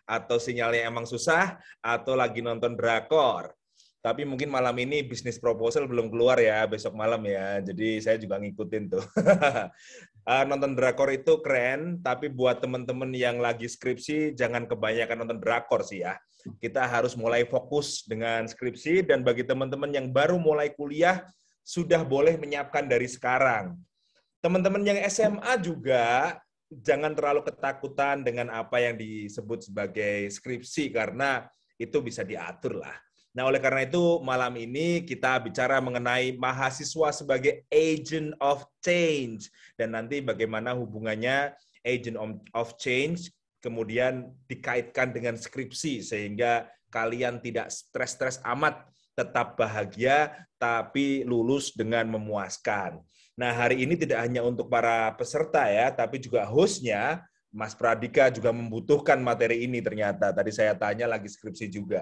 atau sinyalnya emang susah, atau lagi nonton drakor. Tapi mungkin malam ini bisnis proposal belum keluar ya, besok malam ya. Jadi saya juga ngikutin tuh. Nonton drakor itu keren, tapi buat teman-teman yang lagi skripsi, jangan kebanyakan nonton drakor sih ya. Kita harus mulai fokus dengan skripsi, dan bagi teman-teman yang baru mulai kuliah, sudah boleh menyiapkan dari sekarang. Teman-teman yang SMA juga, jangan terlalu ketakutan dengan apa yang disebut sebagai skripsi, karena itu bisa diatur lah. Nah, oleh karena itu, malam ini kita bicara mengenai mahasiswa sebagai agent of change. Dan nanti bagaimana hubungannya agent of change kemudian dikaitkan dengan skripsi, sehingga kalian tidak stres-stres amat, tetap bahagia, tapi lulus dengan memuaskan. Nah, hari ini tidak hanya untuk para peserta ya, tapi juga hostnya, Mas Pradika juga membutuhkan materi ini ternyata. Tadi saya tanya lagi skripsi juga.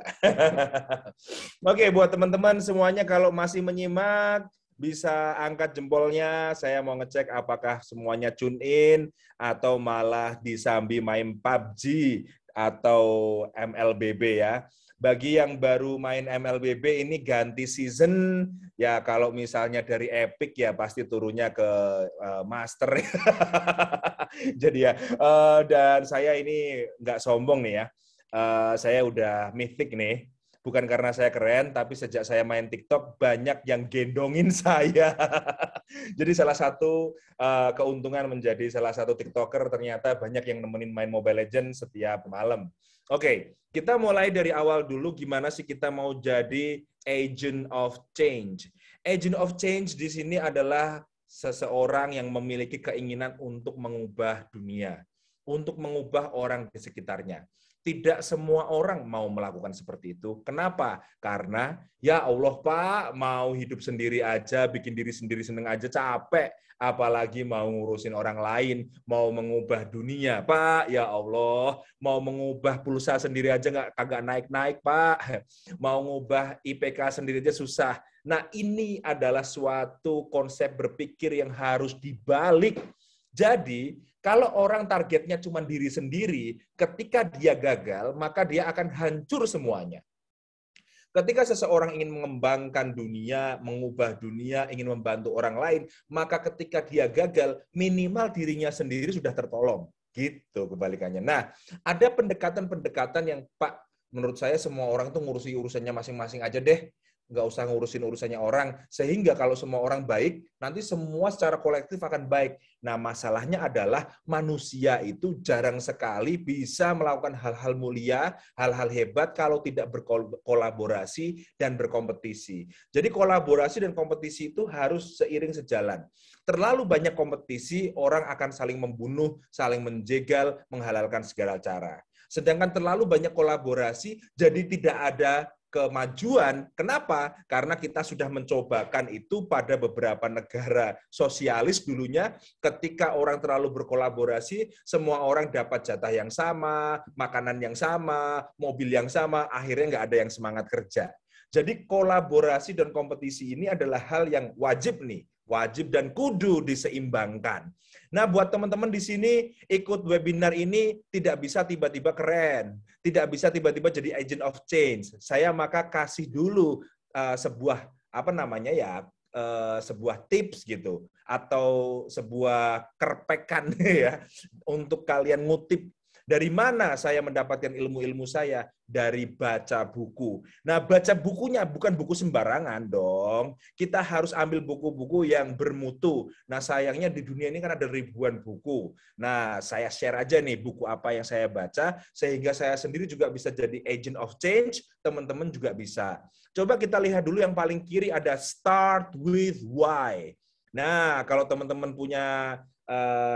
Oke, buat teman-teman semuanya kalau masih menyimak, bisa angkat jempolnya. Saya mau ngecek apakah semuanya tune in, atau malah disambi main PUBG atau MLBB ya. Bagi yang baru main MLBB ini ganti season, ya kalau misalnya dari Epic ya pasti turunnya ke Master. Jadi ya, dan saya ini nggak sombong nih ya, saya udah mythic nih. Bukan karena saya keren, tapi sejak saya main TikTok banyak yang gendongin saya. Jadi salah satu keuntungan menjadi salah satu TikToker, ternyata banyak yang nemenin main Mobile Legends setiap malam. Oke, kita mulai dari awal dulu, gimana sih kita mau jadi agent of change. Agent of change di sini adalah seseorang yang memiliki keinginan untuk mengubah dunia, untuk mengubah orang di sekitarnya. Tidak semua orang mau melakukan seperti itu. Kenapa? Karena, ya Allah Pak, mau hidup sendiri aja, bikin diri sendiri seneng aja capek. Apalagi mau ngurusin orang lain, mau mengubah dunia. Pak, ya Allah, mau mengubah pulsa sendiri aja kagak naik-naik, Pak. Mau ngubah IPK sendiri aja susah. Nah, ini adalah suatu konsep berpikir yang harus dibalik. Jadi, kalau orang targetnya cuma diri sendiri, ketika dia gagal, maka dia akan hancur semuanya. Ketika seseorang ingin mengembangkan dunia, mengubah dunia, ingin membantu orang lain, maka ketika dia gagal, minimal dirinya sendiri sudah tertolong. Gitu kebalikannya. Nah, ada pendekatan-pendekatan yang, Pak, menurut saya semua orang tuh ngurusi urusannya masing-masing aja deh. Nggak usah ngurusin urusannya orang, sehingga kalau semua orang baik, nanti semua secara kolektif akan baik. Nah, masalahnya adalah manusia itu jarang sekali bisa melakukan hal-hal mulia, hal-hal hebat kalau tidak berkolaborasi dan berkompetisi. Jadi kolaborasi dan kompetisi itu harus seiring sejalan. Terlalu banyak kompetisi, orang akan saling membunuh, saling menjegal, menghalalkan segala cara. Sedangkan terlalu banyak kolaborasi, jadi tidak ada kemajuan. Kenapa? Karena kita sudah mencobakan itu pada beberapa negara sosialis dulunya, ketika orang terlalu berkolaborasi, semua orang dapat jatah yang sama, makanan yang sama, mobil yang sama, akhirnya nggak ada yang semangat kerja. Jadi kolaborasi dan kompetisi ini adalah hal yang wajib nih, wajib dan kudu diseimbangkan. Nah, buat teman-teman di sini ikut webinar ini tidak bisa tiba-tiba keren, tidak bisa tiba-tiba jadi agent of change. Saya maka kasih dulu sebuah sebuah tips gitu, atau sebuah kerpekan ya untuk kalian ngutip. Dari mana saya mendapatkan ilmu-ilmu saya? Dari baca buku. Nah, baca bukunya bukan buku sembarangan dong. Kita harus ambil buku-buku yang bermutu. Nah, sayangnya di dunia ini kan ada ribuan buku. Nah, saya share aja nih buku apa yang saya baca, sehingga saya sendiri juga bisa jadi agent of change, teman-teman juga bisa. Coba kita lihat dulu yang paling kiri, ada Start with Why. Nah, kalau teman-teman punya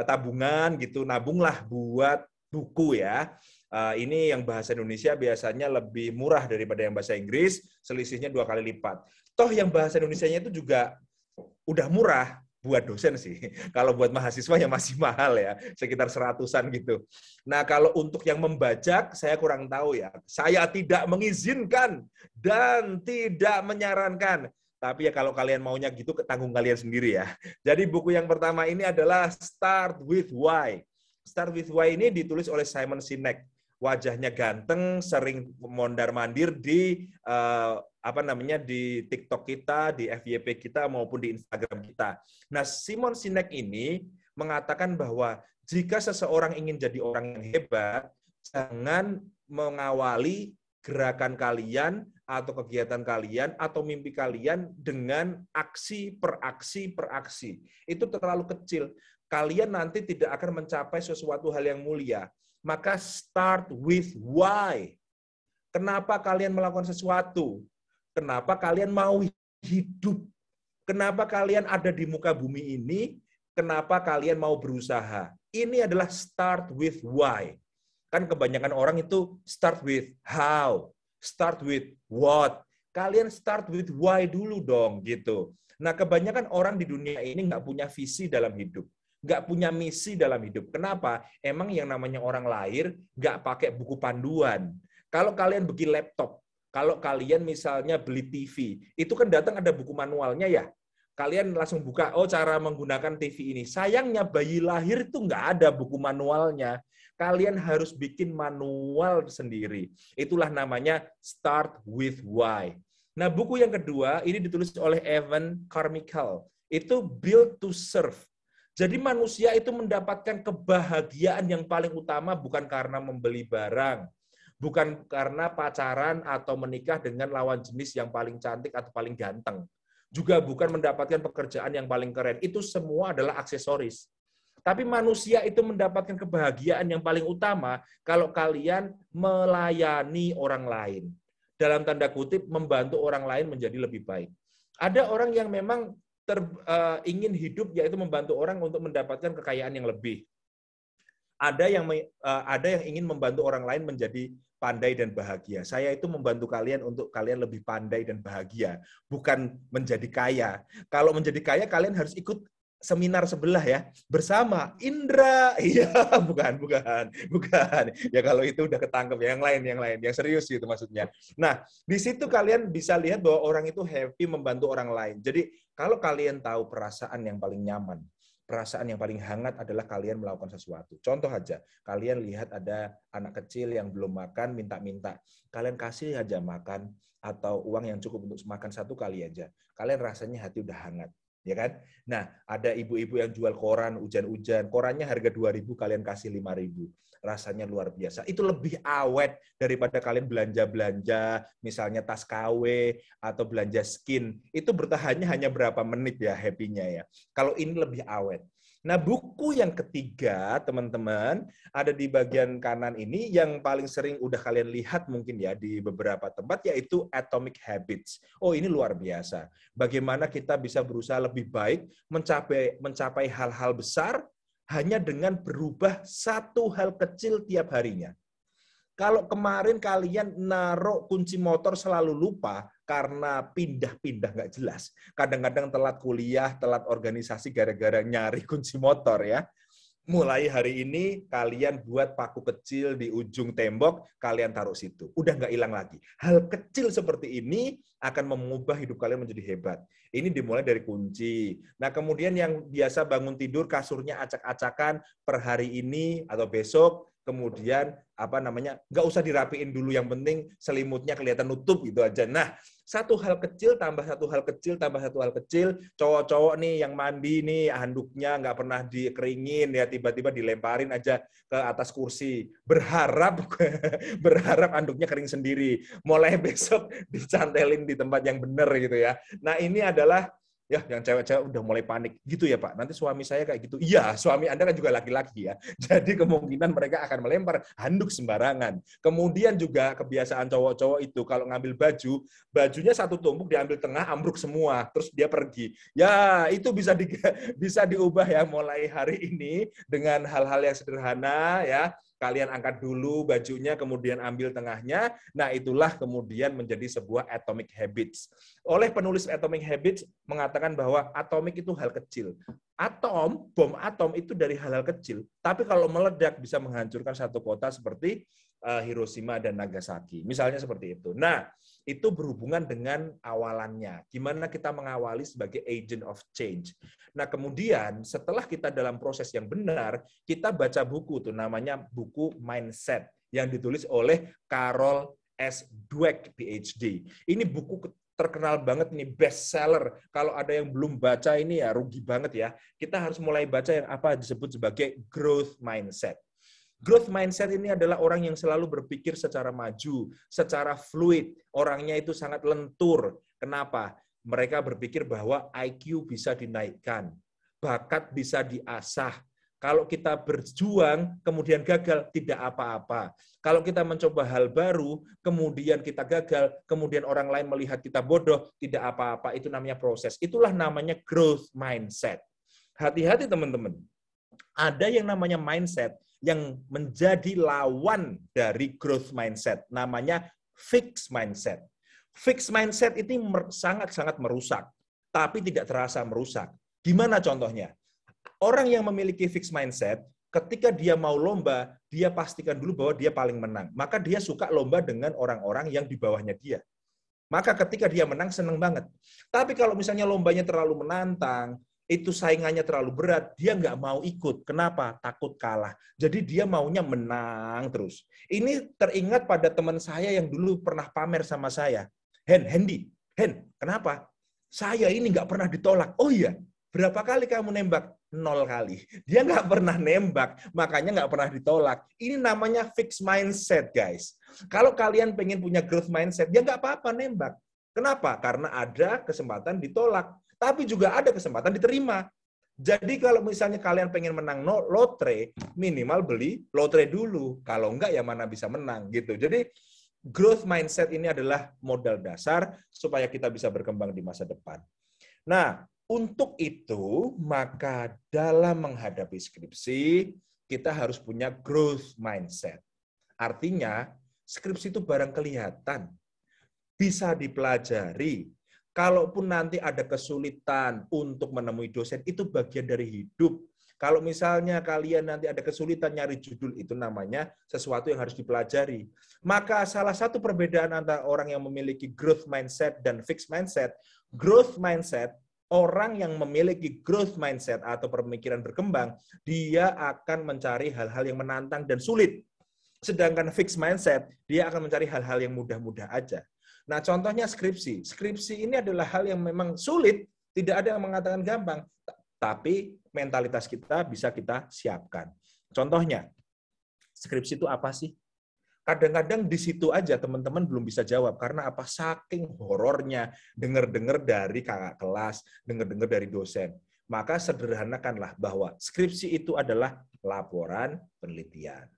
tabungan gitu, nabunglah buat buku ya. Ini yang bahasa Indonesia biasanya lebih murah daripada yang bahasa Inggris, selisihnya 2 kali lipat. Toh yang bahasa Indonesianya itu juga udah murah buat dosen sih. Kalau buat mahasiswa ya masih mahal ya, sekitar 100-an gitu. Nah, kalau untuk yang membajak, saya kurang tahu ya. Saya tidak mengizinkan dan tidak menyarankan. Tapi ya kalau kalian maunya gitu, tanggung kalian sendiri ya. Jadi buku yang pertama ini adalah Start with Why. Start with Why ini ditulis oleh Simon Sinek. wajahnya ganteng, sering mondar-mandir di di TikTok kita, di FYP kita maupun di Instagram kita. Nah, Simon Sinek ini mengatakan bahwa jika seseorang ingin jadi orang yang hebat, jangan mengawali gerakan kalian atau kegiatan kalian atau mimpi kalian dengan aksi per aksi per aksi. Itu terlalu kecil. Kalian nanti tidak akan mencapai sesuatu hal yang mulia. Maka start with why. Kenapa kalian melakukan sesuatu? Kenapa kalian mau hidup? Kenapa kalian ada di muka bumi ini? Kenapa kalian mau berusaha? Ini adalah start with why. Kan kebanyakan orang itu start with how, start with what. Kalian start with why dulu dong, gitu. Nah, kebanyakan orang di dunia ini nggak punya visi dalam hidup, nggak punya misi dalam hidup. Kenapa? Emang yang namanya orang lahir nggak pakai buku panduan. Kalau kalian beli laptop, kalau kalian misalnya beli TV, itu kan datang ada buku manualnya ya. Kalian langsung buka, oh cara menggunakan TV ini. Sayangnya bayi lahir itu nggak ada buku manualnya. Kalian harus bikin manual sendiri. Itulah namanya start with why. Nah, buku yang kedua ini ditulis oleh Evan Carmichael. Itu Build to Serve. Jadi manusia itu mendapatkan kebahagiaan yang paling utama bukan karena membeli barang, bukan karena pacaran atau menikah dengan lawan jenis yang paling cantik atau paling ganteng. Juga bukan mendapatkan pekerjaan yang paling keren. Itu semua adalah aksesoris. Tapi manusia itu mendapatkan kebahagiaan yang paling utama kalau kalian melayani orang lain. Dalam tanda kutip, membantu orang lain menjadi lebih baik. Ada orang yang memang ingin hidup, yaitu membantu orang untuk mendapatkan kekayaan yang lebih. Ada yang ingin membantu orang lain menjadi pandai dan bahagia. Saya itu membantu kalian untuk kalian lebih pandai dan bahagia, bukan menjadi kaya. Kalau menjadi kaya, kalian harus ikut seminar sebelah ya, bersama Indra. Iya, bukan. Ya kalau itu udah ketangkep, yang lain, yang serius gitu maksudnya. Nah, di situ kalian bisa lihat bahwa orang itu happy membantu orang lain. Jadi, kalau kalian tahu perasaan yang paling nyaman, perasaan yang paling hangat adalah kalian melakukan sesuatu. Contoh aja, kalian lihat ada anak kecil yang belum makan, minta-minta. Kalian kasih aja makan, atau uang yang cukup untuk makan satu kali aja. Kalian rasanya hati udah hangat. Ya kan? Nah, ada ibu-ibu yang jual koran hujan-hujan, korannya harga 2.000, kalian kasih 5.000. Rasanya luar biasa. Itu lebih awet daripada kalian belanja-belanja, misalnya tas KW atau belanja skin. Itu bertahannya hanya berapa menit ya happy-nya ya. Kalau ini lebih awet. Nah, buku yang ketiga, teman-teman, ada di bagian kanan ini yang paling sering udah kalian lihat mungkin ya di beberapa tempat, yaitu Atomic Habits. Oh, ini luar biasa. Bagaimana kita bisa berusaha lebih baik, mencapai hal-hal besar hanya dengan berubah satu hal kecil tiap harinya. Kalau kemarin kalian naruh kunci motor selalu lupa karena pindah-pindah nggak jelas. Kadang-kadang telat kuliah, telat organisasi gara-gara nyari kunci motor ya. Mulai hari ini kalian buat paku kecil di ujung tembok, kalian taruh situ. Udah nggak hilang lagi. Hal kecil seperti ini akan mengubah hidup kalian menjadi hebat. Ini dimulai dari kunci. Nah, kemudian yang biasa bangun tidur kasurnya acak-acakan per hari ini atau besok, kemudian nggak usah dirapiin dulu, yang penting selimutnya kelihatan nutup gitu aja. Nah, satu hal kecil tambah satu hal kecil tambah satu hal kecil. Cowok-cowok nih yang mandi nih handuknya nggak pernah dikeringin ya, tiba-tiba dilemparin aja ke atas kursi, berharap handuknya kering sendiri. Mulai besok dicantelin di tempat yang benar gitu ya. Nah, ini adalah ya, yang cewek-cewek udah mulai panik. Gitu ya, Pak. Nanti suami saya kayak gitu. Iya, suami Anda kan juga laki-laki ya. Jadi kemungkinan mereka akan melempar handuk sembarangan. Kemudian juga kebiasaan cowok-cowok itu kalau ngambil baju, bajunya satu tumpuk diambil tengah, ambruk semua. Terus dia pergi. Ya, itu bisa diubah ya mulai hari ini dengan hal-hal yang sederhana ya. Kalian angkat dulu bajunya, kemudian ambil tengahnya. Nah, itulah kemudian menjadi sebuah Atomic Habits. Oleh penulis Atomic Habits mengatakan bahwa atomik itu hal kecil. Bom atom itu dari hal-hal kecil. Tapi kalau meledak bisa menghancurkan satu kota seperti Hiroshima dan Nagasaki. Misalnya seperti itu. Nah, itu berhubungan dengan awalannya. Gimana kita mengawali sebagai agent of change. Nah, kemudian setelah kita dalam proses yang benar, kita baca buku tuh namanya buku Mindset yang ditulis oleh Carol S. Dweck, PhD. Ini buku terkenal banget, ini best seller. Kalau ada yang belum baca ini ya rugi banget ya. Kita harus mulai baca yang apa disebut sebagai growth mindset. Growth mindset ini adalah orang yang selalu berpikir secara maju, secara fluid. Orangnya itu sangat lentur. Kenapa? Mereka berpikir bahwa IQ bisa dinaikkan, bakat bisa diasah. Kalau kita berjuang, kemudian gagal, tidak apa-apa. Kalau kita mencoba hal baru, kemudian kita gagal, kemudian orang lain melihat kita bodoh, tidak apa-apa. Itu namanya proses. Itulah namanya growth mindset. Hati-hati teman-teman. Ada yang namanya mindset yang menjadi lawan dari growth mindset. Namanya fixed mindset. Fixed mindset itu sangat-sangat merusak, tapi tidak terasa merusak. Gimana contohnya? Orang yang memiliki fixed mindset, ketika dia mau lomba, dia pastikan dulu bahwa dia paling menang. Maka dia suka lomba dengan orang-orang yang di bawahnya dia. Maka ketika dia menang, senang banget. Tapi kalau misalnya lombanya terlalu menantang, itu saingannya terlalu berat, dia nggak mau ikut. Kenapa? Takut kalah. Jadi dia maunya menang terus. Ini teringat pada teman saya yang dulu pernah pamer sama saya. Hendy, kenapa? Saya ini nggak pernah ditolak. Oh iya, berapa kali kamu nembak? 0 kali. Dia nggak pernah nembak, makanya nggak pernah ditolak. Ini namanya fixed mindset, guys. Kalau kalian pengen punya growth mindset, ya nggak apa-apa nembak. Kenapa? Karena ada kesempatan ditolak. Tapi juga ada kesempatan diterima. Jadi kalau misalnya kalian pengen menang lotre, minimal beli lotre dulu. Kalau enggak ya mana bisa menang gitu. Jadi growth mindset ini adalah modal dasar supaya kita bisa berkembang di masa depan. Nah, untuk itu maka dalam menghadapi skripsi kita harus punya growth mindset. Artinya skripsi itu barang kelihatan, bisa dipelajari. Kalaupun nanti ada kesulitan untuk menemui dosen, itu bagian dari hidup. Kalau misalnya kalian nanti ada kesulitan nyari judul, itu namanya sesuatu yang harus dipelajari. Maka salah satu perbedaan antara orang yang memiliki growth mindset dan fixed mindset, orang yang memiliki growth mindset atau pemikiran berkembang, dia akan mencari hal-hal yang menantang dan sulit. Sedangkan fixed mindset, dia akan mencari hal-hal yang mudah-mudah aja. Nah, contohnya skripsi. Skripsi ini adalah hal yang memang sulit, tidak ada yang mengatakan gampang, tapi mentalitas kita bisa kita siapkan. Contohnya, skripsi itu apa sih? Kadang-kadang di situ aja teman-teman belum bisa jawab, karena apa? Saking horornya, dengar-dengar dari kakak kelas, dengar-dengar dari dosen. Maka sederhanakanlah bahwa skripsi itu adalah laporan penelitian.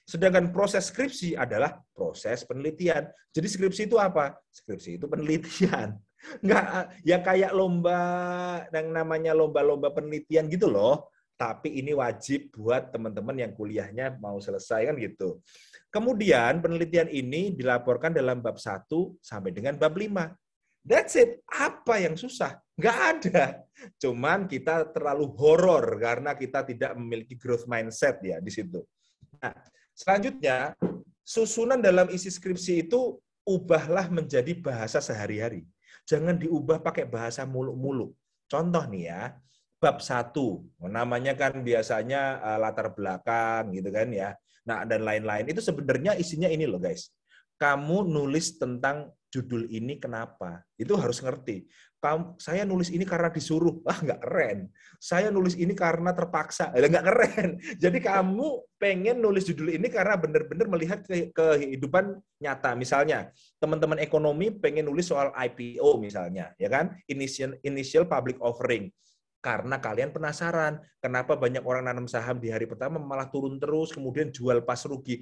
Sedangkan proses skripsi adalah proses penelitian. Jadi skripsi itu apa? Skripsi itu penelitian. Enggak, ya kayak lomba yang namanya lomba-lomba penelitian gitu loh. Tapi ini wajib buat teman-teman yang kuliahnya mau selesai kan gitu. Kemudian penelitian ini dilaporkan dalam bab 1 sampai dengan bab 5. That's it. Apa yang susah? Nggak ada. Cuman kita terlalu horor karena kita tidak memiliki growth mindset ya di situ. Nah, selanjutnya, susunan dalam isi skripsi itu ubahlah menjadi bahasa sehari-hari. Jangan diubah pakai bahasa muluk-muluk. Contoh nih ya, bab 1, namanya kan biasanya latar belakang gitu kan ya. Nah, dan lain-lain. Itu sebenarnya isinya ini loh guys. Kamu nulis tentang judul ini kenapa? Itu harus ngerti. Saya nulis ini karena disuruh. Wah, nggak keren. Saya nulis ini karena terpaksa. Nggak keren. Jadi kamu pengen nulis judul ini karena benar-benar melihat kehidupan nyata. Misalnya, teman-teman ekonomi pengen nulis soal IPO misalnya, ya kan? Initial public offering. Karena kalian penasaran, kenapa banyak orang nanam saham di hari pertama malah turun terus, kemudian jual pas rugi,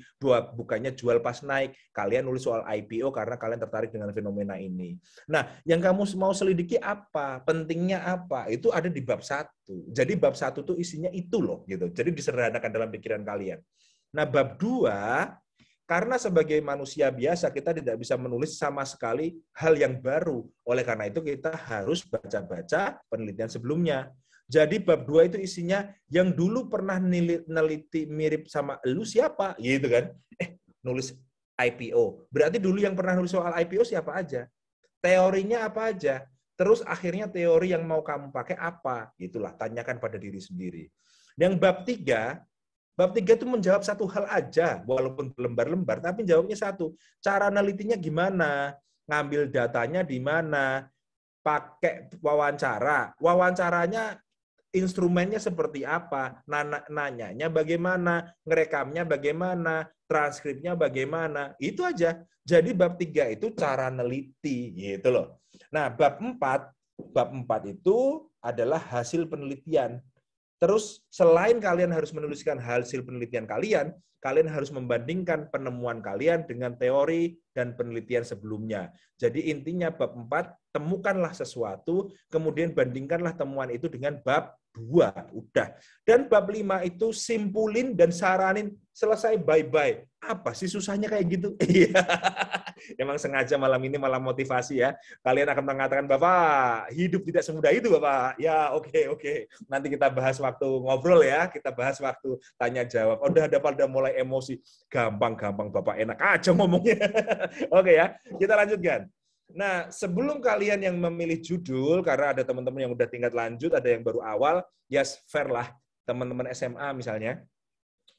bukannya jual pas naik. Kalian nulis soal IPO karena kalian tertarik dengan fenomena ini. Nah, yang kamu mau selidiki apa? Pentingnya apa? Itu ada di bab 1. Jadi bab 1 tuh isinya itu loh, gitu. Jadi disederhanakan dalam pikiran kalian. Nah, bab 2, karena sebagai manusia biasa kita tidak bisa menulis sama sekali hal yang baru. Oleh karena itu kita harus baca-baca penelitian sebelumnya. Jadi bab 2 itu isinya yang dulu pernah neliti mirip sama lu siapa? Gitu kan. Nulis IPO. Berarti dulu yang pernah nulis soal IPO siapa aja? Teorinya apa aja? Terus akhirnya teori yang mau kamu pakai apa? Itulah, tanyakan pada diri sendiri. Yang bab 3, Bab 3 itu menjawab satu hal aja, walaupun berlembar-lembar, tapi jawabnya satu. Cara nelitinya gimana? Ngambil datanya di mana? Pakai wawancara. Wawancaranya instrumennya seperti apa? Nanyanya bagaimana? Ngerekamnya bagaimana? Transkripnya bagaimana? Itu aja. Jadi bab 3 itu cara neliti, gitu loh. Nah, bab 4 itu adalah hasil penelitian. Terus selain kalian harus menuliskan hasil penelitian kalian, kalian harus membandingkan penemuan kalian dengan teori dan penelitian sebelumnya. Jadi intinya bab 4, temukanlah sesuatu, kemudian bandingkanlah temuan itu dengan bab 2. Udah. Dan bab 5 itu simpulin dan saranin, selesai, bye-bye. Apa sih susahnya kayak gitu? Emang sengaja malam ini malam motivasi ya. Kalian akan mengatakan, Bapak, hidup tidak semudah itu, Bapak. Ya, oke. Nanti kita bahas waktu ngobrol ya. Kita bahas waktu tanya jawab. Udah mulai emosi. Gampang, Bapak. Enak aja ngomongnya. Oke ya, kita lanjutkan. Nah, sebelum kalian yang memilih judul, karena ada teman-teman yang udah tingkat lanjut, ada yang baru awal, yes, fair lah. Teman-teman SMA misalnya,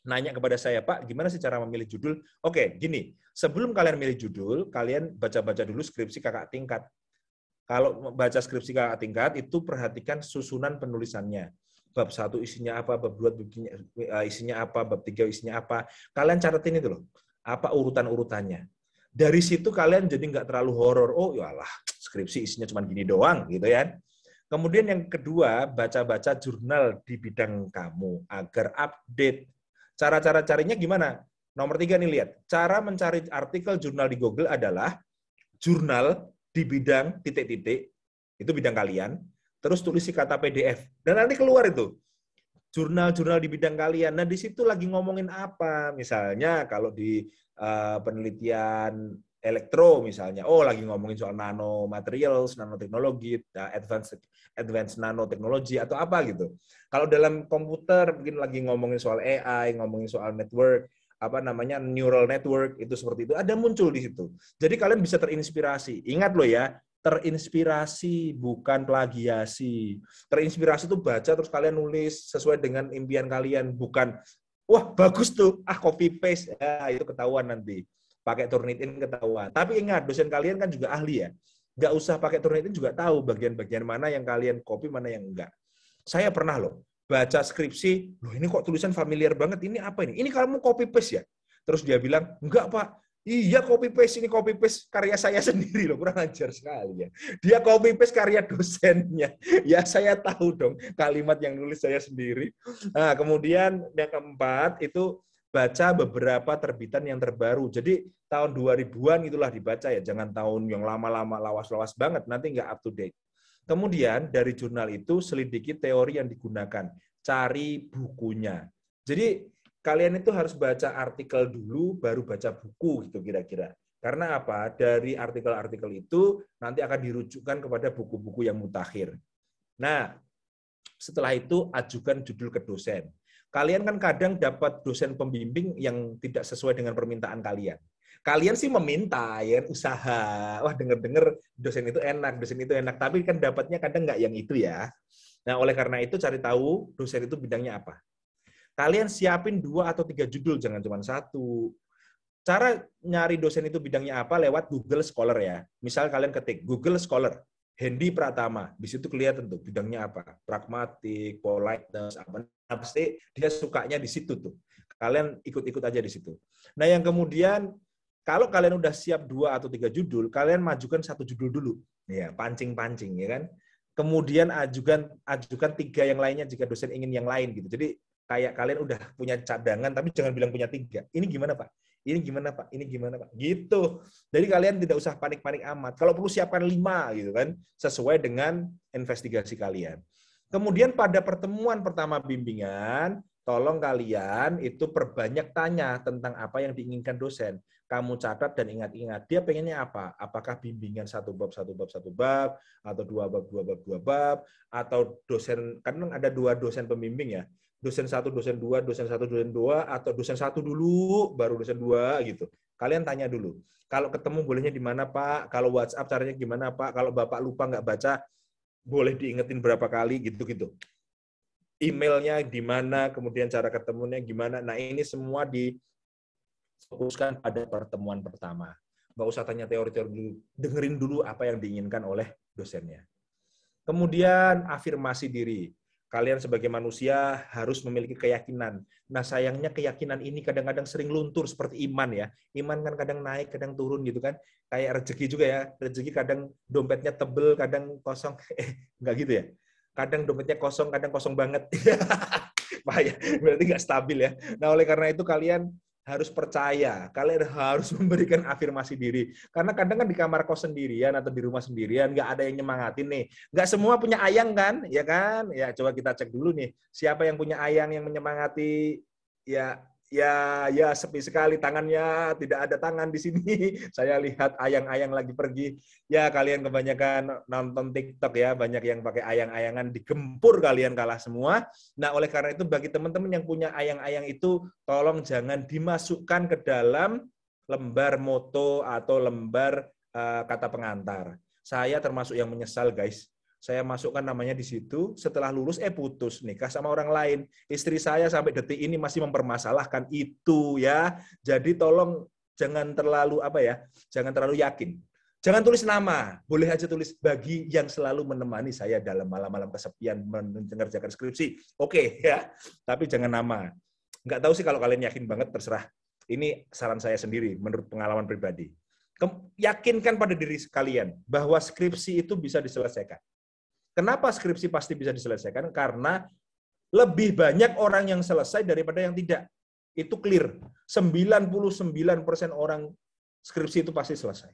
nanya kepada saya, Pak, gimana sih cara memilih judul? Oke, gini, sebelum kalian milih judul, kalian baca-baca dulu skripsi kakak tingkat. Kalau baca skripsi kakak tingkat, itu perhatikan susunan penulisannya. Bab 1 isinya apa, bab 2 isinya apa, bab 3 isinya apa. Kalian catetin itu loh, apa urutan-urutannya. Dari situ kalian jadi nggak terlalu horor. Oh, yalah, skripsi isinya cuma gini doang, gitu ya. Kemudian yang kedua, baca-baca jurnal di bidang kamu agar update. Cara-cara carinya gimana? Nomor 3 nih, lihat. Cara mencari artikel jurnal di Google adalah jurnal di bidang titik-titik, itu bidang kalian, terus tulisi kata PDF. Dan nanti keluar itu, jurnal-jurnal di bidang kalian. Nah, di situ lagi ngomongin apa? Misalnya kalau di penelitian elektro misalnya, lagi ngomongin soal nanomaterials, nanoteknologi, advanced nanotechnology atau apa gitu. Kalau dalam komputer mungkin lagi ngomongin soal AI, ngomongin soal network, neural network, itu seperti itu, ada muncul di situ. Jadi kalian bisa terinspirasi. Ingat loh ya, terinspirasi bukan plagiasi. Terinspirasi itu baca terus kalian nulis sesuai dengan impian kalian, bukan wah bagus tuh, copy paste, itu ketahuan nanti. Pakai Turnitin ketahuan. Tapi ingat, dosen kalian kan juga ahli ya. Nggak usah pakai Turnitin juga tahu bagian-bagian mana yang kalian copy, mana yang enggak. Saya pernah loh, baca skripsi, loh ini kok tulisan familiar banget, ini apa ini? Ini kamu copy paste ya? Terus dia bilang, enggak Pak, iya copy paste karya saya sendiri loh, kurang ajar sekali ya. Dia copy paste karya dosennya. Ya saya tahu dong kalimat yang nulis saya sendiri. Nah, kemudian yang keempat itu baca beberapa terbitan yang terbaru. Jadi tahun 2000-an itulah dibaca ya, jangan tahun yang lama-lama lawas-lawas banget, nanti nggak up to date. Kemudian dari jurnal itu selidiki teori yang digunakan, cari bukunya. Jadi kalian itu harus baca artikel dulu, baru baca buku gitu kira-kira. Karena apa? Dari artikel-artikel itu nanti akan dirujukkan kepada buku-buku yang mutakhir. Nah, setelah itu ajukan judul ke dosen. Kalian kan kadang dapat dosen pembimbing yang tidak sesuai dengan permintaan kalian. Kalian sih meminta, ya usaha. Wah, denger-denger dosen itu enak, tapi kan dapatnya kadang nggak yang itu ya. Nah, oleh karena itu cari tahu dosen itu bidangnya apa. Kalian siapin 2 atau 3 judul, jangan cuma 1. Cara nyari dosen itu bidangnya apa lewat Google Scholar ya. Misal kalian ketik Google Scholar, Hendy Pratama, di situ kelihatan tuh bidangnya apa, pragmatik, politeness, apa pasti dia sukanya di situ tuh. Kalian ikut-ikut aja di situ. Nah, yang kemudian kalau kalian udah siap 2 atau 3 judul, kalian majukan 1 judul dulu. Ya, pancing-pancing ya kan. Kemudian ajukan 3 yang lainnya jika dosen ingin yang lain gitu. Jadi kayak kalian udah punya cadangan tapi jangan bilang punya 3. Ini gimana, Pak? Ini gimana, Pak? Ini gimana, Pak? Gitu. Jadi kalian tidak usah panik-panik amat. Kalau perlu siapkan 5 gitu kan, sesuai dengan investigasi kalian. Kemudian pada pertemuan pertama bimbingan, tolong kalian itu perbanyak tanya tentang apa yang diinginkan dosen. Kamu catat dan ingat-ingat, dia pengennya apa? Apakah bimbingan 1 bab, atau 2 bab, 2 bab, 2 bab, atau dosen, kan ada 2 dosen pembimbing ya, dosen 1, dosen 2, dosen 1, dosen 2, atau dosen 1 dulu, baru dosen 2, gitu. Kalian tanya dulu. Kalau ketemu bolehnya di mana, Pak? Kalau WhatsApp caranya gimana, Pak? Kalau Bapak lupa nggak baca, boleh diingetin berapa kali, gitu-gitu. emailnya di mana, kemudian cara ketemunya gimana. Nah, ini semua difokuskan pada pertemuan pertama. Nggak usah tanya teori-teori dulu, dengerin dulu apa yang diinginkan oleh dosennya. Kemudian afirmasi diri. Kalian sebagai manusia harus memiliki keyakinan. Nah, sayangnya keyakinan ini kadang-kadang sering luntur seperti iman ya. Iman kan kadang naik, kadang turun gitu kan. Kayak rezeki juga ya. Rezeki kadang dompetnya tebel, kadang kosong. Enggak gitu ya. Kadang dompetnya kosong, kadang kosong banget. Bahaya, berarti nggak stabil ya. Nah, oleh karena itu kalian harus percaya, kalian harus memberikan afirmasi diri. Karena kadang kan di kamar kos sendirian atau di rumah sendirian, nggak ada yang nyemangatin nih. Nggak semua punya ayang kan, ya kan? Ya coba kita cek dulu nih, siapa yang punya ayang yang menyemangati? Ya, ya sepi sekali tangannya, tidak ada tangan di sini. Saya lihat ayang-ayang lagi pergi. Ya kalian kebanyakan nonton TikTok ya, banyak yang pakai ayang-ayangan, digempur kalian kalah semua. Nah, oleh karena itu bagi teman-teman yang punya ayang-ayang itu, tolong jangan dimasukkan ke dalam lembar moto atau lembar kata pengantar. Saya termasuk yang menyesal, guys. Saya masukkan namanya di situ, setelah lulus putus, nikah sama orang lain. Istri saya sampai detik ini masih mempermasalahkan itu ya. Jadi tolong jangan terlalu jangan terlalu yakin. Jangan tulis nama, boleh aja tulis bagi yang selalu menemani saya dalam malam-malam kesepian mengerjakan skripsi. Oke ya, tapi jangan nama. Nggak tahu sih kalau kalian yakin banget, terserah. Ini saran saya sendiri menurut pengalaman pribadi. Yakinkan pada diri kalian bahwa skripsi itu bisa diselesaikan. Kenapa skripsi pasti bisa diselesaikan? Karena lebih banyak orang yang selesai daripada yang tidak. Itu clear. 99% orang skripsi itu pasti selesai.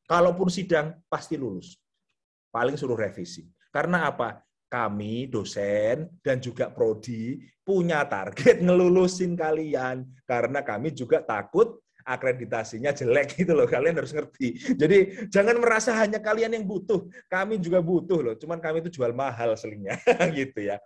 Kalaupun sidang, pasti lulus. Paling suruh revisi. Karena apa? Kami, dosen, dan juga prodi, punya target ngelulusin kalian. Karena kami juga takut akreditasinya jelek gitu loh. Kalian harus ngerti. Jadi jangan merasa hanya kalian yang butuh. Kami juga butuh loh. Cuman kami itu jual mahal selingnya. gitu ya.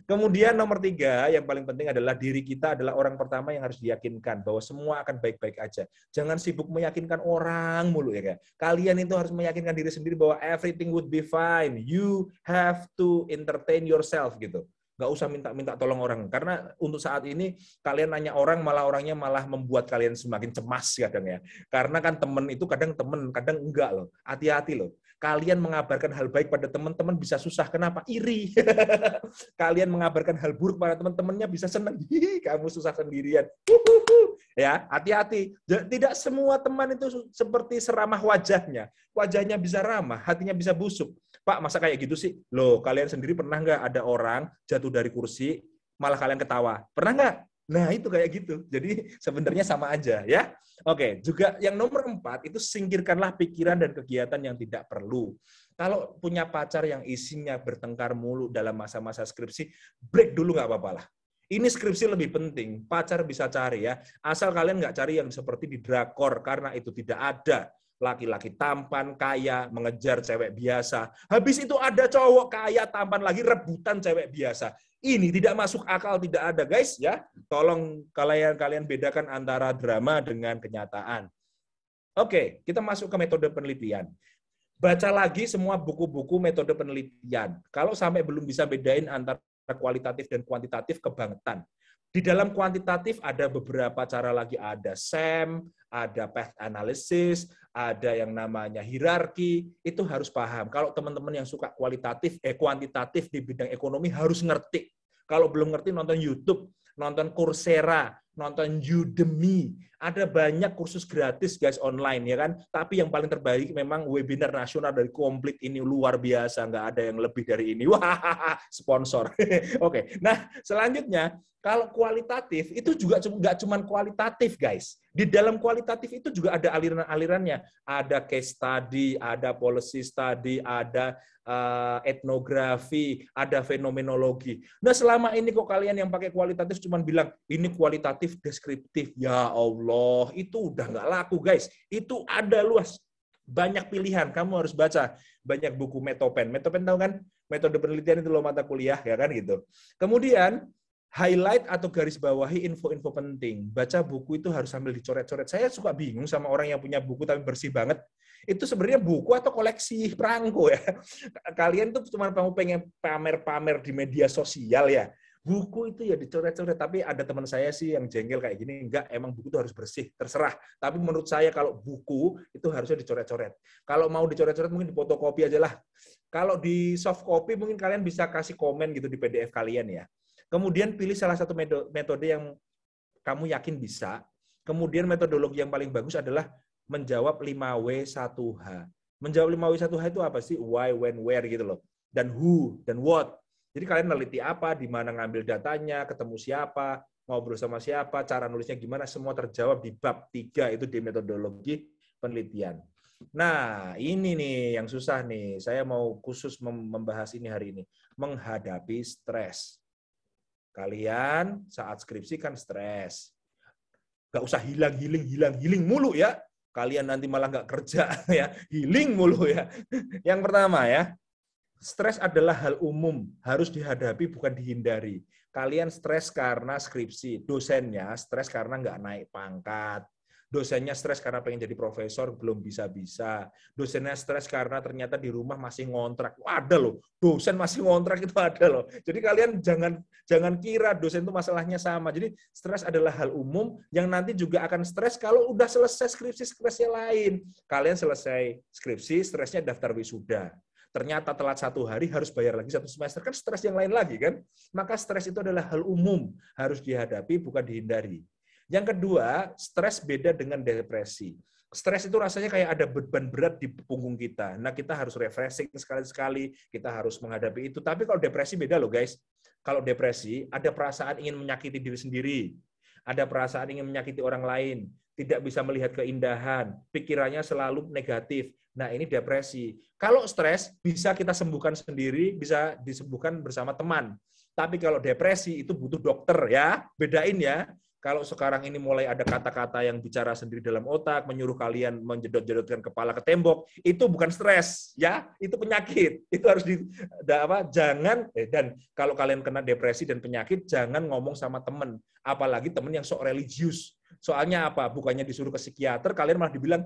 Kemudian nomor 3, yang paling penting adalah diri kita adalah orang pertama yang harus diyakinkan bahwa semua akan baik-baik aja. Jangan sibuk meyakinkan orang mulu ya kan. Kalian itu harus meyakinkan diri sendiri bahwa everything would be fine. You have to entertain yourself gitu. Nggak usah minta tolong orang. Karena untuk saat ini kalian nanya orang, malah orangnya malah membuat kalian semakin cemas kadang ya. Karena kan teman itu kadang teman, kadang enggak loh. Hati-hati loh. Kalian mengabarkan hal baik pada teman-teman bisa susah. Kenapa? Iri. Kalian mengabarkan hal buruk pada teman-temannya bisa senang. Kamu susah sendirian. Ya, hati-hati. Tidak semua teman itu seperti seramah wajahnya. Wajahnya bisa ramah, hatinya bisa busuk. Pak, masa kayak gitu sih? Loh, kalian sendiri pernah nggak ada orang jatuh dari kursi, malah kalian ketawa? Pernah nggak? Nah, itu kayak gitu. Jadi sebenarnya sama aja ya. Oke, juga yang nomor 4 itu singkirkanlah pikiran dan kegiatan yang tidak perlu. Kalau punya pacar yang isinya bertengkar mulu dalam masa-masa skripsi, break dulu nggak apa-apa lah. Ini skripsi lebih penting, pacar bisa cari ya. Asal kalian nggak cari yang seperti di drakor, karena itu tidak ada. Laki-laki tampan, kaya, mengejar cewek biasa. Habis itu ada cowok kaya, tampan lagi, rebutan cewek biasa. Ini tidak masuk akal, tidak ada guys ya. Tolong kalian bedakan antara drama dengan kenyataan. Oke, kita masuk ke metode penelitian. Baca lagi semua buku-buku metode penelitian. Kalau sampai belum bisa bedain antara kualitatif dan kuantitatif, kebangetan. Di dalam kuantitatif ada beberapa cara lagi, ada SEM, ada path analysis, ada yang namanya hierarki, itu harus paham. Kalau teman-teman yang suka kuantitatif di bidang ekonomi harus ngerti. Kalau belum ngerti, nonton YouTube, nonton Coursera, nonton Udemy. Ada banyak kursus gratis guys online ya kan. Tapi yang paling terbaik memang webinar nasional dari Komplit ini, luar biasa, nggak ada yang lebih dari ini. Wah, sponsor. Oke. Nah, selanjutnya kalau kualitatif itu juga nggak cuma kualitatif guys. Di dalam kualitatif itu juga ada aliran-alirannya. Ada case study, ada policy study, ada etnografi, ada fenomenologi. Nah, selama ini kok kalian yang pakai kualitatif cuma bilang ini kualitatif deskriptif. Ya Allah, itu udah nggak laku guys. Itu ada luas. Banyak pilihan, kamu harus baca banyak buku Metopen. Metopen tahu kan? Metode penelitian itu loh, mata kuliah ya kan gitu. Kemudian highlight atau garis bawahi info-info penting. Baca buku itu harus sambil dicoret-coret. Saya suka bingung sama orang yang punya buku tapi bersih banget. Itu sebenarnya buku atau koleksi perangko ya. Kalian tuh cuma pengen pamer-pamer di media sosial ya. Buku itu ya dicoret-coret, tapi ada teman saya sih yang jengkel kayak gini, enggak, emang buku itu harus bersih, terserah. Tapi menurut saya kalau buku itu harusnya dicoret-coret. Kalau mau dicoret-coret mungkin difotokopi aja lah. Kalau di soft copy mungkin kalian bisa kasih komen gitu di PDF kalian ya. Kemudian pilih salah satu metode yang kamu yakin bisa. Kemudian metodologi yang paling bagus adalah menjawab 5W1H. Menjawab 5W1H itu apa sih? Why, when, where gitu loh. Dan who, dan what. Jadi kalian neliti apa, di mana ngambil datanya, ketemu siapa, ngobrol sama siapa, cara nulisnya gimana, semua terjawab di bab 3 itu di metodologi penelitian. Nah, ini nih yang susah nih. Saya mau khusus membahas ini hari ini. Menghadapi stres. Kalian saat skripsi kan stres. Nggak usah hilang mulu ya. Kalian nanti malah nggak kerja ya. Healing mulu ya. Yang pertama ya, stres adalah hal umum, harus dihadapi bukan dihindari. Kalian stres karena skripsi, dosennya stres karena nggak naik pangkat, dosennya stres karena pengen jadi profesor belum bisa-bisa, dosennya stres karena ternyata di rumah masih ngontrak. Ada loh, dosen masih ngontrak itu ada loh. Jadi kalian jangan kira dosen itu masalahnya sama. Jadi stres adalah hal umum yang nanti juga akan stres kalau udah selesai skripsi, stresnya lain. Kalian selesai skripsi, stresnya daftar wisuda. Ternyata telat 1 hari harus bayar lagi 1 semester, kan stres yang lain lagi kan. Maka stres itu adalah hal umum, harus dihadapi bukan dihindari. Yang kedua, stres beda dengan depresi. Stres itu rasanya kayak ada beban berat di punggung kita. Nah, kita harus refreshing sekali-sekali, kita harus menghadapi itu. Tapi kalau depresi beda loh guys. Kalau depresi, ada perasaan ingin menyakiti diri sendiri, ada perasaan ingin menyakiti orang lain, tidak bisa melihat keindahan, pikirannya selalu negatif. Nah, ini depresi. Kalau stres, bisa kita sembuhkan sendiri, bisa disembuhkan bersama teman. Tapi kalau depresi, itu butuh dokter ya. Bedain ya. Kalau sekarang ini mulai ada kata-kata yang bicara sendiri dalam otak, menyuruh kalian menjedot-jedotkan kepala ke tembok, itu bukan stres, ya, itu penyakit. Itu harus dan kalau kalian kena depresi dan penyakit, jangan ngomong sama teman, apalagi teman yang sok religius. Soalnya apa? Bukannya disuruh ke psikiater, kalian malah dibilang,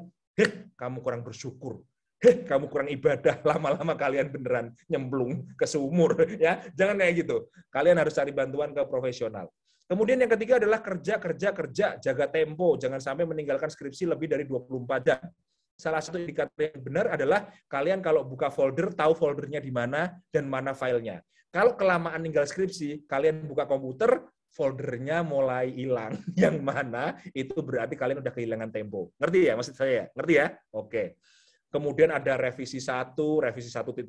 kamu kurang bersyukur. Kamu kurang ibadah, lama-lama kalian beneran nyemplung ke sumur. Ya, jangan kayak gitu. Kalian harus cari bantuan ke profesional. Kemudian yang ketiga adalah kerja, jaga tempo, jangan sampai meninggalkan skripsi lebih dari 24 jam. Salah satu indikator yang benar adalah kalian kalau buka folder, tahu foldernya di mana dan mana filenya. Kalau kelamaan ninggal skripsi, kalian buka komputer, foldernya mulai hilang. Yang mana itu berarti kalian udah kehilangan tempo. Ngerti ya maksud saya? Ngerti ya? Oke. Kemudian ada revisi 1, revisi 1.1,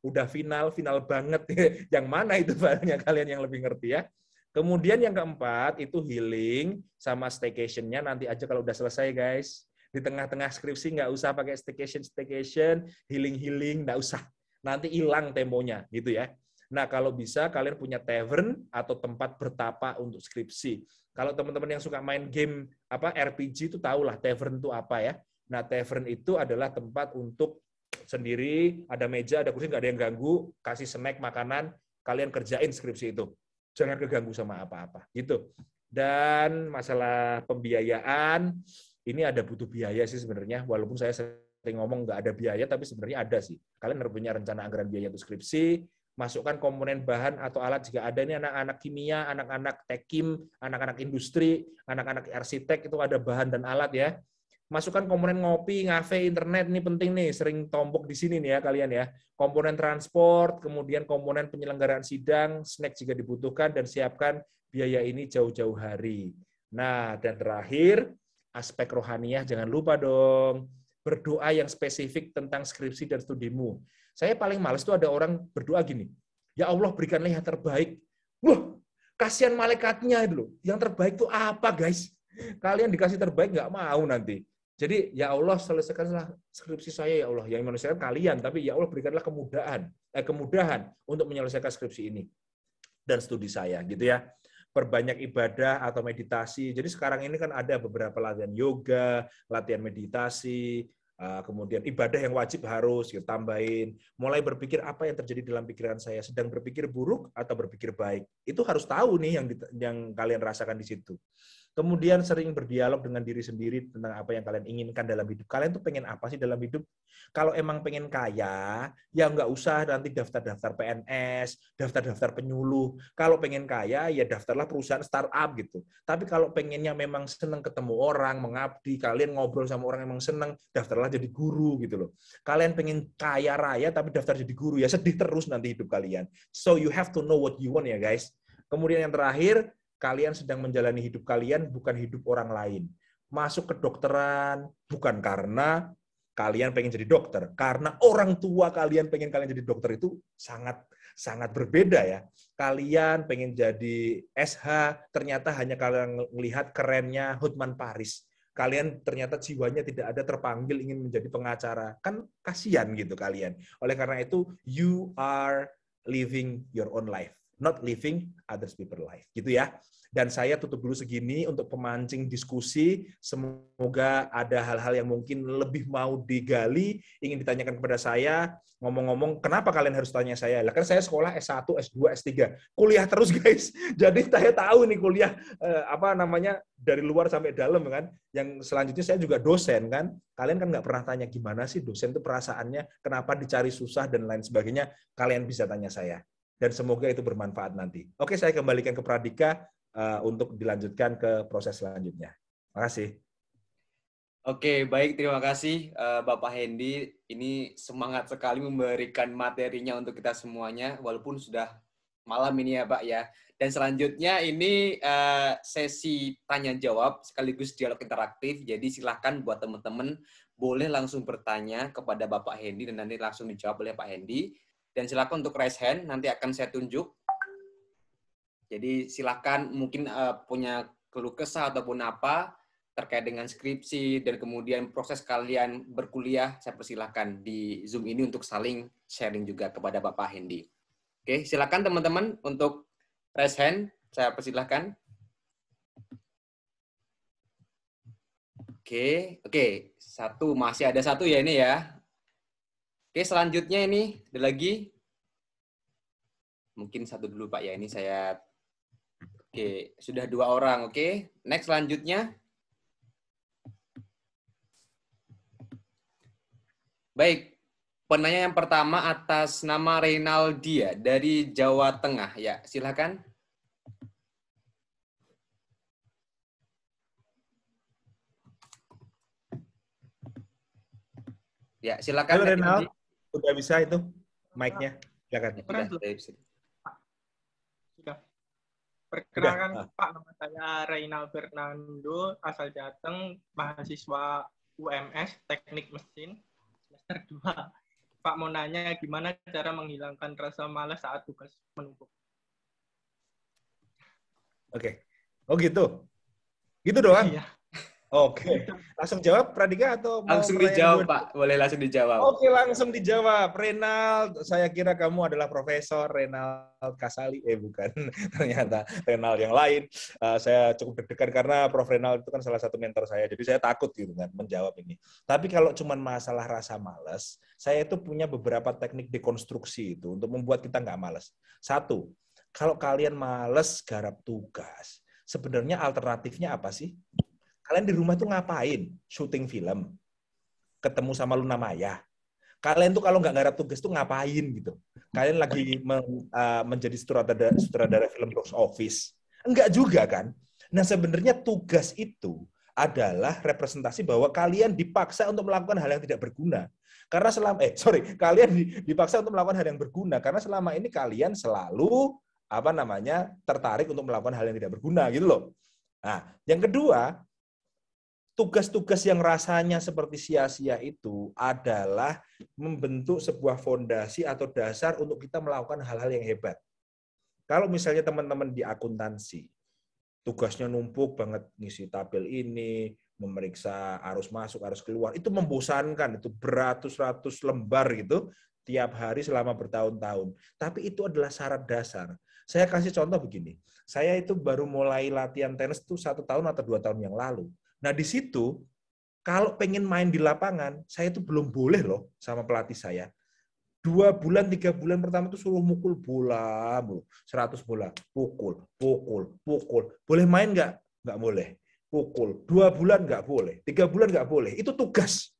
udah final banget. Yang mana itu filenya kalian yang lebih ngerti ya? Kemudian yang keempat itu healing sama staycation-nya nanti aja kalau udah selesai guys. Di tengah-tengah skripsi nggak usah pakai staycation, healing, nggak usah. Nanti hilang temponya gitu ya. Nah kalau bisa kalian punya tavern atau tempat bertapa untuk skripsi. Kalau teman-teman yang suka main game RPG itu tahulah tavern itu apa ya. Nah tavern itu adalah tempat untuk sendiri, ada meja, ada kursi, nggak ada yang ganggu, kasih snack, makanan, kalian kerjain skripsi itu. Jangan keganggu sama apa-apa gitu. Dan masalah pembiayaan ini ada butuh biaya sih sebenarnya, walaupun saya sering ngomong nggak ada biaya tapi sebenarnya ada sih. Kalian harus punya rencana anggaran biaya untuk skripsi, masukkan komponen bahan atau alat jika ada. Ini anak-anak kimia, anak-anak tekim, anak-anak industri, anak-anak arsitek itu ada bahan dan alat ya. Masukkan komponen ngopi, ngafe, internet, ini penting nih, sering tombok di sini nih ya kalian ya. Komponen transport, kemudian komponen penyelenggaraan sidang, snack jika dibutuhkan, dan siapkan biaya ini jauh-jauh hari. Nah, dan terakhir, aspek rohaniah jangan lupa dong. Berdoa yang spesifik tentang skripsi dan studimu. Saya paling males tuh ada orang berdoa gini, ya Allah berikanlah yang terbaik. Wah, kasihan malaikatnya itu loh. Yang terbaik itu apa guys? Kalian dikasih terbaik nggak mau nanti. Jadi ya Allah selesaikanlah skripsi saya ya Allah. Yang menyelesaikan kalian, tapi ya Allah berikanlah kemudahan untuk menyelesaikan skripsi ini dan studi saya gitu ya. Perbanyak ibadah atau meditasi. Jadi sekarang ini kan ada beberapa latihan yoga, latihan meditasi, kemudian ibadah yang wajib harus kita tambahin. Mulai berpikir apa yang terjadi dalam pikiran saya, sedang berpikir buruk atau berpikir baik. Itu harus tahu nih yang kalian rasakan di situ. Kemudian sering berdialog dengan diri sendiri tentang apa yang kalian inginkan dalam hidup. Kalian tuh pengen apa sih dalam hidup? Kalau emang pengen kaya, ya nggak usah nanti daftar-daftar PNS, daftar-daftar penyuluh. Kalau pengen kaya, ya daftarlah perusahaan startup gitu. Tapi kalau pengennya memang senang ketemu orang, mengabdi, kalian ngobrol sama orang yang memang senang, daftarlah jadi guru gitu loh. Kalian pengen kaya raya, tapi daftar jadi guru, ya sedih terus nanti hidup kalian. So you have to know what you want ya guys. Kemudian yang terakhir, kalian sedang menjalani hidup kalian, bukan hidup orang lain. Masuk ke dokteran, bukan karena kalian pengen jadi dokter, karena orang tua kalian pengen kalian jadi dokter itu sangat sangat berbeda ya. Kalian pengen jadi SH, ternyata hanya kalian melihat kerennya Hotman Paris. Kalian ternyata jiwanya tidak ada terpanggil ingin menjadi pengacara. Kan kasihan gitu kalian. Oleh karena itu, you are living your own life, not living others people life. Gitu ya. Dan saya tutup dulu segini untuk pemancing diskusi. Semoga ada hal-hal yang mungkin lebih mau digali, ingin ditanyakan kepada saya. Ngomong-ngomong, kenapa kalian harus tanya saya? Lah kan saya sekolah S1, S2, S3. Kuliah terus, guys. Jadi saya tahu nih kuliah dari luar sampai dalam kan. Yang selanjutnya saya juga dosen kan. Kalian kan nggak pernah tanya gimana sih dosen itu perasaannya, kenapa dicari susah dan lain sebagainya. Kalian bisa tanya saya. Dan semoga itu bermanfaat nanti. Oke, saya kembalikan ke Pradika untuk dilanjutkan ke proses selanjutnya. Terima kasih. Oke, baik. Terima kasih Bapak Hendy. Ini semangat sekali memberikan materinya untuk kita semuanya, walaupun sudah malam ini ya Pak ya. Dan selanjutnya ini sesi tanya-jawab sekaligus dialog interaktif. Jadi silahkan buat teman-teman boleh langsung bertanya kepada Bapak Hendy dan nanti langsung dijawab oleh Pak Hendy. Dan silakan untuk raise hand, nanti akan saya tunjuk. Jadi silakan mungkin punya keluh kesah ataupun apa terkait dengan skripsi dan kemudian proses kalian berkuliah, saya persilahkan di Zoom ini untuk saling sharing juga kepada Bapak Hendy. Oke, silakan teman-teman untuk raise hand, saya persilahkan. Oke, masih ada satu ya ini ya. Oke, selanjutnya ini ada lagi. Mungkin satu dulu Pak ya, ini saya. Oke, sudah 2 orang. Oke, next selanjutnya. Baik, penanya yang pertama atas nama Reynaldia dari Jawa Tengah. Ya, silakan. Ya, silakan. Halo Renal, udah bisa itu mic-nya? Silakan. Sudah. Perkenalkan Pak, nama saya Reynal Fernando, asal Jateng, mahasiswa UMS Teknik Mesin semester 2. Pak mau nanya gimana cara menghilangkan rasa malas saat tugas menumpuk? Oke. Oh gitu. Gitu doang? Iya. Oke. Langsung jawab Pradika atau mau langsung dijawab Pak? Boleh langsung dijawab. Oke, langsung dijawab. Renal, saya kira kamu adalah Profesor Renal Kasali. Bukan. Ternyata Renal yang lain. Saya cukup deg-degan karena Prof. Renal itu kan salah satu mentor saya. Jadi saya takut gitu kan menjawab ini. Tapi kalau cuma masalah rasa malas, saya itu punya beberapa teknik dekonstruksi itu untuk membuat kita nggak malas. 1, kalau kalian malas garap tugas, sebenarnya alternatifnya apa sih? Kalian di rumah tuh ngapain? Syuting film? Ketemu sama Luna Maya? Kalian tuh kalau nggak garap tugas tuh ngapain gitu? Kalian lagi menjadi sutradara film box office? Enggak juga kan? Nah sebenarnya tugas itu adalah representasi bahwa kalian dipaksa untuk melakukan hal yang tidak berguna. Karena kalian dipaksa untuk melakukan hal yang berguna karena selama ini kalian selalu tertarik untuk melakukan hal yang tidak berguna gitu loh. Nah, yang kedua, tugas-tugas yang rasanya seperti sia-sia itu adalah membentuk sebuah fondasi atau dasar untuk kita melakukan hal-hal yang hebat. Kalau misalnya teman-teman di akuntansi, tugasnya numpuk banget, ngisi tabel ini, memeriksa arus masuk, arus keluar, itu membosankan, itu beratus-ratus lembar gitu, tiap hari selama bertahun-tahun. Tapi itu adalah syarat dasar. Saya kasih contoh begini, saya itu baru mulai latihan tenis itu 1 tahun atau 2 tahun yang lalu. Nah, di situ, kalau pengen main di lapangan, saya itu belum boleh loh sama pelatih saya. 2 bulan, 3 bulan pertama itu suruh mukul bola, 100 bola, pukul. Boleh main nggak? Nggak boleh. pukul. 2 bulan nggak boleh, 3 bulan nggak boleh. Itu tugas.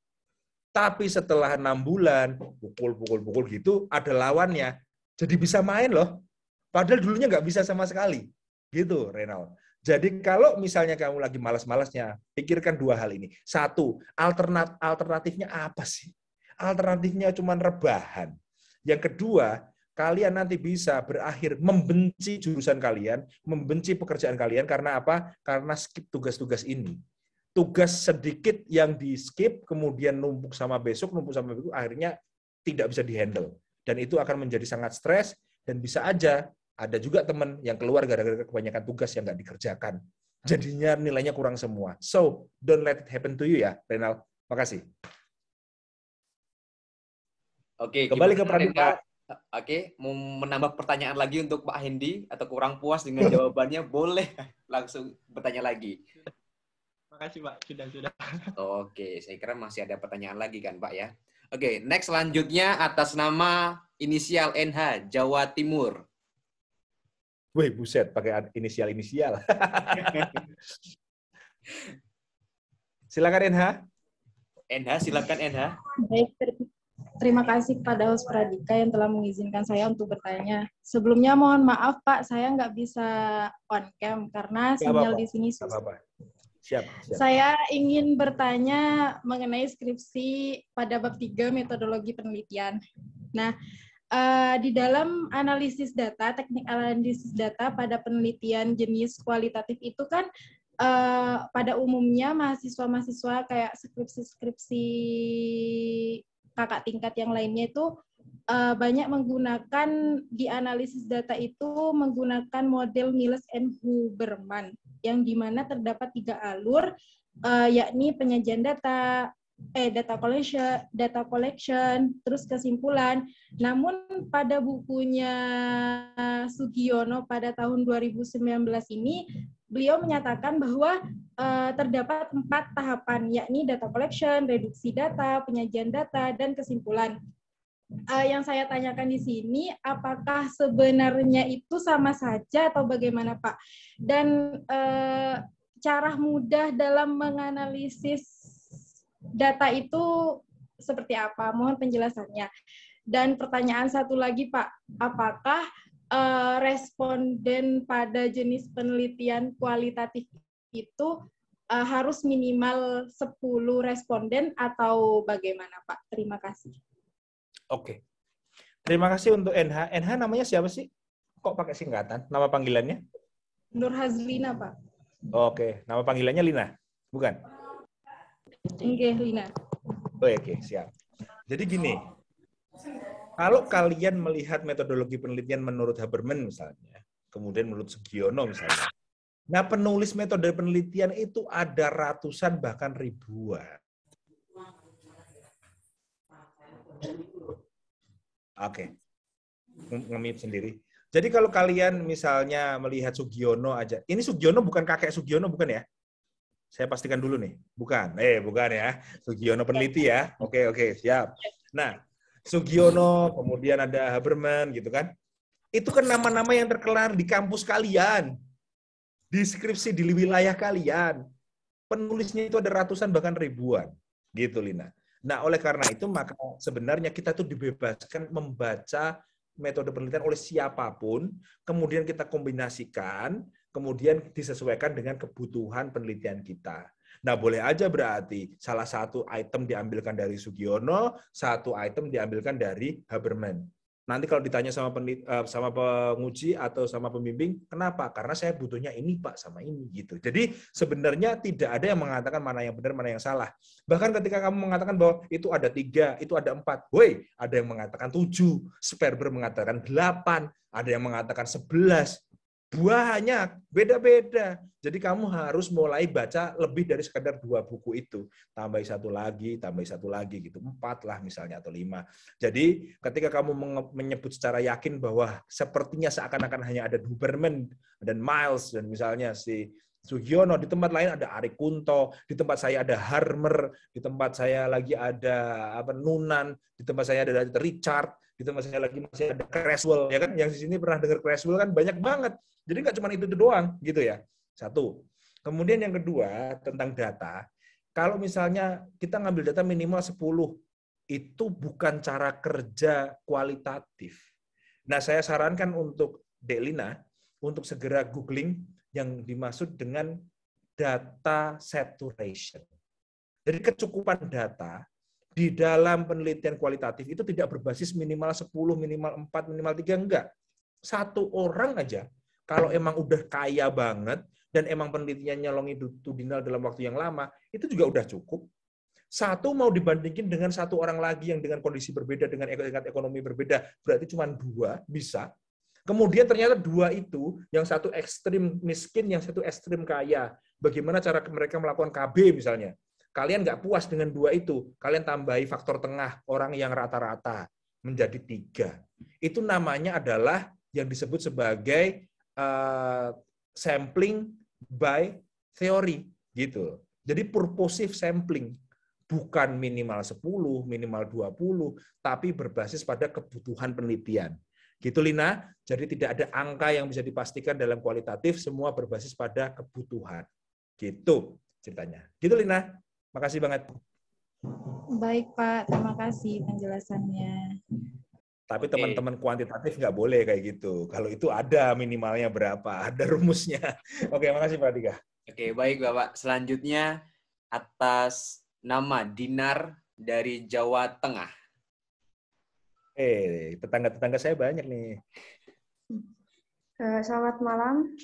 Tapi setelah 6 bulan, pukul gitu, ada lawannya. Jadi bisa main loh. Padahal dulunya nggak bisa sama sekali. Gitu, Renal. Jadi kalau misalnya kamu lagi malas-malasnya, pikirkan 2 hal ini. 1, alternatifnya apa sih? Alternatifnya cuma rebahan. Yang kedua, kalian nanti bisa berakhir membenci jurusan kalian, membenci pekerjaan kalian. Karena apa? Karena skip tugas-tugas ini. Tugas sedikit yang di-skip, kemudian numpuk sama besok, akhirnya tidak bisa di-handle. Dan itu akan menjadi sangat stres, dan bisa aja ada juga teman yang keluar gara-gara kebanyakan tugas yang nggak dikerjakan. Jadinya nilainya kurang semua. So, don't let it happen to you ya, Renal. Makasih. Oke, kembali ke Pradita. Oke, mau menambah pertanyaan lagi untuk Pak Hendy atau kurang puas dengan jawabannya, boleh langsung bertanya lagi. Makasih Pak, sudah. Oke, saya kira masih ada pertanyaan lagi kan Pak ya. Oke, next selanjutnya atas nama inisial NH, Jawa Timur. Wih, buset, pakai inisial. Silakan NH. NH, silakan NH. Baik, terima kasih kepada host Pradika yang telah mengizinkan saya untuk bertanya. Sebelumnya mohon maaf Pak, saya nggak bisa on cam karena sinyal di sini susah. Siap. Saya ingin bertanya mengenai skripsi pada bab 3 metodologi penelitian. Nah, di dalam analisis data, teknik analisis data pada penelitian jenis kualitatif itu kan pada umumnya mahasiswa-mahasiswa kayak skripsi kakak tingkat yang lainnya itu banyak menggunakan di analisis data itu menggunakan model Miles and Huberman yang dimana terdapat 3 alur yakni penyajian data collection, terus kesimpulan. Namun pada bukunya Sugiono pada tahun 2019 ini beliau menyatakan bahwa terdapat 4 tahapan, yakni data collection, reduksi data, penyajian data, dan kesimpulan. Yang saya tanyakan di sini, apakah sebenarnya itu sama saja atau bagaimana Pak? Dan cara mudah dalam menganalisis data itu seperti apa? Mohon penjelasannya. Dan pertanyaan satu lagi Pak, apakah responden pada jenis penelitian kualitatif itu harus minimal 10 responden atau bagaimana Pak? Terima kasih. Oke. Terima kasih untuk NH. NH namanya siapa sih? Kok pakai singkatan? Nama panggilannya? Nur Hazlina, Pak. Oke. Nama panggilannya Lina? Bukan? Enggak, Lina. Oke, siap. Jadi gini, kalau kalian melihat metodologi penelitian menurut Haberman misalnya, kemudian menurut Sugiono misalnya, nah penulis metode penelitian itu ada ratusan bahkan ribuan. Oke, nge-mute sendiri. Jadi kalau kalian misalnya melihat Sugiono aja, ini Sugiono bukan kakek Sugiono bukan ya? Saya pastikan dulu nih, bukan. Bukan ya. Sugiono peneliti ya. Oke, siap. Nah, Sugiono, kemudian ada Haberman gitu kan. Itu kan nama-nama yang terkenal di kampus kalian. Di skripsi di wilayah kalian. Penulisnya itu ada ratusan bahkan ribuan. Gitu, Lina. Nah, oleh karena itu maka sebenarnya kita tuh dibebaskan membaca metode penelitian oleh siapapun, kemudian kita kombinasikan, kemudian disesuaikan dengan kebutuhan penelitian kita. Nah, boleh aja berarti salah satu item diambilkan dari Sugiono, satu item diambilkan dari Haberman. Nanti kalau ditanya sama penguji atau sama pembimbing, kenapa? Karena saya butuhnya ini, Pak, sama ini gitu. Jadi sebenarnya tidak ada yang mengatakan mana yang benar, mana yang salah. Bahkan ketika kamu mengatakan bahwa itu ada 3, itu ada 4, woi, ada yang mengatakan 7, Sperber mengatakan 8, ada yang mengatakan 11. Banyak, beda-beda. Jadi kamu harus mulai baca lebih dari sekadar 2 buku itu. Tambah satu lagi gitu. 4 lah misalnya atau 5. Jadi ketika kamu menyebut secara yakin bahwa sepertinya seakan-akan hanya ada Huberman dan Miles dan misalnya si Sugiono, di tempat lain ada Arik Kunto, di tempat saya ada Harmer, di tempat saya lagi ada Nunan, di tempat saya ada Richard, di tempat saya lagi masih ada Creswell, ya kan? Yang di sini pernah dengar Creswell kan banyak banget. Jadi nggak cuma itu doang, gitu ya. 1. Kemudian yang kedua tentang data, kalau misalnya kita ngambil data minimal 10, itu bukan cara kerja kualitatif. Nah, saya sarankan untuk Dek Lina, untuk segera googling yang dimaksud dengan data saturation. Jadi kecukupan data di dalam penelitian kualitatif itu tidak berbasis minimal 10, minimal 4, minimal 3, enggak. Satu orang aja, kalau emang udah kaya banget, dan emang penelitiannya longitudinal dalam waktu yang lama, itu juga udah cukup. Satu mau dibandingin dengan satu orang lagi yang dengan kondisi berbeda, dengan tingkat ekonomi berbeda, berarti cuma 2 bisa. Kemudian ternyata 2 itu, yang satu ekstrim miskin, yang satu ekstrim kaya. Bagaimana cara mereka melakukan KB misalnya? Kalian nggak puas dengan 2 itu, kalian tambahi faktor tengah, orang yang rata-rata, menjadi 3. Itu namanya adalah yang disebut sebagai sampling by theory gitu. Jadi purposive sampling, bukan minimal 10, minimal 20, tapi berbasis pada kebutuhan penelitian. Gitu Lina, jadi tidak ada angka yang bisa dipastikan dalam kualitatif, semua berbasis pada kebutuhan. Gitu ceritanya. Gitu Lina, makasih banget. Baik Pak, terima kasih penjelasannya. Tapi teman-teman kuantitatif nggak boleh kayak gitu. Kalau itu ada minimalnya berapa, ada rumusnya. Oke, makasih Pak Dika. Oke, baik Bapak. Selanjutnya atas nama Dinar dari Jawa Tengah. Tetangga-tetangga saya banyak nih. Selamat malam.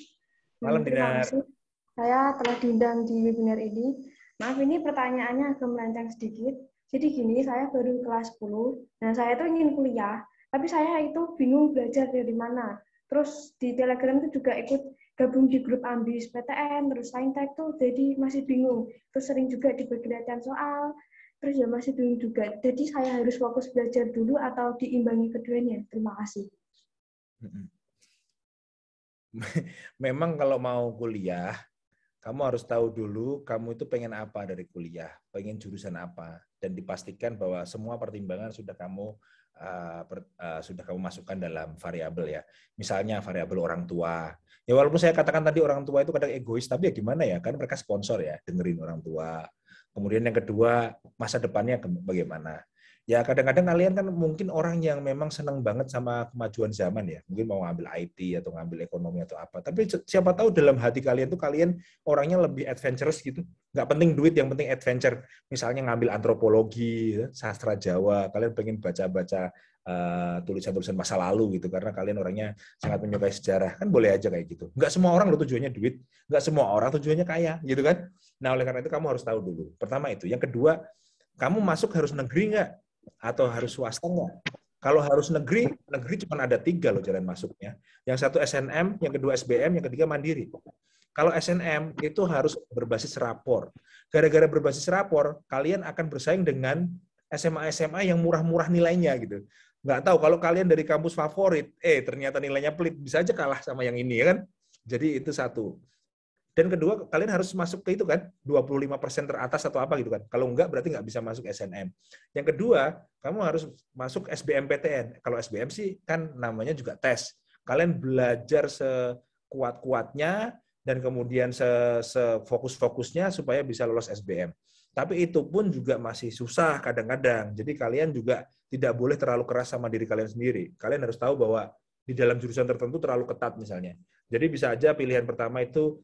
Malam Terima Dinar. kasih. Saya telah diundang di webinar ini. Maaf, ini pertanyaannya agak merancang sedikit. Jadi gini, saya baru kelas 10, dan saya tuh ingin kuliah, tapi saya itu bingung belajar dari mana. Terus di Telegram itu juga ikut gabung di grup Ambis PTN, terus Saintek tuh, jadi masih bingung. Terus sering juga dibagi latihan soal, terus ya masih bingung juga. Jadi saya harus fokus belajar dulu atau diimbangi keduanya? Terima kasih. Memang kalau mau kuliah, kamu harus tahu dulu kamu itu pengen apa dari kuliah, pengen jurusan apa, dan dipastikan bahwa semua pertimbangan sudah kamu masukkan dalam variabel ya. Misalnya variabel orang tua. Ya walaupun saya katakan tadi orang tua itu kadang egois, tapi ya gimana ya, kan mereka sponsor ya, dengerin orang tua. Kemudian yang kedua, masa depannya bagaimana. Ya kadang-kadang kalian kan mungkin orang yang memang senang banget sama kemajuan zaman ya. Mungkin mau ngambil IT atau ngambil ekonomi atau apa. Tapi siapa tahu dalam hati kalian tuh kalian orangnya lebih adventurous gitu. Nggak penting duit, yang penting adventure. Misalnya ngambil antropologi, sastra Jawa. Kalian pengen baca-baca tulisan-tulisan masa lalu gitu. Karena kalian orangnya sangat menyukai sejarah. Kan boleh aja kayak gitu. Nggak semua orang loh tujuannya duit. Nggak semua orang tujuannya kaya gitu kan. Nah oleh karena itu kamu harus tahu dulu. Pertama itu. Yang kedua, kamu masuk harus negeri nggak? Atau harus swasta nggak? Kalau harus negeri cuma ada 3 loh jalan masuknya. Yang satu SNM, yang kedua SBM, yang ketiga mandiri. Kalau SNM itu harus berbasis rapor. Gara-gara berbasis rapor, kalian akan bersaing dengan SMA-SMA yang murah-murah nilainya gitu. Nggak tahu kalau kalian dari kampus favorit, ternyata nilainya pelit, bisa aja kalah sama yang ini ya kan. Jadi itu satu. Dan kedua, kalian harus masuk ke itu kan, 25% teratas atau apa gitu kan. Kalau enggak, berarti nggak bisa masuk SNM. Yang kedua, kamu harus masuk SBMPTN. Kalau SBM sih kan namanya juga tes. Kalian belajar sekuat-kuatnya dan kemudian sefokus-fokusnya supaya bisa lolos SBM. Tapi itu pun juga masih susah kadang-kadang. Jadi kalian juga tidak boleh terlalu keras sama diri kalian sendiri. Kalian harus tahu bahwa di dalam jurusan tertentu terlalu ketat misalnya. Jadi bisa aja pilihan pertama itu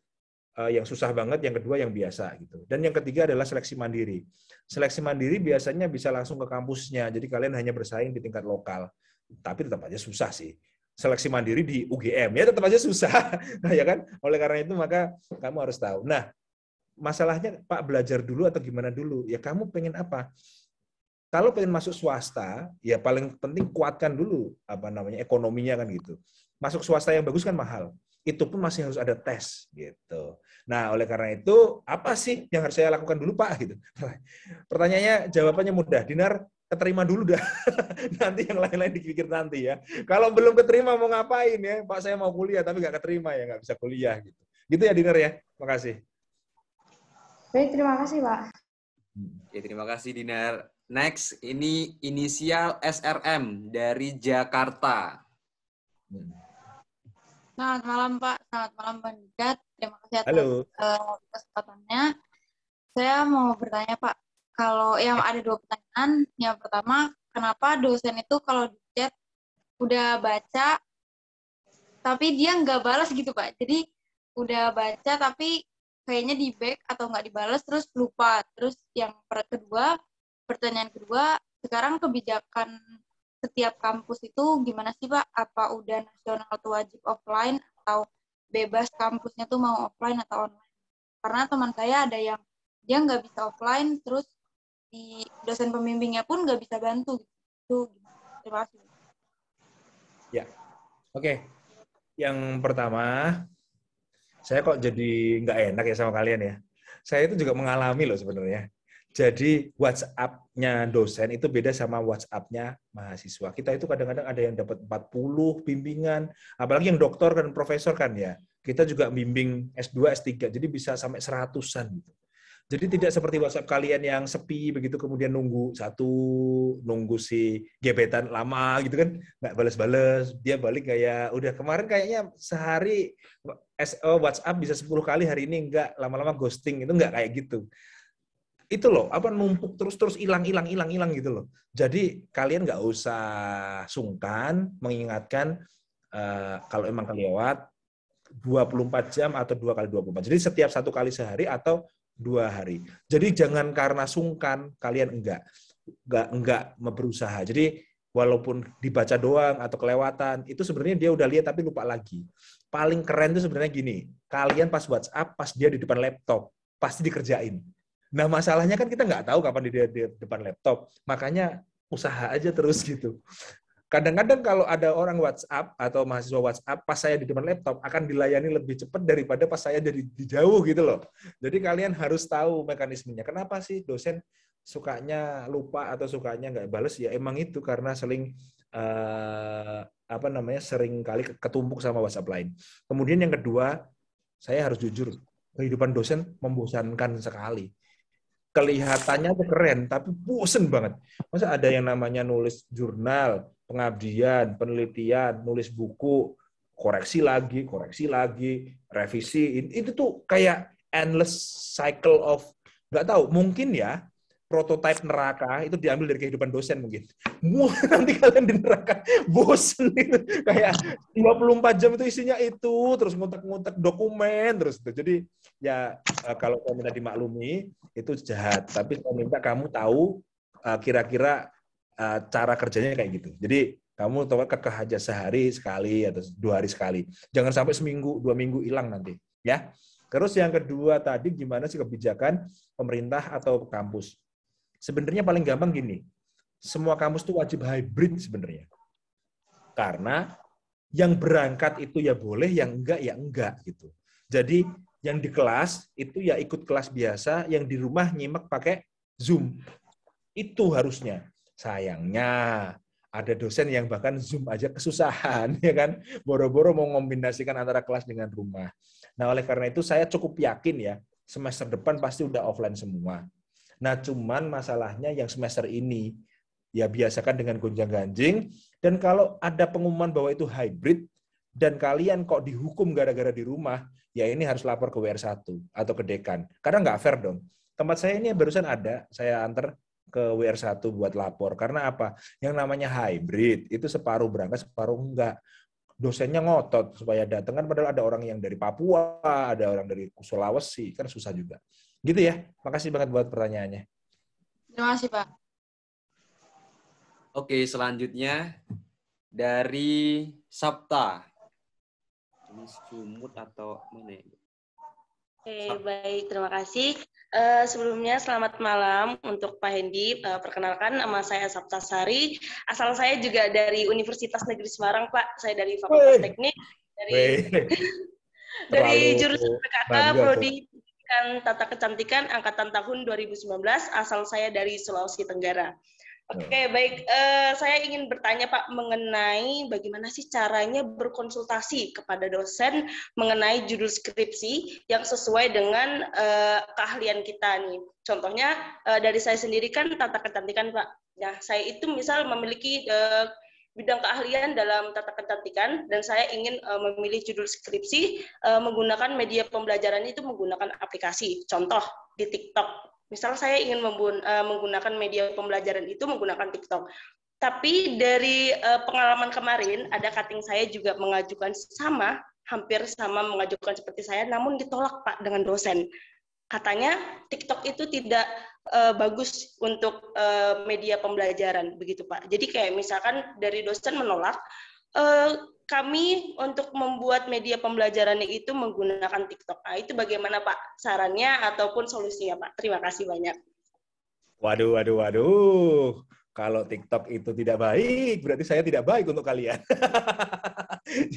yang susah banget, yang kedua yang biasa gitu. Dan yang ketiga adalah seleksi mandiri. Seleksi mandiri biasanya bisa langsung ke kampusnya, jadi kalian hanya bersaing di tingkat lokal. Tapi tetap aja susah sih. Seleksi mandiri di UGM ya tetap aja susah, ya kan? Oleh karena itu maka kamu harus tahu. Nah, masalahnya Pak belajar dulu atau gimana dulu? Ya kamu pengen apa? Kalau pengen masuk swasta, ya paling penting kuatkan dulu ekonominya kan gitu. Masuk swasta yang bagus kan mahal. Itu pun masih harus ada tes gitu. Nah, oleh karena itu apa sih yang harus saya lakukan dulu Pak gitu. Pertanyaannya jawabannya mudah. Dinar keterima dulu dah. Nanti yang lain-lain dipikir nanti ya. Kalau belum keterima mau ngapain ya? Pak saya mau kuliah tapi nggak keterima ya nggak bisa kuliah gitu. Gitu ya Dinar ya. Makasih. Baik, terima kasih Pak. Ya, terima kasih Dinar. Next, ini inisial SRM dari Jakarta. Selamat malam Pak, selamat malam kandidat. Terima kasih atas Halo. kesempatannya. Saya mau bertanya, Pak. Kalau yang ada 2 pertanyaan. Yang pertama, kenapa dosen itu kalau di chat udah baca, tapi dia nggak balas gitu, Pak? Jadi udah baca, tapi kayaknya di back atau nggak dibalas, terus lupa. Terus yang pertanyaan kedua, sekarang kebijakan setiap kampus itu gimana sih, Pak? Apa udah nasional atau wajib offline, atau bebas kampusnya tuh mau offline atau online? Karena teman saya ada yang dia nggak bisa offline, terus di dosen pembimbingnya pun nggak bisa bantu. Gitu. Terima kasih. Ya, oke. Yang pertama, saya kok jadi nggak enak ya sama kalian ya. Saya itu juga mengalami loh sebenarnya. Jadi WhatsApp-nya dosen itu beda sama WhatsApp-nya mahasiswa. Kita itu kadang-kadang ada yang dapat 40 bimbingan, apalagi yang doktor dan profesor kan ya. Kita juga bimbing S2, S3, jadi bisa sampai 100-an gitu. Jadi tidak seperti WhatsApp kalian yang sepi begitu, kemudian nunggu si gebetan lama gitu kan, nggak balas-balas, dia balik kayak udah kemarin kayaknya sehari WhatsApp bisa 10 kali, hari ini enggak, lama-lama ghosting, itu enggak kayak gitu. Itu loh, apa numpuk terus hilang gitu loh. Jadi kalian nggak usah sungkan mengingatkan kalau emang kelewat 24 jam atau 2 kali 24. Jadi setiap 1 kali sehari atau 2 hari. Jadi jangan karena sungkan kalian enggak berusaha. Jadi walaupun dibaca doang atau kelewatan, itu sebenarnya dia udah lihat tapi lupa lagi. Paling keren itu sebenarnya gini, kalian pas WhatsApp, pas dia di depan laptop, pasti dikerjain. Nah, masalahnya kan kita nggak tahu kapan dia di depan laptop. Makanya usaha aja terus gitu. Kadang-kadang kalau ada orang WhatsApp atau mahasiswa WhatsApp, pas saya di depan laptop akan dilayani lebih cepat daripada pas saya di jauh gitu loh. Jadi kalian harus tahu mekanismenya. Kenapa sih dosen sukanya lupa atau sukanya nggak balas? Ya emang itu karena sering sering kali ketumpuk sama WhatsApp lain. Kemudian yang kedua, saya harus jujur, kehidupan dosen membosankan sekali. Kelihatannya tuh keren, tapi bosen banget. Masa ada yang namanya nulis jurnal, pengabdian, penelitian, nulis buku, koreksi lagi, revisi. Itu tuh kayak endless cycle of, nggak tahu, mungkin ya, prototipe neraka itu diambil dari kehidupan dosen mungkin. Nanti kalian di neraka bosen gitu. Kayak 24 jam itu isinya itu, terus ngutek-ngutek dokumen, terus itu. Jadi ya kalau saya minta dimaklumi, itu jahat. Tapi saya minta kamu tahu kira-kira cara kerjanya kayak gitu. Jadi kamu tahu kekeh aja sehari sekali atau 2 hari sekali. Jangan sampai seminggu, 2 minggu hilang nanti. Ya. Terus yang kedua tadi gimana sih kebijakan pemerintah atau kampus? Sebenarnya paling gampang gini, semua kampus itu wajib hybrid sebenarnya. Karena yang berangkat itu ya boleh, yang enggak ya enggak gitu. Jadi yang di kelas itu ya ikut kelas biasa, yang di rumah nyimak pakai Zoom. Itu harusnya. Sayangnya ada dosen yang bahkan Zoom aja kesusahan, ya kan? Boro-boro mau mengombinasikan antara kelas dengan rumah. Nah, oleh karena itu saya cukup yakin ya, semester depan pasti udah offline semua. Nah, cuman masalahnya yang semester ini ya biasakan dengan gonjang-ganjing, dan kalau ada pengumuman bahwa itu hybrid dan kalian kok dihukum gara-gara di rumah, ya ini harus lapor ke WR1 atau ke dekan. Karena nggak fair dong. Tempat saya ini barusan ada, saya antar ke WR1 buat lapor. Karena apa? Yang namanya hybrid itu separuh berangkat, separuh enggak. Dosennya ngotot supaya datang, kan padahal ada orang yang dari Papua, ada orang dari Sulawesi, kan susah juga. Gitu ya. Makasih banget buat pertanyaannya. Terima kasih, Pak. Oke, selanjutnya dari Sabta. Ini sumut atau mana ya? Oke, baik. Terima kasih. Sebelumnya selamat malam untuk Pak Hendy. Perkenalkan, nama saya Sabta Sari. Asal saya juga dari Universitas Negeri Semarang, Pak. Saya dari Fakultas Teknik. Dari jurusan PKK, Prodi Tata Kecantikan angkatan tahun 2019, asal saya dari Sulawesi Tenggara. Oke, baik. Saya ingin bertanya Pak mengenai bagaimana sih caranya berkonsultasi kepada dosen mengenai judul skripsi yang sesuai dengan keahlian kita nih. Contohnya dari saya sendiri kan tata kecantikan Pak. Nah, saya itu misal memiliki bidang keahlian dalam tata kecantikan, dan saya ingin memilih judul skripsi menggunakan media pembelajaran itu menggunakan aplikasi. Contoh di TikTok. Misal saya ingin menggunakan media pembelajaran itu menggunakan TikTok. Tapi dari pengalaman kemarin, ada cutting saya juga mengajukan hampir sama mengajukan seperti saya, namun ditolak Pak dengan dosen. Katanya TikTok itu tidak bagus untuk media pembelajaran, begitu Pak. Jadi kayak misalkan dari dosen menolak, kami untuk membuat media pembelajarannya itu menggunakan TikTok. Nah, itu bagaimana Pak sarannya ataupun solusinya Pak? Terima kasih banyak. Waduh. Kalau TikTok itu tidak baik, berarti saya tidak baik untuk kalian.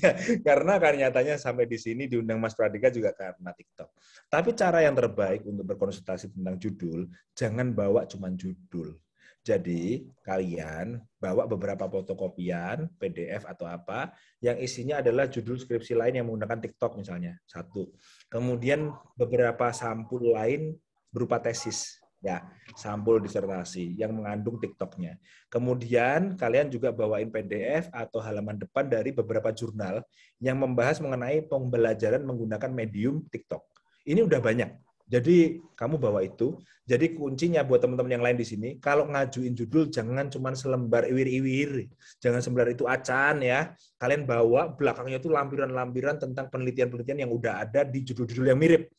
Ya, karena kan nyatanya sampai di sini diundang Mas Pradika juga karena TikTok. Tapi cara yang terbaik untuk berkonsultasi tentang judul, jangan bawa cuma judul. Jadi kalian bawa beberapa fotokopian, PDF atau apa, yang isinya adalah judul skripsi lain yang menggunakan TikTok misalnya, satu. Kemudian beberapa sampul lain berupa tesis. Ya, sampul disertasi yang mengandung TikTok-nya. Kemudian kalian juga bawain PDF atau halaman depan dari beberapa jurnal yang membahas mengenai pembelajaran menggunakan medium TikTok. Ini udah banyak. Jadi kamu bawa itu. Jadi kuncinya buat teman-teman yang lain di sini, kalau ngajuin judul jangan cuma selembar iwir-iwir. Jangan selembar itu acan ya. Kalian bawa belakangnya itu lampiran-lampiran tentang penelitian-penelitian yang udah ada di judul-judul yang mirip.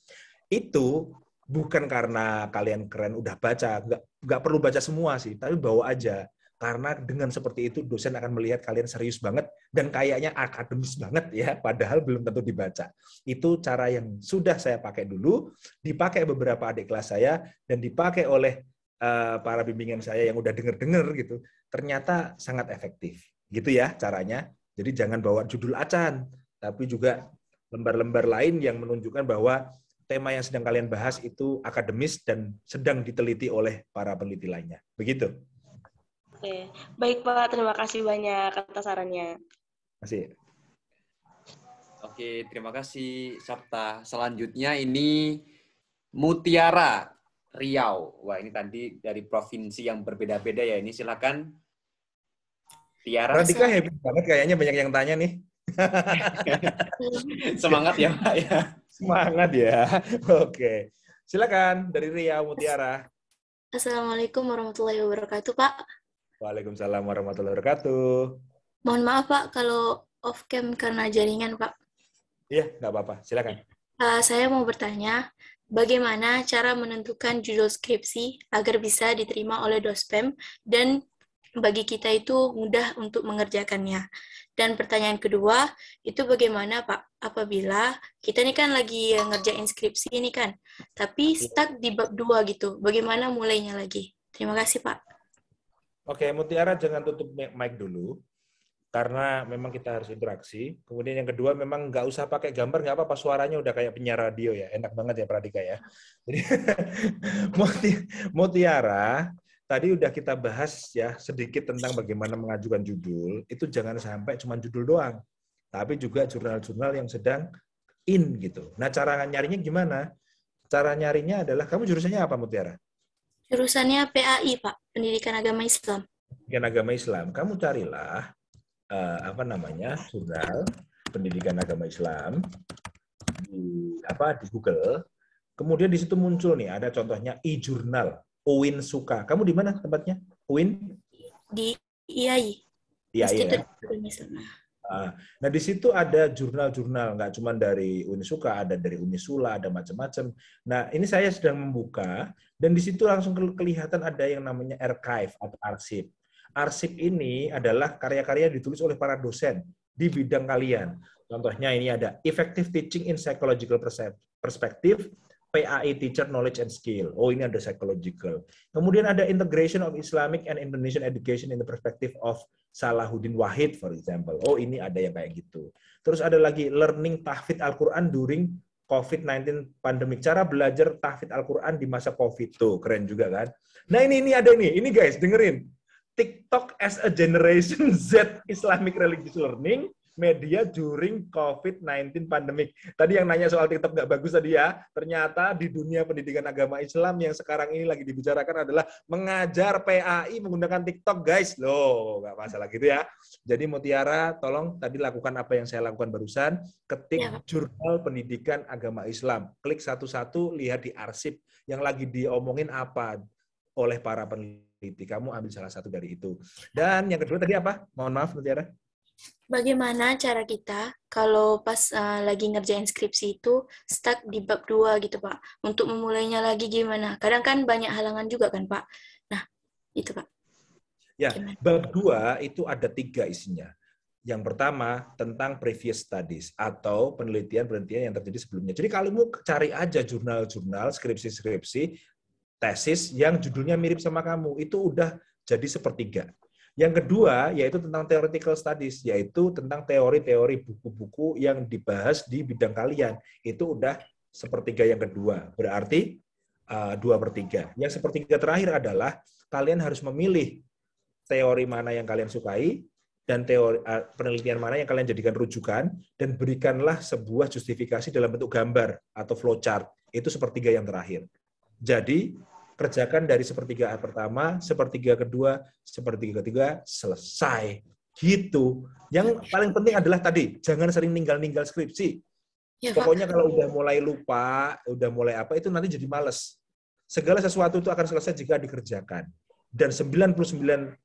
Itu bukan karena kalian keren udah baca, nggak perlu baca semua sih, tapi bawa aja. Karena dengan seperti itu dosen akan melihat kalian serius banget dan kayaknya akademis banget ya, padahal belum tentu dibaca. Itu cara yang sudah saya pakai dulu, dipakai beberapa adik kelas saya, dan dipakai oleh para bimbingan saya yang udah denger-denger gitu. Ternyata sangat efektif. Gitu ya caranya. Jadi jangan bawa judul acan, tapi juga lembar-lembar lain yang menunjukkan bahwa tema yang sedang kalian bahas itu akademis dan sedang diteliti oleh para peneliti lainnya. Begitu. Oke, baik Pak. Terima kasih banyak atas sarannya. Masih. Oke, terima kasih Sabta. Selanjutnya ini Mutiara Riau. Wah, ini tadi dari provinsi yang berbeda-beda ya. Ini silakan. Tiara. Pradika hebat banget kayaknya, banyak yang tanya nih. Semangat ya Pak ya. Semangat ya. Oke. Silakan dari Riau Mutiara. Assalamualaikum warahmatullahi wabarakatuh, Pak. Waalaikumsalam warahmatullahi wabarakatuh. Mohon maaf, Pak, kalau off cam karena jaringan, Pak. Iya, nggak apa-apa. Silakan. Saya mau bertanya, bagaimana cara menentukan judul skripsi agar bisa diterima oleh dospem dan bagi kita itu mudah untuk mengerjakannya? Dan pertanyaan kedua, itu bagaimana Pak, apabila kita ini kan lagi ngerjain skripsi ini kan, tapi stuck di bab 2 gitu, bagaimana mulainya lagi? Terima kasih Pak. Oke, Mutiara jangan tutup mic dulu, karena memang kita harus interaksi. Kemudian yang kedua, memang nggak usah pakai gambar, nggak apa-apa, suaranya udah kayak penyiar radio ya, enak banget ya Pradika ya. Jadi, Mutiara, tadi udah kita bahas ya sedikit tentang bagaimana mengajukan judul. Itu jangan sampai cuma judul doang, tapi juga jurnal-jurnal yang sedang in gitu. Nah, cara nyarinya gimana? Cara nyarinya adalah, kamu jurusannya apa Mutiara? Jurusannya PAI Pak, Pendidikan Agama Islam. Pendidikan Agama Islam. Kamu carilah jurnal Pendidikan Agama Islam di Google. Kemudian di situ muncul nih ada contohnya e-jurnal. UIN Suka. Kamu di mana tempatnya? UIN? Di IAI. IAI ya? Nah, di situ ada jurnal-jurnal, nggak cuma dari UIN Suka, ada dari Unisula, ada macam-macam. Nah, ini saya sedang membuka, dan di situ langsung kelihatan ada yang namanya archive atau arsip. Arsip ini adalah karya-karya ditulis oleh para dosen di bidang kalian. Contohnya ini ada Effective Teaching in Psychological Perspective, PAI Teacher Knowledge and Skill. Oh, ini ada psychological. Kemudian ada Integration of Islamic and Indonesian Education in the Perspective of Salahuddin Wahid, for example. Oh, ini ada yang kayak gitu. Terus ada lagi Learning Tahfidz Al-Quran during COVID-19 Pandemic. Cara belajar tahfidz Al-Quran di masa COVID. Tuh, keren juga kan? Nah, ini ada nih. Ini guys, dengerin. TikTok as a Generation Z Islamic Religious Learning media during COVID-19 pandemic. Tadi yang nanya soal TikTok nggak bagus tadi ya, ternyata di dunia pendidikan agama Islam yang sekarang ini lagi dibicarakan adalah mengajar PAI menggunakan TikTok, guys. Loh, nggak masalah gitu ya. Jadi Mutiara, tolong tadi lakukan apa yang saya lakukan barusan, ketik Jurnal Pendidikan Agama Islam. Klik satu-satu, lihat di arsip yang lagi diomongin apa oleh para peneliti. Kamu ambil salah satu dari itu. Dan yang kedua tadi apa? Mohon maaf, Mutiara. Bagaimana cara kita kalau pas lagi ngerjain skripsi itu stuck di bab 2 gitu, Pak. Untuk memulainya lagi gimana? Kadang kan banyak halangan juga kan, Pak. Nah, itu, Pak. Ya, bab 2 itu ada 3 isinya. Yang pertama tentang previous studies atau penelitian-penelitian yang terjadi sebelumnya. Jadi kalau kamu cari aja jurnal-jurnal, skripsi-skripsi, tesis yang judulnya mirip sama kamu, itu udah jadi sepertiga. Yang kedua, yaitu tentang theoretical studies, yaitu tentang teori-teori buku-buku yang dibahas di bidang kalian. Itu udah sepertiga yang kedua, berarti 2/3. Yang sepertiga terakhir adalah kalian harus memilih teori mana yang kalian sukai, dan teori penelitian mana yang kalian jadikan rujukan, dan berikanlah sebuah justifikasi dalam bentuk gambar atau flowchart. Itu sepertiga yang terakhir. Jadi, kerjakan dari sepertiga pertama, sepertiga kedua, sepertiga ketiga, selesai. Gitu. Yang paling penting adalah tadi, jangan sering ninggal-ninggal skripsi. Ya, pokoknya kalau udah mulai lupa, udah mulai apa, itu nanti jadi males. Segala sesuatu itu akan selesai jika dikerjakan. Dan 99%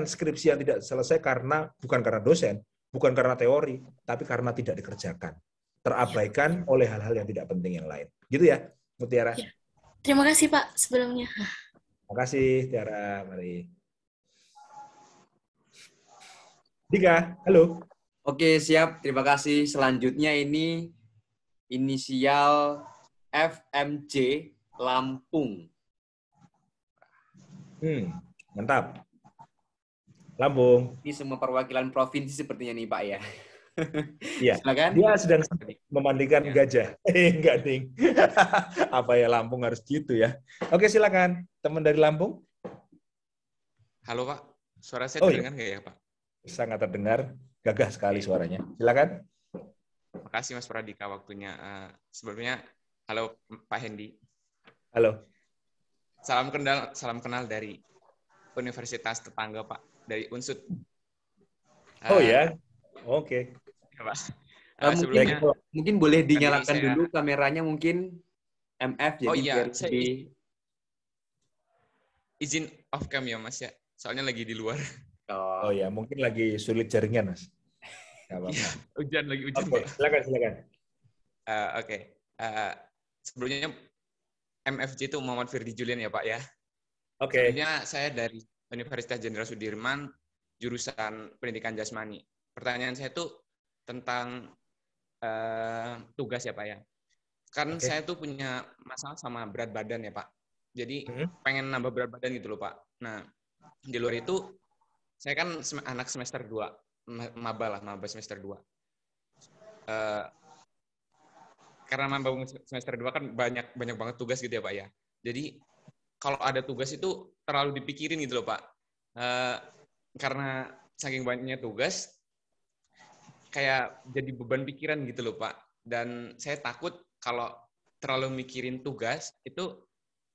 skripsi yang tidak selesai bukan karena dosen, bukan karena teori, tapi karena tidak dikerjakan. Terabaikan oleh hal-hal yang tidak penting yang lain. Gitu ya, Mutiara? Ya. Terima kasih, Pak, sebelumnya. Terima kasih, Tiara. Mari. Dika, halo. Oke, siap. Terima kasih. Selanjutnya ini inisial FMJ Lampung. Mantap. Lampung. Ini semua perwakilan provinsi sepertinya nih, Pak ya. Iya. Dia sedang memandikan gajah. Enggak, Ding. Apa ya, Lampung harus gitu ya. Oke, silakan. Teman dari Lampung. Halo, Pak. Suara saya terdengar nggak ya, Pak? Sangat terdengar. Gagah sekali suaranya. Silakan. Makasih, Mas Pradika, waktunya. Sebelumnya, halo, Pak Hendy. Halo. Salam kenal dari Universitas Tetangga, Pak. Dari UNSUD. Oh ya? Oke. Ya, Pak. Sebelumnya, mungkin boleh dinyalakan dulu kameranya mungkin MF. Jadi saya izin off cam ya, Mas ya. Soalnya lagi di luar. Oh ya, mungkin lagi sulit jaringan, Mas. Gak apa-apa. Hujan. Oke, silakan. Oke. Sebelumnya MFJ itu Muhammad Firdi Julian ya, Pak ya. Oke. Sebelumnya saya dari Universitas Jenderal Sudirman, jurusan Pendidikan Jasmani. Pertanyaan saya tuh tentang tugas ya, Pak ya. Kan saya tuh punya masalah sama berat badan ya, Pak. Jadi pengen nambah berat badan gitu loh, Pak. Nah, di luar itu saya kan anak semester 2, maba semester 2. Karena maba semester 2 kan banyak banget tugas gitu ya, Pak ya. Jadi kalau ada tugas itu terlalu dipikirin gitu loh, Pak. Karena saking banyaknya tugas, kayak jadi beban pikiran gitu loh, Pak. Dan saya takut kalau terlalu mikirin tugas, itu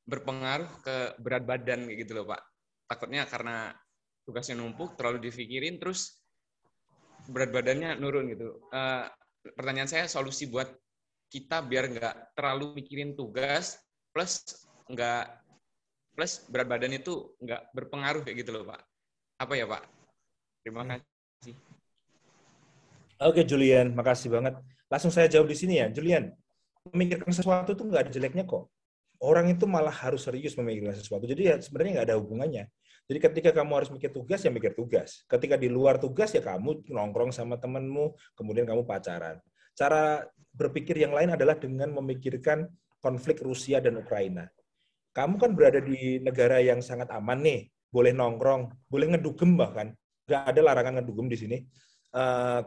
berpengaruh ke berat badan gitu loh, Pak. Takutnya karena tugasnya numpuk, terlalu dipikirin, terus berat badannya nurun gitu. Pertanyaan saya, solusi buat kita biar nggak terlalu mikirin tugas, plus berat badan itu nggak berpengaruh kayak gitu loh, Pak. Apa ya, Pak? Terima kasih. Oke, Julian, makasih banget. Langsung saya jawab di sini ya, Julian. Memikirkan sesuatu itu nggak ada jeleknya kok. Orang itu malah harus serius memikirkan sesuatu. Jadi ya sebenarnya nggak ada hubungannya. Jadi ketika kamu harus mikir tugas, ya mikir tugas. Ketika di luar tugas, ya kamu nongkrong sama temenmu, kemudian kamu pacaran. Cara berpikir yang lain adalah dengan memikirkan konflik Rusia dan Ukraina. Kamu kan berada di negara yang sangat aman nih, boleh nongkrong, boleh ngedugem bahkan. Nggak ada larangan ngedugem di sini.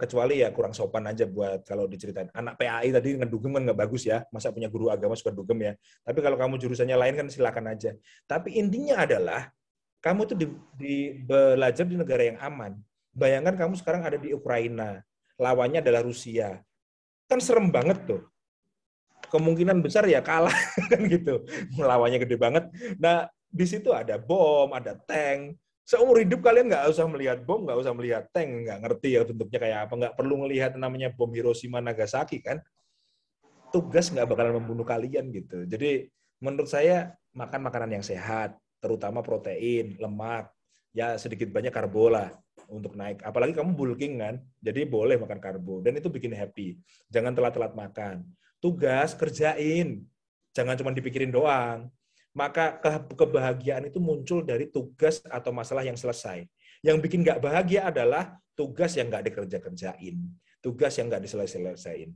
Kecuali ya kurang sopan aja buat kalau diceritain. Anak PAI tadi ngedugem kan nggak bagus ya, masa punya guru agama suka dugem ya. Tapi kalau kamu jurusannya lain kan silakan aja. Tapi intinya adalah, kamu tuh belajar di negara yang aman. Bayangkan kamu sekarang ada di Ukraina, lawannya adalah Rusia. Kan serem banget tuh. Kemungkinan besar ya kalah kan gitu. Lawannya gede banget. Nah, di situ ada bom, ada tank. Seumur hidup kalian nggak usah melihat bom, nggak usah melihat tank, nggak ngerti ya bentuknya kayak apa, nggak perlu melihat namanya bom Hiroshima Nagasaki kan. Tugas nggak bakalan membunuh kalian gitu. Jadi menurut saya makan makanan yang sehat, terutama protein, lemak, ya sedikit banyak karbo lah untuk naik. Apalagi kamu bulking kan, jadi boleh makan karbo dan itu bikin happy. Jangan telat-telat makan. Tugas kerjain, jangan cuma dipikirin doang. Maka kebahagiaan itu muncul dari tugas atau masalah yang selesai. Yang bikin nggak bahagia adalah tugas yang nggak dikerja-kerjain, tugas yang nggak diselesaikan.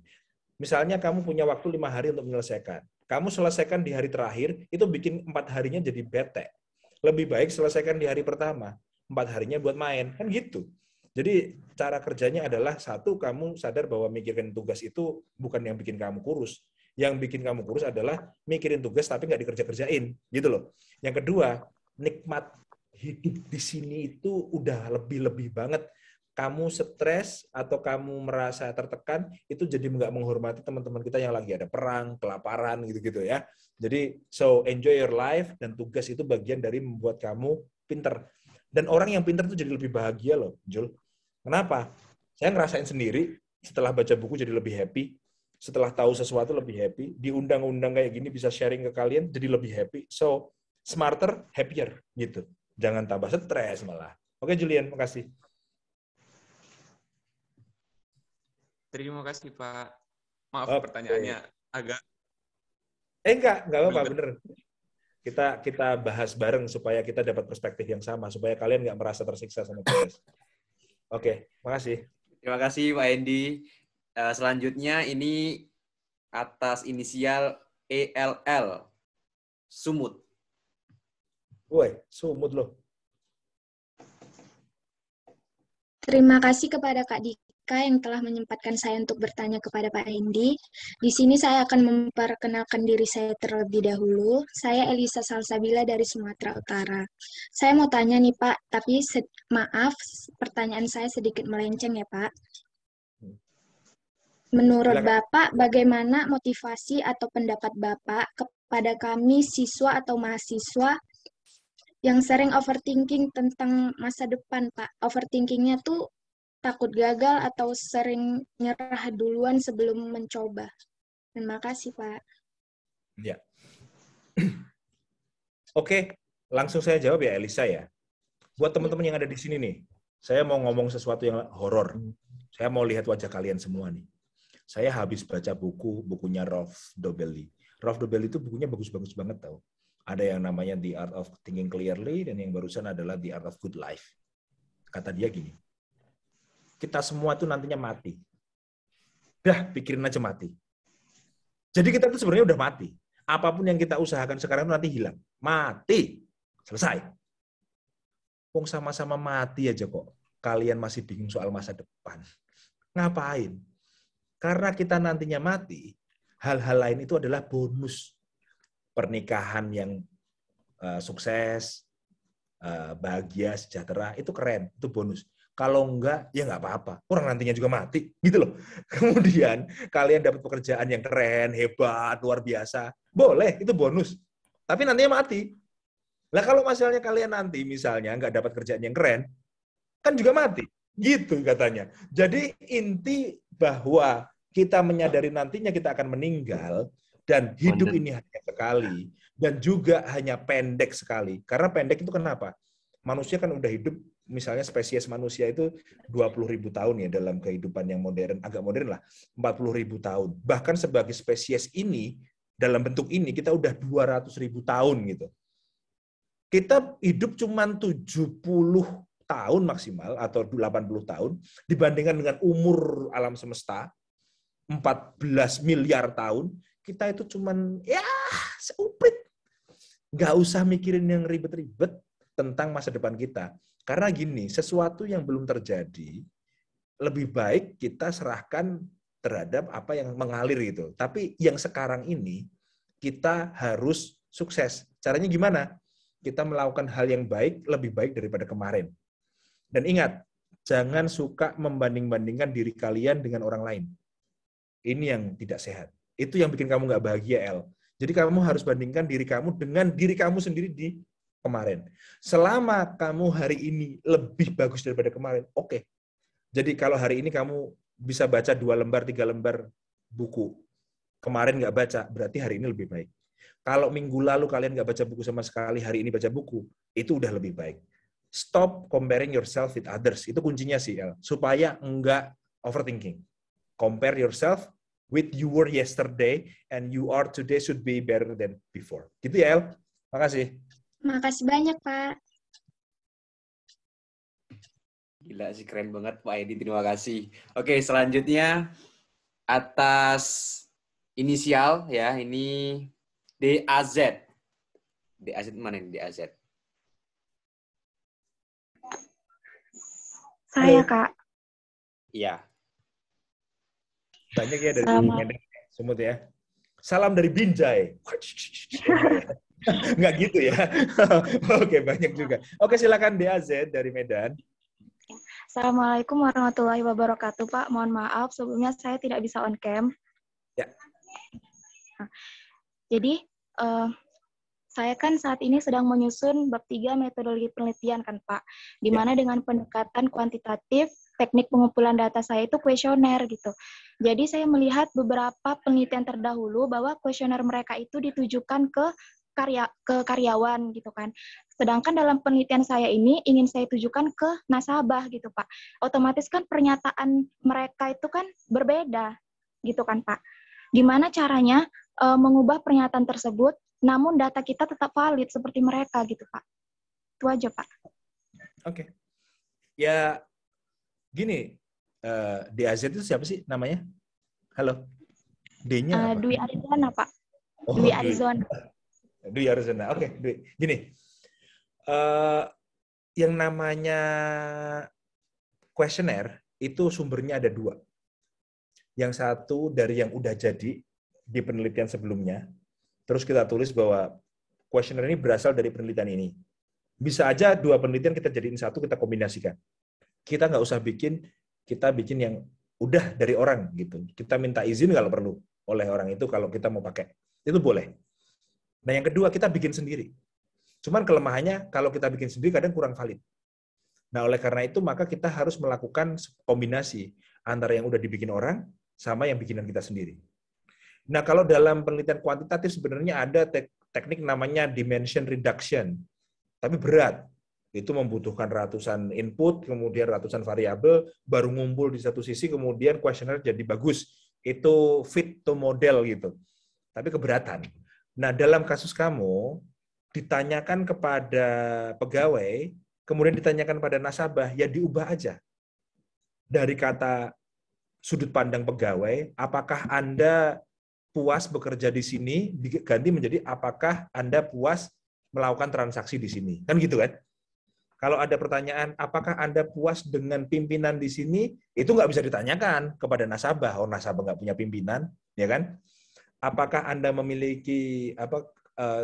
Misalnya kamu punya waktu 5 hari untuk menyelesaikan. Kamu selesaikan di hari terakhir, itu bikin 4 harinya jadi bete. Lebih baik selesaikan di hari pertama, 4 harinya buat main. Kan gitu. Jadi cara kerjanya adalah, satu, kamu sadar bahwa mikirin tugas itu bukan yang bikin kamu kurus. Yang bikin kamu kurus adalah mikirin tugas tapi nggak dikerja-kerjain. Gitu loh. Yang kedua, nikmat hidup di sini itu udah lebih-lebih banget. Kamu stres atau kamu merasa tertekan, itu jadi nggak menghormati teman-teman kita yang lagi ada perang, kelaparan, gitu-gitu ya. Jadi, so enjoy your life, dan tugas itu bagian dari membuat kamu pinter. Dan orang yang pinter itu jadi lebih bahagia loh, Jul. Kenapa? Saya ngerasain sendiri, setelah baca buku jadi lebih happy, setelah tahu sesuatu lebih happy, diundang-undang kayak gini bisa sharing ke kalian, jadi lebih happy. So, smarter, happier, gitu. Jangan tambah stres malah. Oke, Julian, makasih. Terima kasih, Pak. Maaf, pertanyaannya agak... Enggak apa-apa, bener. Kita bahas bareng supaya kita dapat perspektif yang sama, supaya kalian nggak merasa tersiksa sama tugas. Oke, makasih. Terima kasih, Pak Hendy. Selanjutnya ini atas inisial ELL, Sumut. Woi, Sumut loh. Terima kasih kepada Kak Dika yang telah menyempatkan saya untuk bertanya kepada Pak Hendy. Di sini saya akan memperkenalkan diri saya terlebih dahulu. Saya Elisa Salsabila dari Sumatera Utara. Saya mau tanya nih Pak, tapi maaf pertanyaan saya sedikit melenceng ya Pak. Menurut Bapak, bagaimana motivasi atau pendapat Bapak kepada kami siswa atau mahasiswa yang sering overthinking tentang masa depan, Pak? Overthinkingnya tuh takut gagal atau sering nyerah duluan sebelum mencoba. Terima kasih, Pak. Ya. Oke, langsung saya jawab ya, Elisa ya. Buat teman-teman yang ada di sini nih, saya mau ngomong sesuatu yang horor. Saya mau lihat wajah kalian semua nih. Saya habis baca bukunya Rolf Dobelli. Rolf Dobelli itu bukunya bagus-bagus banget tau. Ada yang namanya The Art of Thinking Clearly, dan yang barusan adalah The Art of Good Life. Kata dia gini, kita semua itu nantinya mati. Dah, pikirin aja mati. Jadi kita tuh sebenarnya udah mati. Apapun yang kita usahakan sekarang itu nanti hilang. Mati. Selesai. Wong sama-sama mati aja kok. Kalian masih bingung soal masa depan. Ngapain? Karena kita nantinya mati, hal-hal lain itu adalah bonus. Pernikahan yang sukses, bahagia, sejahtera, itu keren, itu bonus. Kalau enggak, ya nggak apa-apa. Orang nantinya juga mati, gitu loh. Kemudian kalian dapat pekerjaan yang keren, hebat, luar biasa. Boleh, itu bonus. Tapi nantinya mati. Lah kalau misalnya kalian nanti misalnya nggak dapat kerjaan yang keren, kan juga mati. Gitu katanya. Jadi inti bahwa kita menyadari nantinya kita akan meninggal, dan hidup ini hanya sekali, dan juga hanya pendek sekali. Karena pendek itu kenapa? Manusia kan udah hidup, misalnya spesies manusia itu 20.000 tahun ya dalam kehidupan yang modern, agak modern lah, 40.000 tahun. Bahkan sebagai spesies ini, dalam bentuk ini, kita udah 200.000 tahun gitu. Kita hidup cuma 70 tahun maksimal, atau 80 tahun, dibandingkan dengan umur alam semesta, 14 miliar tahun, kita itu cuman, ya, seuprit. Nggak usah mikirin yang ribet-ribet tentang masa depan kita. Karena gini, sesuatu yang belum terjadi, lebih baik kita serahkan terhadap apa yang mengalir gitu. Tapi yang sekarang ini, kita harus sukses. Caranya gimana? Kita melakukan hal yang baik, lebih baik daripada kemarin. Dan ingat, Jangan suka membanding-bandingkan diri kalian dengan orang lain. Ini yang tidak sehat. Itu yang bikin kamu nggak bahagia, El. Jadi kamu harus bandingkan diri kamu dengan diri kamu sendiri di kemarin. Selama kamu hari ini lebih bagus daripada kemarin, oke. Jadi kalau hari ini kamu bisa baca 2 lembar, 3 lembar buku, kemarin nggak baca, berarti hari ini lebih baik. Kalau minggu lalu kalian nggak baca buku sama sekali, hari ini baca buku, itu udah lebih baik. Stop comparing yourself with others. Itu kuncinya sih, El. Supaya enggak overthinking. Compare yourself with you were yesterday and you are today should be better than before. Gitu ya, El. Makasih. Makasih banyak, Pak. Gila sih, keren banget Pak Edi. Terima kasih. Oke, selanjutnya atas inisial ya, ini DAZ. DAZ mana ini DAZ? Saya, Kak. Iya. Banyak ya dari Medan, Sumut ya. Salam dari Binjai. Nggak gitu ya. Oke, banyak juga. Oke, silakan DAZ dari Medan. Assalamualaikum warahmatullahi wabarakatuh, Pak. Mohon maaf, sebelumnya saya tidak bisa on cam. Ya. Nah, jadi, saya kan saat ini sedang menyusun bab 3 metodologi penelitian kan, Pak. Di mana dengan pendekatan kuantitatif, teknik pengumpulan data saya itu kuesioner gitu. Jadi saya melihat beberapa penelitian terdahulu bahwa kuesioner mereka itu ditujukan ke karyawan gitu kan. Sedangkan dalam penelitian saya ini ingin saya tujukan ke nasabah gitu, Pak. Otomatis kan pernyataan mereka itu kan berbeda gitu kan, Pak. Gimana caranya mengubah pernyataan tersebut namun data kita tetap valid seperti mereka gitu, Pak. Itu aja, Pak. Oke. Ya, gini, DAZ itu siapa sih namanya? Halo? D-nya apa? Dwi Arizona, Pak. Oh, Dwi Arizona. Dwi Arizona. Oke, Dwi. Gini, yang namanya kuesioner itu sumbernya ada 2. Yang satu dari yang udah jadi di penelitian sebelumnya, terus kita tulis bahwa kuesioner ini berasal dari penelitian ini. Bisa aja 2 penelitian kita jadiin satu, kita kombinasikan. Kita nggak usah kita bikin yang udah dari orang gitu. Kita minta izin kalau perlu oleh orang itu kalau kita mau pakai. Itu boleh. Nah, yang kedua kita bikin sendiri. Cuman kelemahannya kalau kita bikin sendiri kadang kurang valid. Nah, oleh karena itu maka kita harus melakukan kombinasi antara yang udah dibikin orang sama yang bikinan kita sendiri. Nah, kalau dalam penelitian kuantitatif sebenarnya ada teknik namanya dimension reduction. Tapi berat. Itu membutuhkan ratusan input, kemudian ratusan variabel, baru ngumpul di satu sisi, kemudian kuesioner jadi bagus. Itu fit to model gitu. Tapi keberatan. Nah, dalam kasus kamu, ditanyakan kepada pegawai, kemudian ditanyakan pada nasabah, ya diubah aja. Dari kata sudut pandang pegawai, apakah Anda puas bekerja di sini, diganti menjadi apakah Anda puas melakukan transaksi di sini. Kan gitu kan? Kalau ada pertanyaan, apakah Anda puas dengan pimpinan di sini, itu nggak bisa ditanyakan kepada nasabah. Oh, nasabah nggak punya pimpinan, ya kan? Apakah Anda memiliki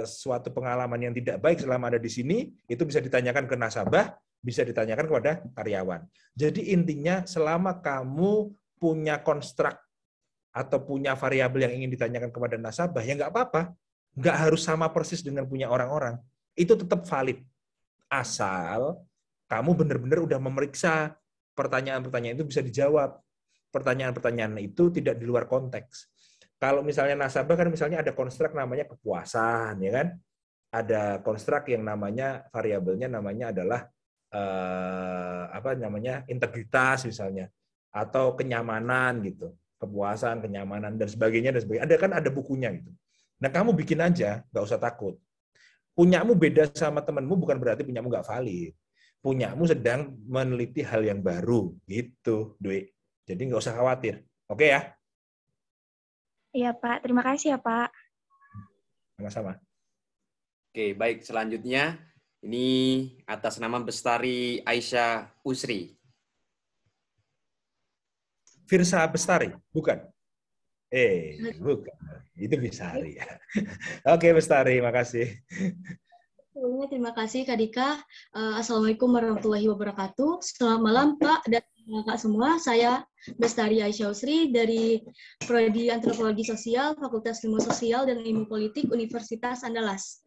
suatu pengalaman yang tidak baik selama ada di sini, itu bisa ditanyakan ke nasabah, bisa ditanyakan kepada karyawan. Jadi intinya, selama kamu punya konstruk atau punya variabel yang ingin ditanyakan kepada nasabah, ya nggak apa-apa. Nggak harus sama persis dengan punya orang-orang. Itu tetap valid. Asal kamu benar-benar udah memeriksa pertanyaan-pertanyaan itu bisa dijawab. Pertanyaan-pertanyaan itu tidak di luar konteks. Kalau misalnya nasabah kan misalnya ada konstruk namanya kepuasan, ya kan? Ada konstruk yang namanya variabelnya namanya adalah integritas misalnya, atau kenyamanan gitu. Kepuasan, kenyamanan, dan sebagainya. Ada bukunya gitu. Nah, kamu bikin aja, nggak usah takut. Punyamu beda sama temanmu bukan berarti punyamu nggak valid. Punyamu sedang meneliti hal yang baru, gitu, Dwi. Jadi nggak usah khawatir. Oke ya? Iya, Pak. Terima kasih ya, Pak. Sama-sama. Oke, baik. Selanjutnya, ini atas nama Bestari Aisyah Usri. Firsa Bestari, bukan? Bukan. Itu Bestari. Oke, Bestari, makasih. Sebelumnya terima kasih Kak Dika. Assalamualaikum warahmatullahi wabarakatuh. Selamat malam Pak dan Kak semua. Saya Bestari Aisyah Usri dari Prodi Antropologi Sosial, Fakultas Ilmu Sosial dan Ilmu Politik Universitas Andalas.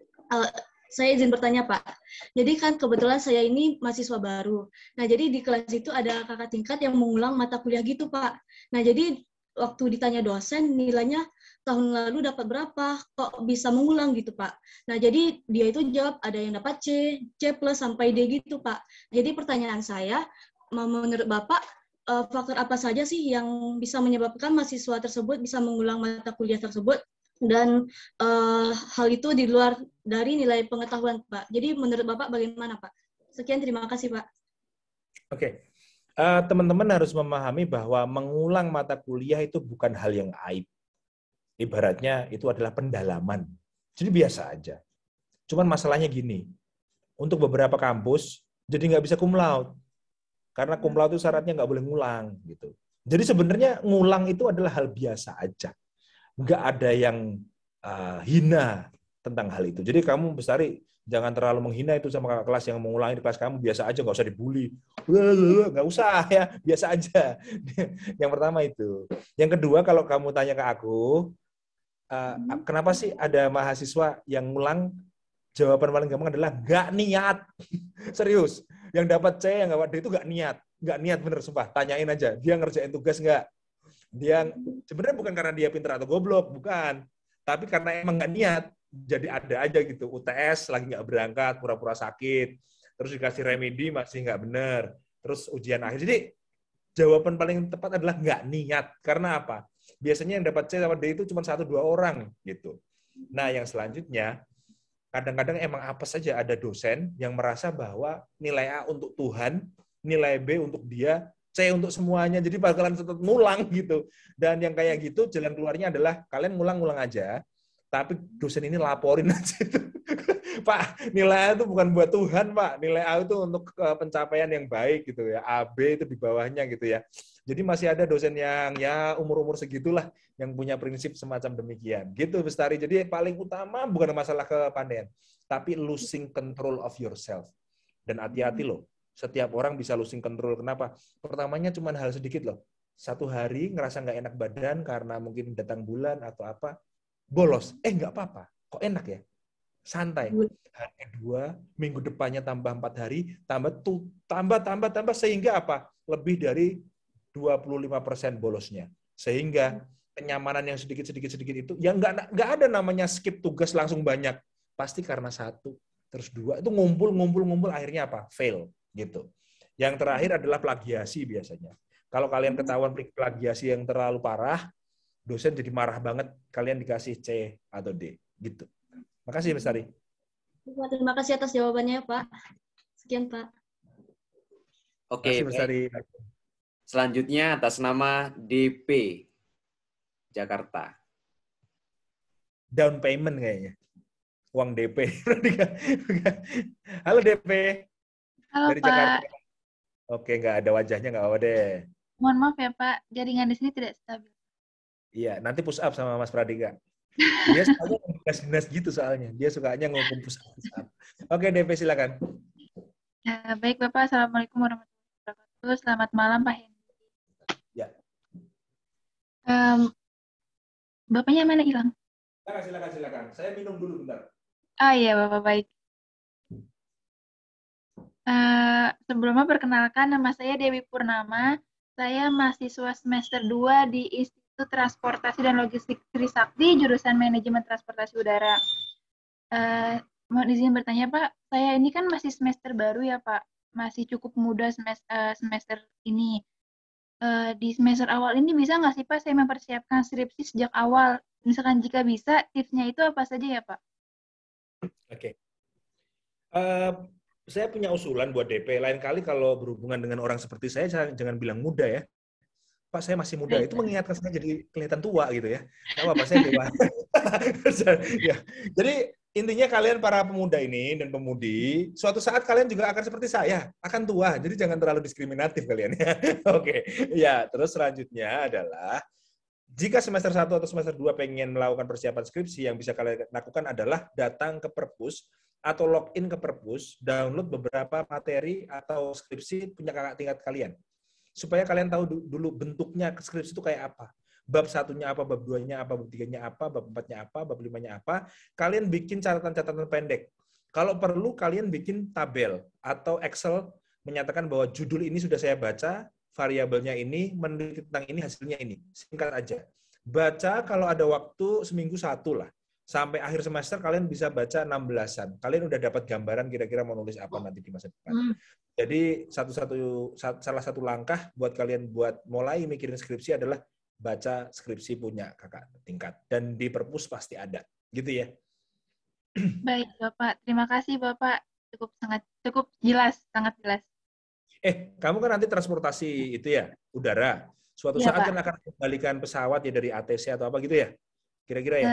Saya izin bertanya Pak. Jadi kan kebetulan saya ini mahasiswa baru. Nah jadi di kelas itu ada kakak tingkat yang mengulang mata kuliah gitu Pak. Nah jadi waktu ditanya dosen nilainya tahun lalu dapat berapa, kok bisa mengulang gitu Pak. Nah jadi dia itu jawab ada yang dapat C plus sampai D gitu Pak. Jadi pertanyaan saya, menurut Bapak faktor apa saja sih yang bisa menyebabkan mahasiswa tersebut bisa mengulang mata kuliah tersebut? Dan hal itu di luar dari nilai pengetahuan Pak. Jadi menurut Bapak bagaimana Pak? Sekian, terima kasih Pak. Oke. Teman-teman harus memahami bahwa mengulang mata kuliah itu bukan hal yang aib. Ibaratnya itu adalah pendalaman. Jadi biasa aja. Cuman masalahnya gini, untuk beberapa kampus jadi nggak bisa cum laude. Karena cum laude itu syaratnya nggak boleh ngulang. Gitu. Jadi sebenarnya ngulang itu adalah hal biasa aja. Nggak ada yang hina tentang hal itu. Jadi kamu Bestari, jangan terlalu menghina itu sama kakak kelas yang mengulangi di kelas kamu, biasa aja, nggak usah dibully. Nggak usah ya, biasa aja. Yang pertama itu. Yang kedua, kalau kamu tanya ke aku, kenapa sih ada mahasiswa yang ngulang, jawaban paling gampang adalah nggak niat. Serius. Yang dapat C, yang dapat D itu nggak niat. Nggak niat bener, sumpah. Tanyain aja, dia ngerjain tugas nggak? Dia sebenarnya bukan karena dia pintar atau goblok, bukan. Tapi karena emang nggak niat. Jadi ada aja gitu, UTS lagi nggak berangkat, pura-pura sakit, terus dikasih remedi masih nggak bener, terus ujian akhir. Jadi jawaban paling tepat adalah nggak niat. Karena apa? Biasanya yang dapat C sama D itu cuma 1-2 orang gitu. Nah yang selanjutnya, kadang-kadang emang apa saja ada dosen yang merasa bahwa nilai A untuk Tuhan, nilai B untuk dia, C untuk semuanya, jadi bakalan tetap ngulang gitu. Dan yang kayak gitu jalan keluarnya adalah kalian ngulang-ngulang aja, tapi dosen ini laporin aja itu. Pak, nilai A itu bukan buat Tuhan, Pak. Nilai A itu untuk pencapaian yang baik gitu ya. A, B itu di bawahnya gitu ya. Jadi masih ada dosen yang ya umur-umur segitulah yang punya prinsip semacam demikian. Gitu, Bestari. Jadi paling utama bukan masalah kepandaian, tapi losing control of yourself. Dan hati-hati loh. Setiap orang bisa losing control. Kenapa? Pertamanya cuma hal sedikit loh. Satu hari ngerasa nggak enak badan karena mungkin datang bulan atau apa, bolos. Nggak apa-apa. Kok enak ya? Santai. Hari kedua, minggu depannya tambah 4 hari, tambah, sehingga apa? Lebih dari 25% bolosnya. Sehingga kenyamanan yang sedikit itu, ya nggak ada namanya skip tugas langsung banyak. Pasti karena 1, terus 2, itu ngumpul, akhirnya apa? Fail. Gitu. Yang terakhir adalah plagiasi biasanya. Kalau kalian ketahuan plagiasi yang terlalu parah, dosen jadi marah banget, kalian dikasih C atau D. Gitu. Makasih, Bestari. Terima kasih atas jawabannya, Pak. Sekian, Pak. Oke, Bestari. Selanjutnya atas nama DP Jakarta. Down payment kayaknya. Uang DP. Halo DP. Halo dari Pak. Jakarta. Oke, nggak ada wajahnya, nggak apa-apa deh. Mohon maaf ya Pak, jaringan di sini tidak stabil. Iya, nanti push up sama Mas Pradika. Dia sukanya ngegas-ngegas gitu soalnya. Dia sukanya ngomong push up. Oke, DP silakan. Baik Bapak, Assalamualaikum warahmatullahi wabarakatuh. Selamat malam Pak Hendy. Ya. Bapaknya mana hilang? Silakan. Saya minum dulu bentar. Iya Bapak, baik. Sebelumnya perkenalkan, nama saya Dewi Purnama. Saya mahasiswa semester 2 di Institut Transportasi dan Logistik Trisakti, jurusan Manajemen Transportasi Udara. Mohon izin bertanya Pak, saya ini kan masih semester baru ya Pak, masih cukup muda semester ini. Di semester awal ini bisa nggak sih Pak saya mempersiapkan skripsi sejak awal? Misalkan jika bisa, tipsnya itu apa saja ya Pak? Oke. Saya punya usulan buat DP. Lain kali kalau berhubungan dengan orang seperti saya, jangan bilang muda ya. Pak, saya masih muda. Itu mengingatkan saya jadi kelihatan tua gitu ya. Nggak apa-apa, saya dewasa. Ya. Jadi intinya kalian para pemuda ini dan pemudi, suatu saat kalian juga akan seperti saya, akan tua. Jadi jangan terlalu diskriminatif kalian ya. Oke. Ya, terus selanjutnya adalah jika semester 1 atau semester 2 pengen melakukan persiapan skripsi, yang bisa kalian lakukan adalah datang ke perpus atau login ke perpus, download beberapa materi atau skripsi punya kakak tingkat kalian. Supaya kalian tahu dulu bentuknya skripsi itu kayak apa. Bab 1-nya apa, bab 2-nya apa, bab 3-nya apa, bab 4-nya apa, bab 5-nya apa. Kalian bikin catatan-catatan pendek. Kalau perlu kalian bikin tabel atau Excel menyatakan bahwa judul ini sudah saya baca, variabelnya ini, meneliti tentang ini, hasilnya ini. Singkat aja. Baca kalau ada waktu seminggu 1 lah. Sampai akhir semester kalian bisa baca 16-an. Kalian udah dapat gambaran kira-kira mau nulis apa nanti di masa depan. Jadi salah satu langkah buat kalian buat mulai mikirin skripsi adalah baca skripsi punya kakak tingkat. Dan di perpus pasti ada. Gitu ya. Baik, Bapak. Terima kasih, Bapak. Cukup jelas, sangat jelas. Kamu kan nanti transportasi itu ya, udara. Suatu Iya, saat Pak. kan akan kembalikan pesawat ya dari ATC atau apa gitu ya? Kira-kira ya?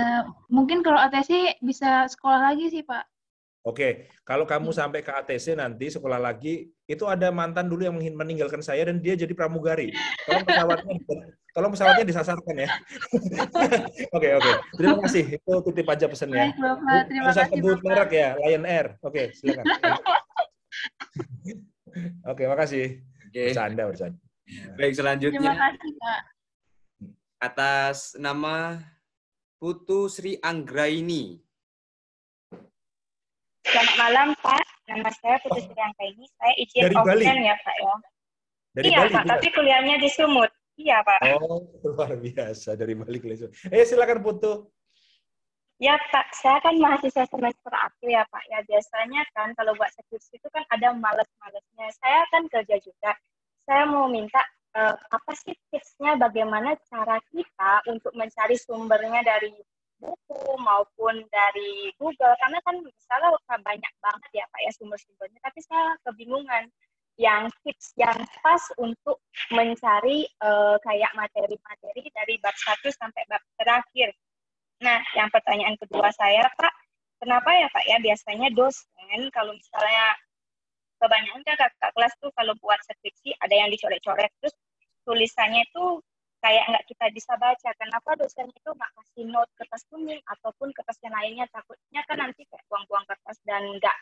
Mungkin kalau ATC bisa sekolah lagi sih, Pak. Oke, kalau kamu sampai ke ATC nanti sekolah lagi, itu ada mantan dulu yang meninggalkan saya dan dia jadi pramugari. Tolong pesawatnya disasarkan ya. Oke. Terima kasih. Itu titip aja pesannya. Baik, Bapak. Terima Usah kasih, sebut Bapak. merek ya, Lion Air. Oke, silakan. Oke, makasih. Bercanda. Baik, selanjutnya. Terima kasih, Pak. Atas nama Putu Sri Anggraini. Selamat malam, Pak. Nama saya Putu Sri Anggraini. Saya izin Dari Bali? offline ya, Pak ya. Dari Iya, Bali, Pak. bukan? Tapi kuliahnya di Sumut. Iya, Pak. Oh, luar biasa dari Bali ke Lesung. Silakan Putu. Ya, Pak. Saya kan mahasiswa semester akhir ya, Pak. Ya, biasanya kan kalau buat skripsi itu kan ada males-malesnya. Saya kan kerja juga. Saya mau minta apa sih tipsnya bagaimana cara kita untuk mencari sumbernya dari buku maupun dari Google, karena kan misalnya banyak banget ya Pak ya sumber-sumbernya, tapi saya kebingungan yang tips yang pas untuk mencari kayak materi-materi dari bab 1 sampai bab terakhir. Nah, yang pertanyaan kedua saya, Pak, kenapa ya Pak ya biasanya dosen kalau misalnya kebanyakan kan kakak kelas tuh kalau buat skripsi ada yang dicoret-coret, terus tulisannya itu kayak nggak kita bisa baca. Kenapa dosen itu nggak kasih note kertas kuning ataupun kertas yang lainnya? Takutnya kan nanti kayak buang-buang kertas dan nggak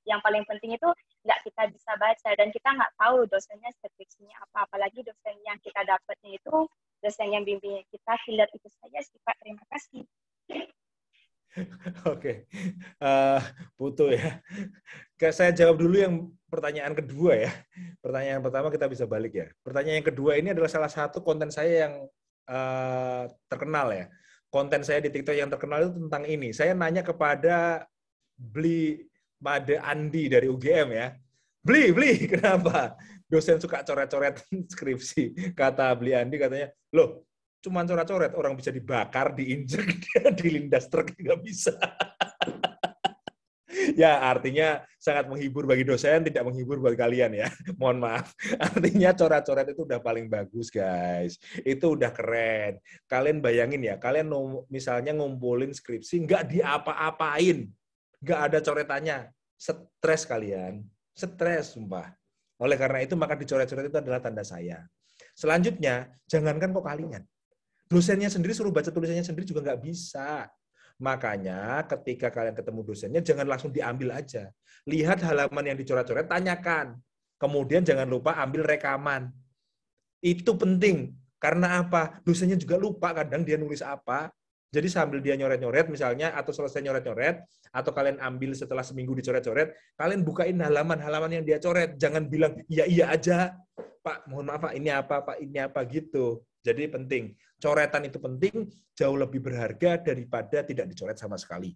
yang paling penting itu nggak kita bisa baca dan kita nggak tahu dosennya skripsinya apa. Apalagi dosen yang kita dapatnya itu dosen yang bimbingnya kita. Killer itu saja sih Pak. Terima kasih. Oke, Putu ya. Saya jawab dulu yang pertanyaan kedua ya. Pertanyaan pertama kita bisa balik ya. Pertanyaan yang kedua ini adalah salah satu konten saya yang terkenal ya. Konten saya di TikTok yang terkenal itu tentang ini. Saya nanya kepada Made Andi dari UGM ya. Beli, kenapa? Dosen suka coret-coret skripsi. Kata Beli Andi katanya, loh, cuman coret-coret, orang bisa dibakar, diinjek, dilindas truk, nggak bisa. Ya, artinya sangat menghibur bagi dosen, tidak menghibur buat kalian ya. Mohon maaf. Artinya coret-coret itu udah paling bagus, guys. Itu udah keren. Kalian bayangin ya, kalian misalnya ngumpulin skripsi, nggak diapa-apain. Nggak ada coretannya. Stres kalian. Stres, sumpah. Oleh karena itu, maka dicoret-coret itu adalah tanda saya. Selanjutnya, jangankan kok kalian. Dosennya sendiri suruh baca tulisannya sendiri juga nggak bisa. Makanya ketika kalian ketemu dosennya, jangan langsung diambil aja. Lihat halaman yang dicoret-coret, tanyakan. Kemudian jangan lupa ambil rekaman. Itu penting. Karena apa? Dosennya juga lupa kadang dia nulis apa. Jadi sambil dia nyoret-nyoret misalnya, atau selesai nyoret-nyoret, atau kalian ambil setelah seminggu dicoret-coret, kalian bukain halaman-halaman yang dia coret. Jangan bilang, iya aja. Pak, mohon maaf Pak, ini apa, Pak, ini apa, gitu. Jadi penting. Coretan itu penting, jauh lebih berharga daripada tidak dicoret sama sekali.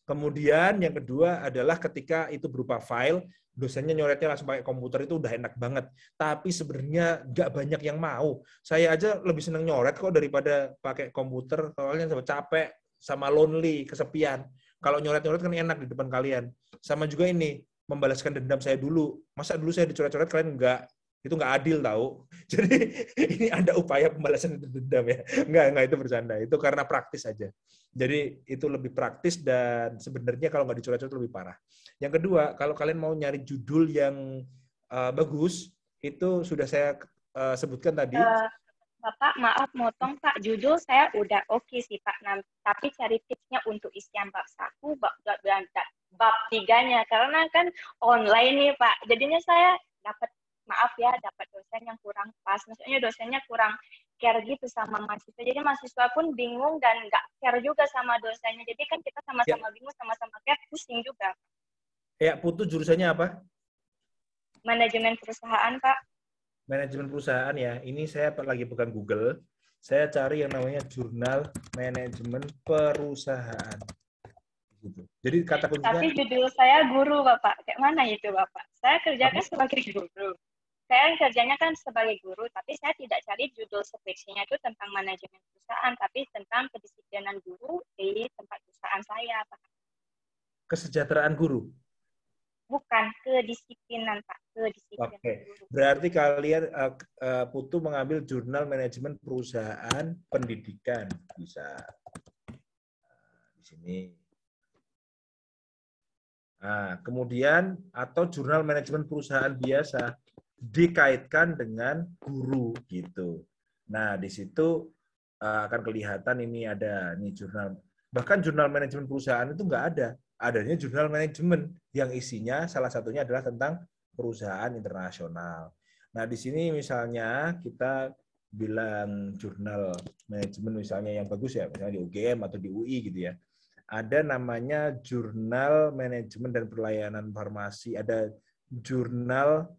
Kemudian yang kedua adalah ketika itu berupa file, dosennya nyoretnya langsung pakai komputer itu udah enak banget. Tapi sebenarnya nggak banyak yang mau. Saya aja lebih senang nyoret kok daripada pakai komputer, soalnya capek, sama lonely, kesepian. Kalau nyoret-nyoret kan enak di depan kalian. Sama juga ini, membalaskan dendam saya dulu. Masa dulu saya dicoret-coret, kalian nggak? Itu nggak adil tahu. Jadi ini ada upaya pembalasan dendam ya. Nggak itu bercanda. Itu karena praktis aja. Jadi itu lebih praktis dan sebenarnya kalau nggak dicoret-coret lebih parah. Yang kedua, kalau kalian mau nyari judul yang bagus, itu sudah saya sebutkan tadi. Bapak, maaf motong Pak, judul saya udah oke sih Pak. Tapi cari tipsnya untuk isian bab 1, bab 3-nya karena kan online nih Pak. Jadinya saya dapat dosen yang kurang pas. Maksudnya dosennya kurang care gitu sama mahasiswa. Jadi mahasiswa pun bingung dan nggak care juga sama dosennya. Jadi kan kita sama-sama bingung, sama-sama care, pusing juga. Ya, Putu jurusannya apa? Manajemen perusahaan, Pak. Manajemen perusahaan ya. Ini saya lagi bukan Google. Saya cari yang namanya Jurnal Manajemen Perusahaan. Gitu. Jadi kata kuncinya. Tapi judul saya guru, Bapak. Kayak mana itu, Bapak? Saya kerjakan sebagai guru. Saya kerjanya kan sebagai guru, tapi saya tidak cari judul skripsinya itu tentang manajemen perusahaan, tapi tentang kedisiplinan guru di tempat perusahaan saya, Pak. Kesejahteraan guru? Bukan, kedisiplinan, Pak. Kedisiplinan guru. Berarti kalian, Putu mengambil jurnal manajemen perusahaan pendidikan. Bisa. Di sini. Nah, kemudian, atau jurnal manajemen perusahaan biasa. Dikaitkan dengan guru gitu. Nah, di situ akan kelihatan ini ada nih jurnal. Bahkan jurnal manajemen perusahaan itu nggak ada. Adanya jurnal manajemen yang isinya salah satunya adalah tentang perusahaan internasional. Nah, di sini misalnya kita bilang jurnal manajemen misalnya yang bagus ya, misalnya di UGM atau di UI gitu ya. Ada namanya jurnal manajemen dan pelayanan farmasi, ada jurnal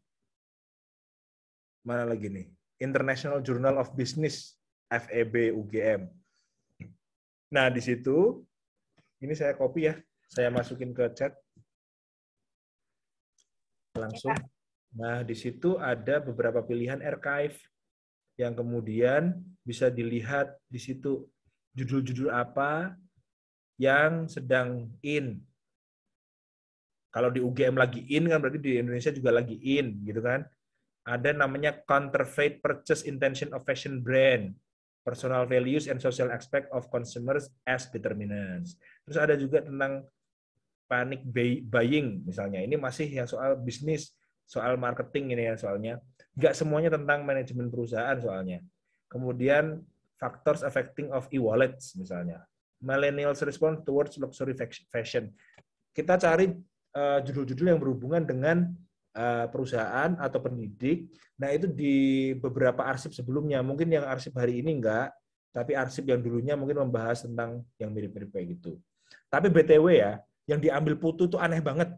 mana lagi nih? International Journal of Business, FEB UGM. Nah, di situ, ini saya copy ya, saya masukin ke chat. Langsung. Nah, di situ ada beberapa pilihan archive yang kemudian bisa dilihat di situ judul-judul apa yang sedang in. Kalau di UGM lagi in, kan berarti di Indonesia juga lagi in, gitu kan? Ada namanya Counterfeit Purchase Intention of Fashion Brand, Personal Values and Social Aspect of Consumers as Determinants. Terus ada juga tentang Panic Buying misalnya. Ini masih yang soal bisnis, soal marketing ini ya soalnya. Nggak semuanya tentang manajemen perusahaan soalnya. Kemudian Factors Affecting of E-Wallets misalnya. Millennials Response Towards Luxury Fashion. Kita cari judul-judul yang berhubungan dengan perusahaan atau pendidik. Nah, itu di beberapa arsip sebelumnya. Mungkin yang arsip hari ini enggak, tapi arsip yang dulunya mungkin membahas tentang yang mirip-mirip kayak gitu. Tapi BTW ya, yang diambil Putu itu aneh banget.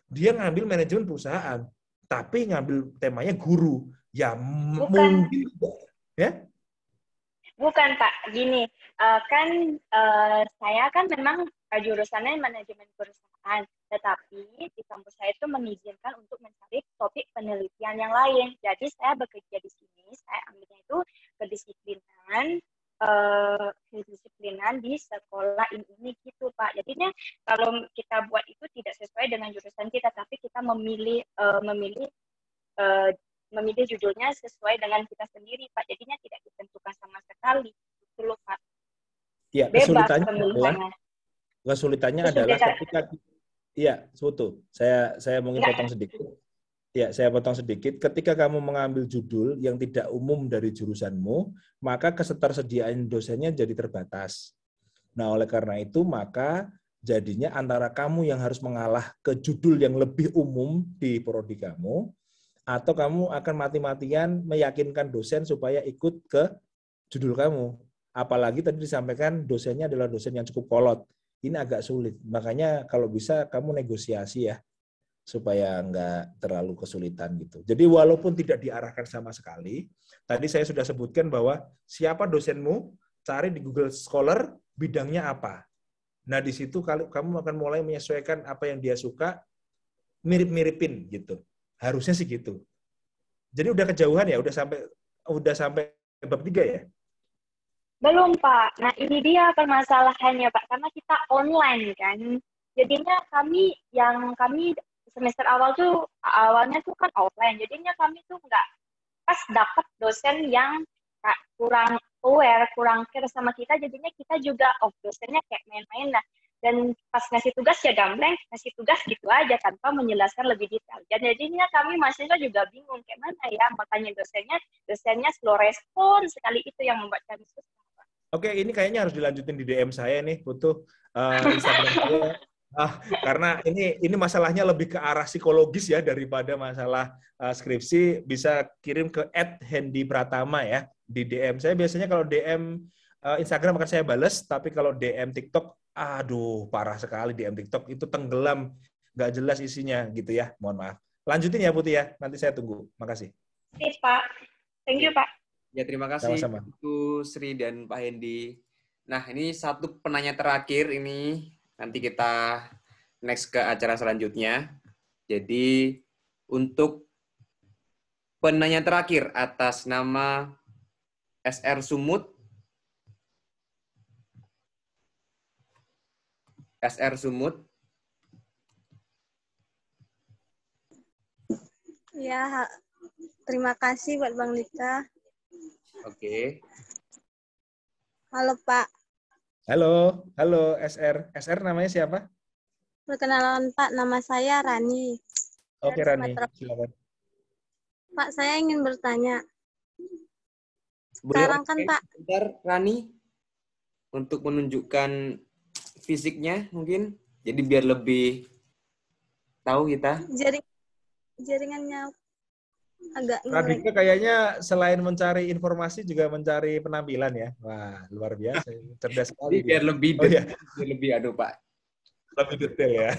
Dia ngambil manajemen perusahaan, tapi ngambil temanya guru. Ya mungkin ya? Bukan, Pak. Gini, saya kan memang jurusannya manajemen perusahaan. Tetapi di kampus saya itu mengizinkan untuk mencari topik penelitian yang lain. Jadi saya bekerja di sini, saya ambilnya itu kedisiplinan di sekolah ini gitu Pak. Jadinya kalau kita buat itu tidak sesuai dengan jurusan kita, tapi kita memilih judulnya sesuai dengan kita sendiri Pak. Jadinya tidak ditentukan sama sekali. Itu loh Pak. Ya, kesulitannya adalah ketika iya, Putu. Saya mungkin potong sedikit. Ya, saya potong sedikit. Ketika kamu mengambil judul yang tidak umum dari jurusanmu, maka ketersediaan dosennya jadi terbatas. Nah, oleh karena itu, maka jadinya antara kamu yang harus mengalah ke judul yang lebih umum di prodi kamu, atau kamu akan mati-matian meyakinkan dosen supaya ikut ke judul kamu. Apalagi tadi disampaikan dosennya adalah dosen yang cukup kolot. Ini agak sulit. Makanya kalau bisa kamu negosiasi ya, supaya nggak terlalu kesulitan gitu. Jadi walaupun tidak diarahkan sama sekali, tadi saya sudah sebutkan bahwa siapa dosenmu, cari di Google Scholar bidangnya apa. Nah di situ kamu akan mulai menyesuaikan apa yang dia suka, mirip-miripin gitu. Harusnya sih gitu. Jadi udah kejauhan ya, udah sampai bab 3 ya? Belum, Pak. Nah, ini dia permasalahannya, Pak. Karena kita online, kan. Jadinya kami semester awalnya tuh kan offline. Jadinya kami tuh nggak pas dapat dosen yang kurang aware, kurang care sama kita. Jadinya kita juga, dosennya kayak main-main. Nah, dan pas ngasih tugas ya gambleng, ngasih tugas gitu aja tanpa menjelaskan lebih detail. Dan jadinya kami mahasiswa juga bingung, kayak mana ya. Makanya dosennya slow respon sekali, itu yang membuat kami susah. Oke, ini kayaknya harus dilanjutin di DM saya nih, Putu. Instagram saya Karena ini masalahnya lebih ke arah psikologis ya daripada masalah skripsi. Bisa kirim ke @hendypratama ya di DM. Saya biasanya kalau DM Instagram akan saya bales, tapi kalau DM TikTok, aduh parah sekali DM TikTok itu tenggelam, nggak jelas isinya gitu ya. Mohon maaf. Lanjutin ya Putih ya. Nanti saya tunggu. Makasih. Sip, Pak. Thank you, Pak. Ya, terima kasih Sama-sama. Bu Sri dan Pak Hendy. Nah, ini satu penanya terakhir ini. Nanti kita next ke acara selanjutnya. Jadi, untuk penanya terakhir atas nama SR Sumut. SR Sumut. Ya, terima kasih buat Bang Lika. Oke. Halo Pak. Halo SR. SR namanya siapa? Perkenalan Pak, nama saya Rani. Oke Rani, silakan. Pak, saya ingin bertanya. Boleh Sekarang kan Pak. Bentar, Rani, untuk menunjukkan fisiknya mungkin, jadi biar lebih tahu kita. Jaringannya agak Radika kayaknya selain mencari informasi juga mencari penampilan ya. Wah, luar biasa. Cerdas sekali. Biar lebih detail, biar lebih Pak. Lebih detail ya.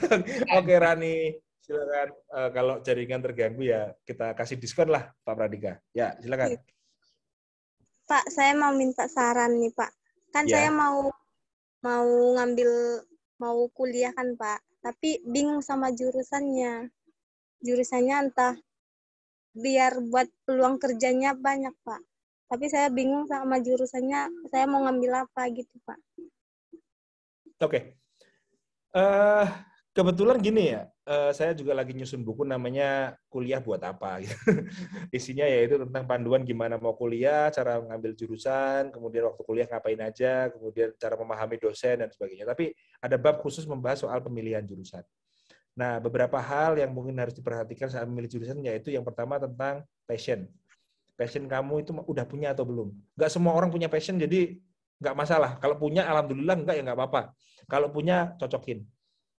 Oke Rani, silakan. Kalau jaringan terganggu ya kita kasih diskon lah Pak Radika. Ya, silakan. Pak, saya mau minta saran nih Pak. Kan Ya. saya mau kuliah kan Pak, tapi bingung sama jurusannya. Jurusannya entah biar buat peluang kerjanya banyak, Pak. Tapi saya bingung sama jurusannya, saya mau ngambil apa gitu, Pak. Oke. Kebetulan gini ya, saya juga lagi nyusun buku namanya Kuliah Buat Apa. Isinya yaitu tentang panduan gimana mau kuliah, cara mengambil jurusan, kemudian waktu kuliah ngapain aja, kemudian cara memahami dosen dan sebagainya. Tapi ada bab khusus membahas soal pemilihan jurusan. Nah, beberapa hal yang mungkin harus diperhatikan saat memilih jurusan yaitu yang pertama tentang passion. Passion kamu itu udah punya atau belum? Nggak semua orang punya passion, jadi nggak masalah. Kalau punya, alhamdulillah, enggak ya nggak apa-apa. Kalau punya, cocokin.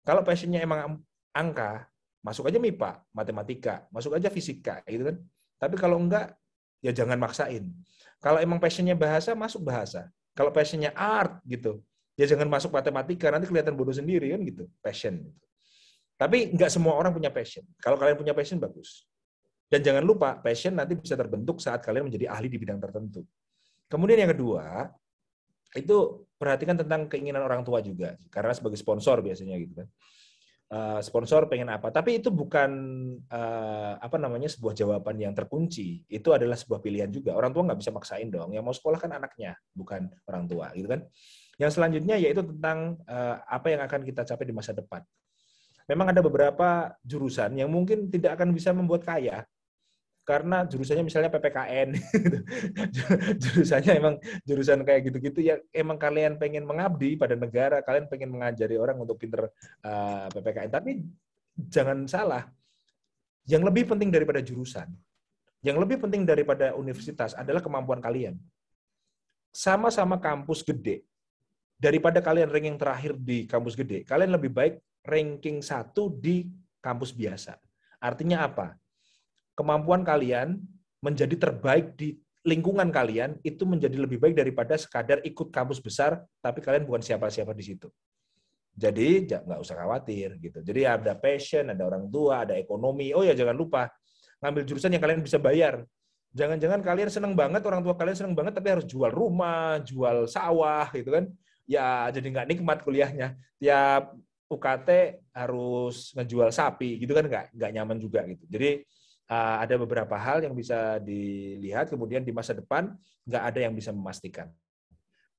Kalau passionnya emang angka, masuk aja MIPA, matematika, masuk aja fisika, gitu kan. Tapi kalau enggak, ya jangan maksain. Kalau emang passionnya bahasa, masuk bahasa. Kalau passionnya art, gitu, ya jangan masuk matematika, nanti kelihatan bodoh sendiri, kan gitu. Passion. Tapi nggak semua orang punya passion. Kalau kalian punya passion, bagus. Dan jangan lupa, passion nanti bisa terbentuk saat kalian menjadi ahli di bidang tertentu. Kemudian yang kedua, itu perhatikan tentang keinginan orang tua juga. Karena sebagai sponsor biasanya gitu kan. Sponsor pengen apa. Tapi itu bukan sebuah jawaban yang terkunci. Itu adalah sebuah pilihan juga. Orang tua nggak bisa maksain dong. Yang mau sekolah kan anaknya, bukan orang tua. Gitu kan. Yang selanjutnya yaitu tentang apa yang akan kita capai di masa depan. Memang ada beberapa jurusan yang mungkin tidak akan bisa membuat kaya, karena jurusannya misalnya PPKN, jurusannya emang jurusan kayak gitu-gitu ya. Emang kalian pengen mengabdi pada negara, kalian pengen mengajari orang untuk pinter PPKN. Tapi jangan salah, yang lebih penting daripada jurusan, yang lebih penting daripada universitas adalah kemampuan kalian. Sama-sama kampus gede, daripada kalian ranking terakhir di kampus gede, kalian lebih baik ranking 1 di kampus biasa. Artinya apa? Kemampuan kalian menjadi terbaik di lingkungan kalian itu menjadi lebih baik daripada sekadar ikut kampus besar, tapi kalian bukan siapa-siapa di situ. Jadi nggak usah khawatir gitu. Jadi ada passion, ada orang tua, ada ekonomi. Oh ya jangan lupa ngambil jurusan yang kalian bisa bayar. Jangan-jangan kalian seneng banget, orang tua kalian seneng banget, tapi harus jual rumah, jual sawah gitu kan? Ya jadi nggak nikmat kuliahnya. Tiap UKT harus ngejual sapi gitu kan, nggak nyaman juga gitu. Jadi ada beberapa hal yang bisa dilihat, kemudian di masa depan nggak ada yang bisa memastikan.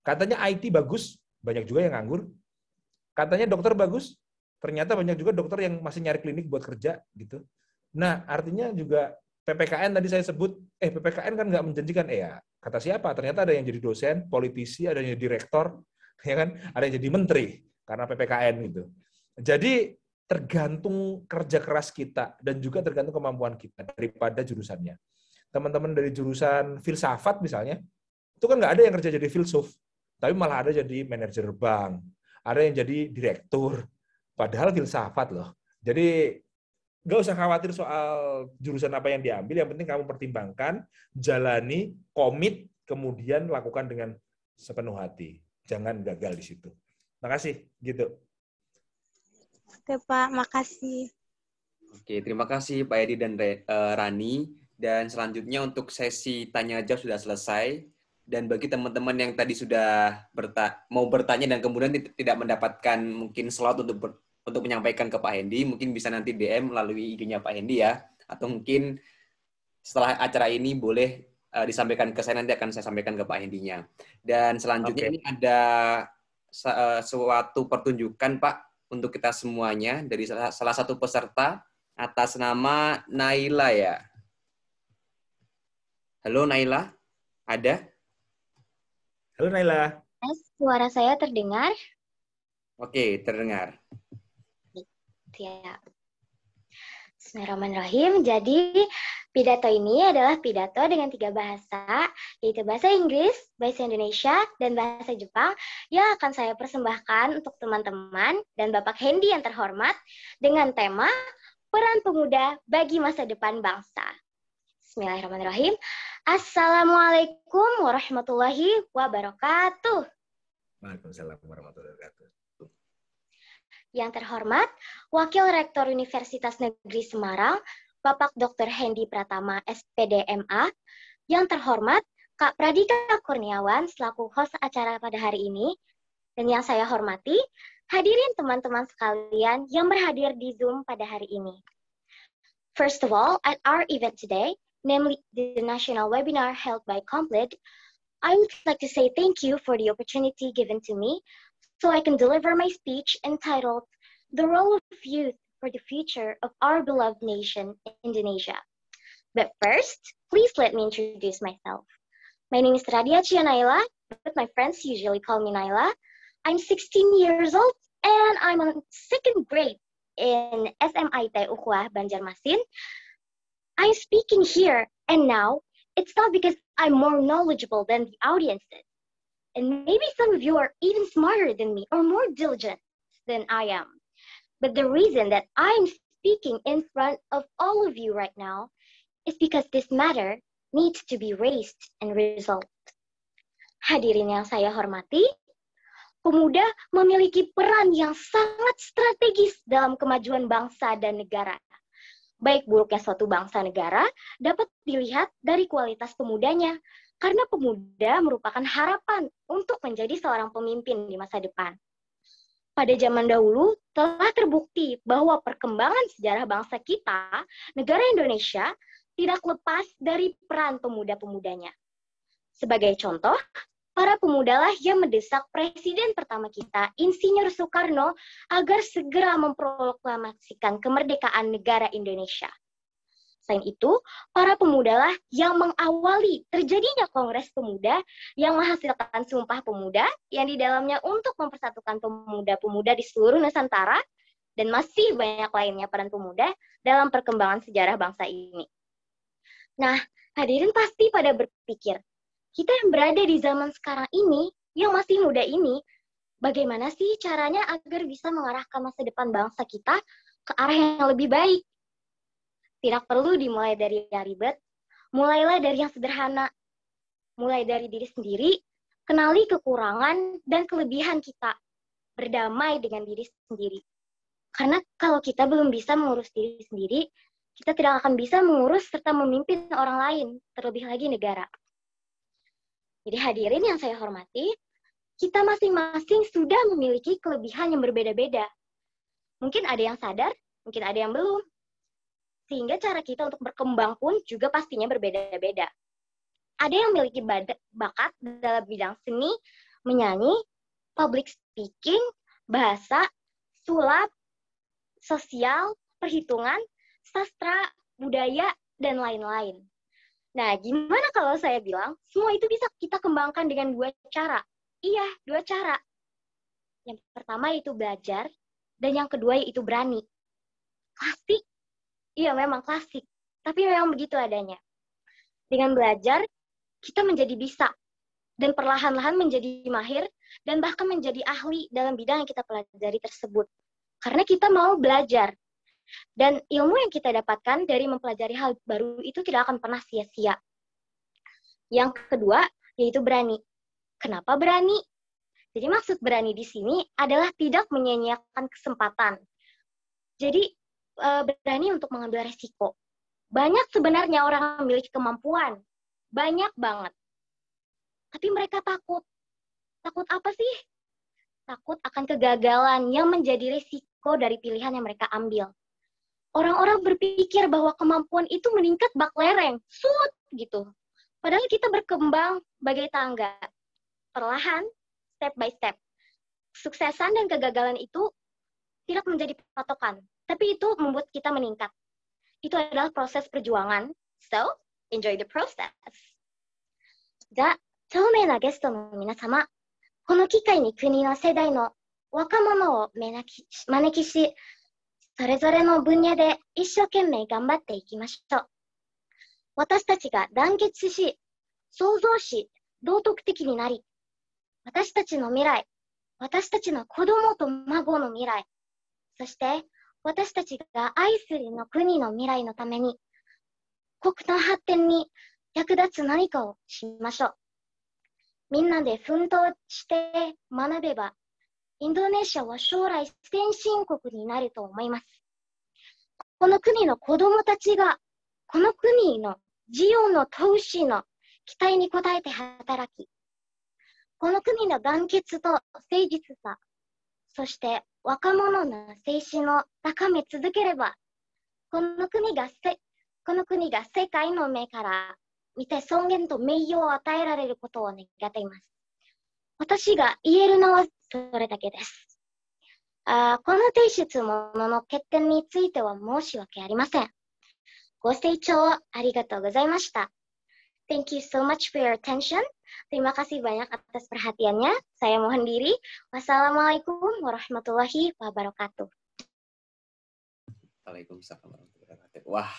Katanya IT bagus, banyak juga yang nganggur. Katanya dokter bagus, ternyata banyak juga dokter yang masih nyari klinik buat kerja gitu. Nah artinya juga PPKN tadi saya sebut, PPKN kan nggak menjanjikan, ya kata siapa? Ternyata ada yang jadi dosen, politisi, ada yang jadi rektor, ya kan? Ada yang jadi menteri karena PPKN gitu. Jadi tergantung kerja keras kita dan juga tergantung kemampuan kita daripada jurusannya. Teman-teman dari jurusan filsafat misalnya, itu kan nggak ada yang kerja jadi filsuf, tapi malah ada jadi manajer bank, ada yang jadi direktur, Padahal filsafat loh. Jadi nggak usah khawatir soal jurusan apa yang diambil, yang penting kamu pertimbangkan, jalani, komit, kemudian lakukan dengan sepenuh hati. Jangan gagal di situ. Makasih, gitu. Oke Pak, makasih. Oke, terima kasih Pak Edi dan Rani. Dan selanjutnya untuk sesi tanya jawab sudah selesai. Dan bagi teman-teman yang tadi sudah mau bertanya dan kemudian tidak mendapatkan mungkin slot untuk menyampaikan ke Pak Hendi, mungkin bisa nanti DM melalui IG-nya Pak Hendi ya. Atau mungkin setelah acara ini boleh disampaikan ke saya, nanti akan saya sampaikan ke Pak Hendinya. Dan selanjutnya ini ada suatu pertunjukan Pak untuk kita semuanya dari salah satu peserta atas nama Naila ya. Halo Naila, ada? Halo Naila. Suara saya terdengar? Oke, terdengar. Siap. Bismillahirrahmanirrahim. Jadi, pidato ini adalah pidato dengan 3 bahasa, yaitu bahasa Inggris, bahasa Indonesia, dan bahasa Jepang, yang akan saya persembahkan untuk teman-teman dan Bapak Hendi yang terhormat dengan tema Peran Pemuda bagi Masa Depan Bangsa. Bismillahirrahmanirrahim. Assalamualaikum warahmatullahi wabarakatuh. Waalaikumsalam warahmatullahi wabarakatuh. Yang terhormat, Wakil Rektor Universitas Negeri Semarang, Bapak Dr. Hendi Pratama, SPD MA. Yang terhormat, Kak Pradika Kurniawan selaku host acara pada hari ini. Dan yang saya hormati, hadirin teman-teman sekalian yang berhadir di Zoom pada hari ini. First of all, at our event today, namely the national webinar held by Complete, I would like to say thank you for the opportunity given to me so I can deliver my speech entitled The Role of Youth for the Future of Our Beloved Nation, Indonesia. But first, please let me introduce myself. My name is Radia Naila, but my friends usually call me Naila. I'm 16 years old and I'm in 2nd grade in SMIT Ukhuwah Banjarmasin. I'm speaking here and now, it's not because I'm more knowledgeable than the audiences. And maybe some of you are even smarter than me or more diligent than I am. But the reason that I'm speaking in front of all of you right now is because this matter needs to be raised and resolved. Hadirin yang saya hormati, pemuda memiliki peran yang sangat strategis dalam kemajuan bangsa dan negara. Baik buruknya suatu bangsa negara dapat dilihat dari kualitas pemudanya, karena pemuda merupakan harapan untuk menjadi seorang pemimpin di masa depan. Pada zaman dahulu telah terbukti bahwa perkembangan sejarah bangsa kita, negara Indonesia, tidak lepas dari peran pemuda-pemudanya. Sebagai contoh, para pemudalah yang mendesak Presiden pertama kita, Insinyur Soekarno, agar segera memproklamasikan kemerdekaan negara Indonesia. Selain itu, para pemudalah yang mengawali terjadinya Kongres Pemuda yang menghasilkan Sumpah Pemuda yang di dalamnya untuk mempersatukan pemuda-pemuda di seluruh Nusantara dan masih banyak lainnya peran pemuda dalam perkembangan sejarah bangsa ini. Nah, hadirin pasti pada berpikir, kita yang berada di zaman sekarang ini, yang masih muda ini, bagaimana sih caranya agar bisa mengarahkan masa depan bangsa kita ke arah yang lebih baik? Tidak perlu dimulai dari yang ribet, mulailah dari yang sederhana. Mulai dari diri sendiri, kenali kekurangan dan kelebihan kita, berdamai dengan diri sendiri. Karena kalau kita belum bisa mengurus diri sendiri, kita tidak akan bisa mengurus serta memimpin orang lain, terlebih lagi negara. Jadi hadirin yang saya hormati, kita masing-masing sudah memiliki kelebihan yang berbeda-beda. Mungkin ada yang sadar, mungkin ada yang belum. Sehingga cara kita untuk berkembang pun juga pastinya berbeda-beda. Ada yang memiliki bakat dalam bidang seni, menyanyi, public speaking, bahasa, sulap, sosial, perhitungan, sastra, budaya, dan lain-lain. Nah, gimana kalau saya bilang, semua itu bisa kita kembangkan dengan 2 cara. Iya, 2 cara. Yang pertama yaitu belajar, dan yang kedua yaitu berani. Klasik. Iya, memang klasik. Tapi memang begitu adanya. Dengan belajar, kita menjadi bisa. Dan perlahan-lahan menjadi mahir, dan bahkan menjadi ahli dalam bidang yang kita pelajari tersebut. karena kita mau belajar. Dan ilmu yang kita dapatkan dari mempelajari hal baru itu tidak akan pernah sia-sia. Yang kedua, yaitu berani. Kenapa berani? Jadi maksud berani di sini adalah tidak menyia-nyiakan kesempatan. Jadi berani untuk mengambil resiko. Banyak sebenarnya orang yang memiliki kemampuan. Banyak banget. Tapi mereka takut. Takut apa sih? Takut akan kegagalan yang menjadi resiko dari pilihan yang mereka ambil. Orang-orang berpikir bahwa kemampuan itu meningkat bak lereng, gitu. Padahal kita berkembang bagai tangga, perlahan, step by step. Suksesan dan kegagalan itu tidak menjadi patokan, tapi itu membuat kita meningkat. Itu adalah proses perjuangan, so enjoy the process. じゃあ、著名なゲストの皆様、この機会に国の世代の若者を招きし、それぞれの分野で一生懸命頑張っていきましょう。私たちが団結し、創造し、道徳的になり、私たちの未来、私たちの子供と孫の未来、そして私たちが愛するの国の未来のために、国の発展に役立つ何かをしましょう。みんなで奮闘して学べば、インドネシアは将来先進国になると思います。この国の子供たちが、この国の事業の投資の期待に応えて働き、この国の団結と誠実さ、そして若者の精神を高め続ければ、この国が世界の目から見て尊厳と名誉を与えられることを願っています。私が言えるのはそれだけです。この提出物の欠点については申し訳ありません。ご清聴ありがとうございました。Thank you so much for your attention. Terima kasih banyak atas perhatiannya. Saya mohon diri. Wassalamualaikum warahmatullahi wabarakatuh. Waalaikumsalam warahmatullahi wabarakatuh. Wah,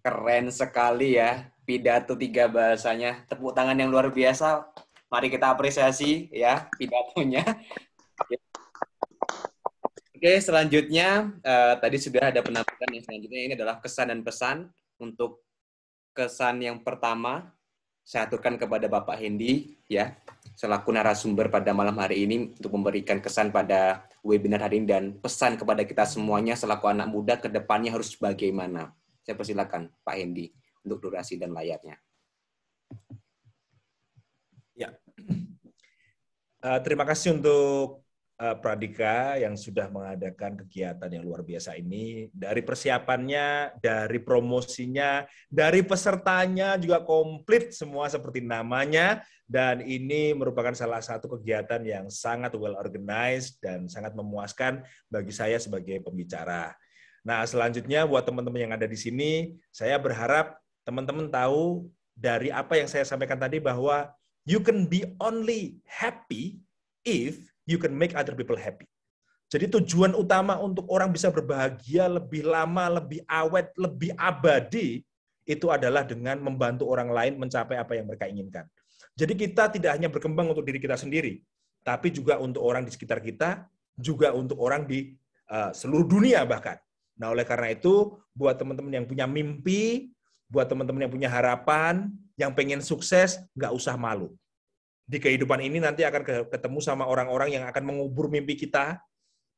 keren sekali ya pidato 3 bahasanya. Tepuk tangan yang luar biasa. Mari kita apresiasi ya pidatonya. Oke, selanjutnya tadi sudah ada penampilan yang selanjutnya. Ini adalah kesan dan pesan. Untuk kesan yang pertama, saya aturkan kepada Bapak Hendy ya, selaku narasumber pada malam hari ini untuk memberikan kesan pada webinar hari ini dan pesan kepada kita semuanya selaku anak muda ke depannya harus bagaimana. Saya persilakan Pak Hendy untuk durasi dan layarnya. Ya, terima kasih untuk Pradika yang sudah mengadakan kegiatan yang luar biasa ini. Dari persiapannya, dari promosinya, dari pesertanya juga komplit semua seperti namanya. Dan ini merupakan salah satu kegiatan yang sangat well organized dan sangat memuaskan bagi saya sebagai pembicara. Nah, selanjutnya buat teman-teman yang ada di sini, saya berharap teman-teman tahu dari apa yang saya sampaikan tadi bahwa you can be only happy if you can make other people happy. Jadi tujuan utama untuk orang bisa berbahagia lebih lama, lebih awet, lebih abadi, itu adalah dengan membantu orang lain mencapai apa yang mereka inginkan. Jadi kita tidak hanya berkembang untuk diri kita sendiri, tapi juga untuk orang di sekitar kita, juga untuk orang di seluruh dunia bahkan. Nah, oleh karena itu, buat teman-teman yang punya mimpi, buat teman-teman yang punya harapan, yang pengen sukses, nggak usah malu. Di kehidupan ini nanti akan ketemu sama orang-orang yang akan mengubur mimpi kita.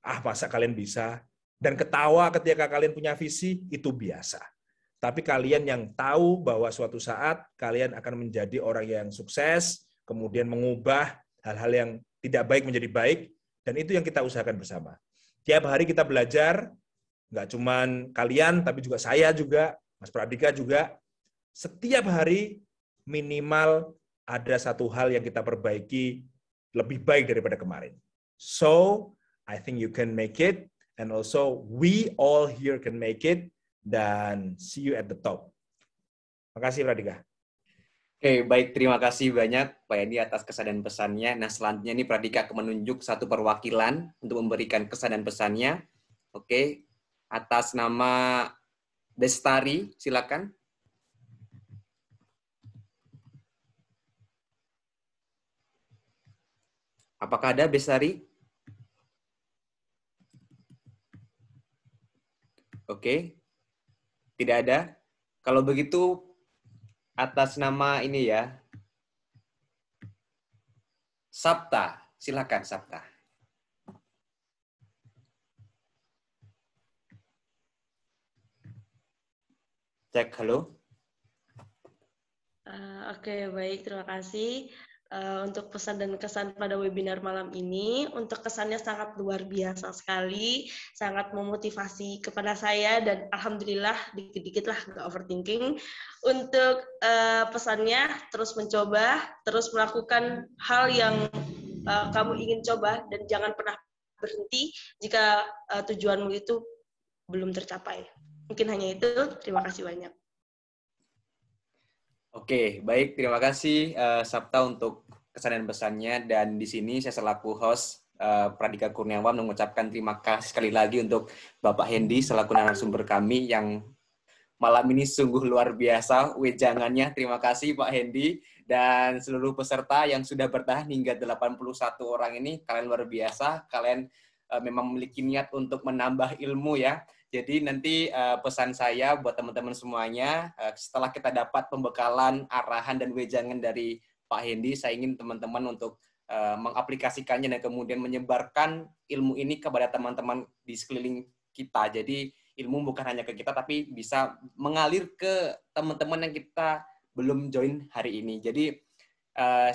Ah, masa kalian bisa? Dan ketawa ketika kalian punya visi, itu biasa. Tapi kalian yang tahu bahwa suatu saat kalian akan menjadi orang yang sukses, kemudian mengubah hal-hal yang tidak baik menjadi baik, dan itu yang kita usahakan bersama. Tiap hari kita belajar, nggak cuman kalian, tapi juga saya juga, Mas Pradika juga, setiap hari minimal ada satu hal yang kita perbaiki lebih baik daripada kemarin. So, I think you can make it, and also we all here can make it, dan see you at the top. Makasih, Pradika. Oke, baik. Terima kasih banyak Pak Hendy atas kesan dan pesannya. Nah, selanjutnya ini Pradika akan menunjuk satu perwakilan untuk memberikan kesan dan pesannya. Oke, atas nama Bestari, silakan. Apakah ada Bestari? Oke. Tidak ada. Kalau begitu, atas nama ini ya, Sapta. Silakan Sapta. Cek, halo. Oke, baik. Terima kasih untuk pesan dan kesan pada webinar malam ini. Untuk kesannya sangat luar biasa sekali, sangat memotivasi kepada saya, dan alhamdulillah dikit-dikit lah nggak overthinking. Untuk pesannya, terus mencoba, terus melakukan hal yang kamu ingin coba, dan jangan pernah berhenti jika tujuanmu itu belum tercapai. Mungkin hanya itu. Terima kasih banyak. Oke, baik. Terima kasih Sapta untuk kesan dan pesannya. Dan di sini saya selaku host Pradika Kurniawan mengucapkan terima kasih sekali lagi untuk Bapak Hendy selaku narasumber kami yang malam ini sungguh luar biasa wejangannya. Terima kasih Pak Hendy dan seluruh peserta yang sudah bertahan hingga 81 orang ini. Kalian luar biasa. Kalian memang memiliki niat untuk menambah ilmu ya. Jadi nanti pesan saya buat teman-teman semuanya, setelah kita dapat pembekalan, arahan, dan wejangan dari Pak Hendy, saya ingin teman-teman untuk mengaplikasikannya dan kemudian menyebarkan ilmu ini kepada teman-teman di sekeliling kita. Jadi ilmu bukan hanya ke kita, tapi bisa mengalir ke teman-teman yang kita belum join hari ini. Jadi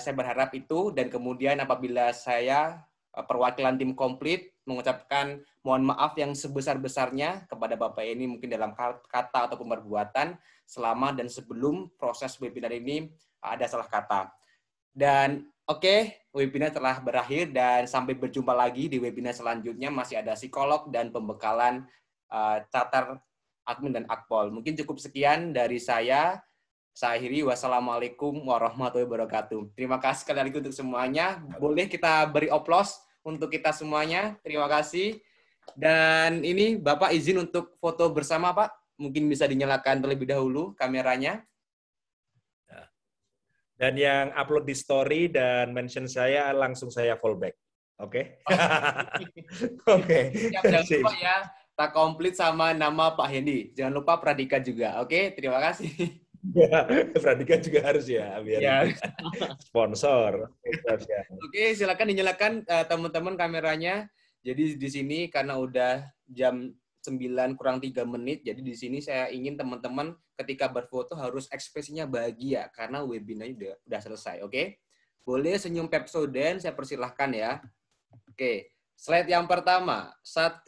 saya berharap itu, dan kemudian apabila saya perwakilan tim komplit mengucapkan mohon maaf yang sebesar-besarnya kepada Bapak ini mungkin dalam kata ataupun perbuatan selama dan sebelum proses webinar ini ada salah kata. Dan oke, webinar telah berakhir dan sampai berjumpa lagi di webinar selanjutnya. Masih ada psikolog dan pembekalan catar admin dan akpol. Mungkin cukup sekian dari saya. Saya akhiri. Wassalamualaikum warahmatullahi wabarakatuh. Terima kasih sekali lagi untuk semuanya. Boleh kita beri oplos untuk kita semuanya. Terima kasih. Dan ini Bapak izin untuk foto bersama, Pak. Mungkin bisa dinyalakan terlebih dahulu kameranya. Dan yang upload di story dan mention saya, langsung saya fallback. Oke? Oke. Jangan lupa ya, tak komplit sama nama Pak Hendy. Jangan lupa Pradika juga. Oke, terima kasih. Ya, Pradika juga harus ya, biar ya. Sponsor. Oke, silakan dinyalakan teman-teman kameranya. Jadi di sini karena udah jam 9 kurang 3 menit, jadi di sini saya ingin teman-teman ketika berfoto harus ekspresinya bahagia karena webinarnya udah selesai, oke? Boleh senyum Pepsodent, saya persilahkan ya. Oke, slide yang pertama. 1,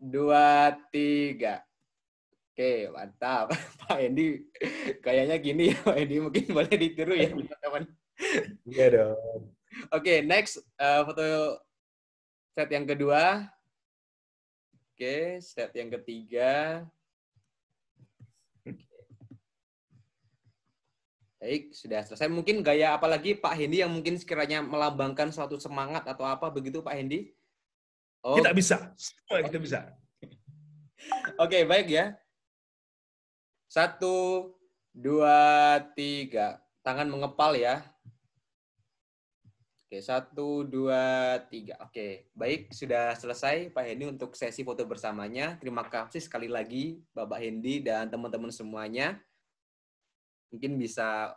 2, 3. Oke, mantap. Pak Hendy kayaknya gini ya, Pak Hendy mungkin boleh ditiru ya teman-teman. Iya dong. Oke, next foto set yang kedua. Oke, set yang ketiga. Baik, sudah selesai. Mungkin gaya apa lagi Pak Hendy yang mungkin sekiranya melambangkan suatu semangat atau apa begitu Pak Hendy? Oh. Kita bisa. Kita bisa. Oke, baik ya. 1, 2, 3. Tangan mengepal ya. Oke, 1, 2, 3. Oke, baik. Sudah selesai Pak Hendy untuk sesi foto bersamanya. Terima kasih sekali lagi Bapak Hendy dan teman-teman semuanya. Mungkin bisa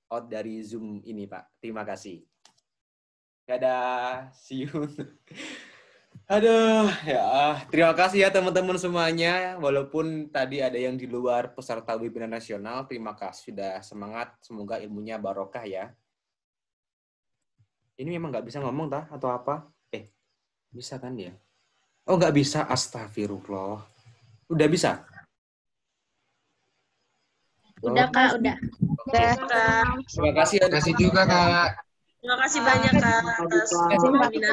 out dari Zoom ini, Pak. Terima kasih. Dadah. See you. Aduh, ya. Terima kasih ya teman-teman semuanya. Walaupun tadi ada yang di luar peserta webinar nasional, terima kasih sudah semangat. Semoga ilmunya barokah ya. Ini memang nggak bisa ngomong tah atau apa? Bisa kan dia? Oh, nggak bisa. Astagfirullah. Udah bisa? Udah, Kak. Udah. Terima kasih. Terima kasih juga, Kak. Terima kasih banyak, Kak, atas webinarnya.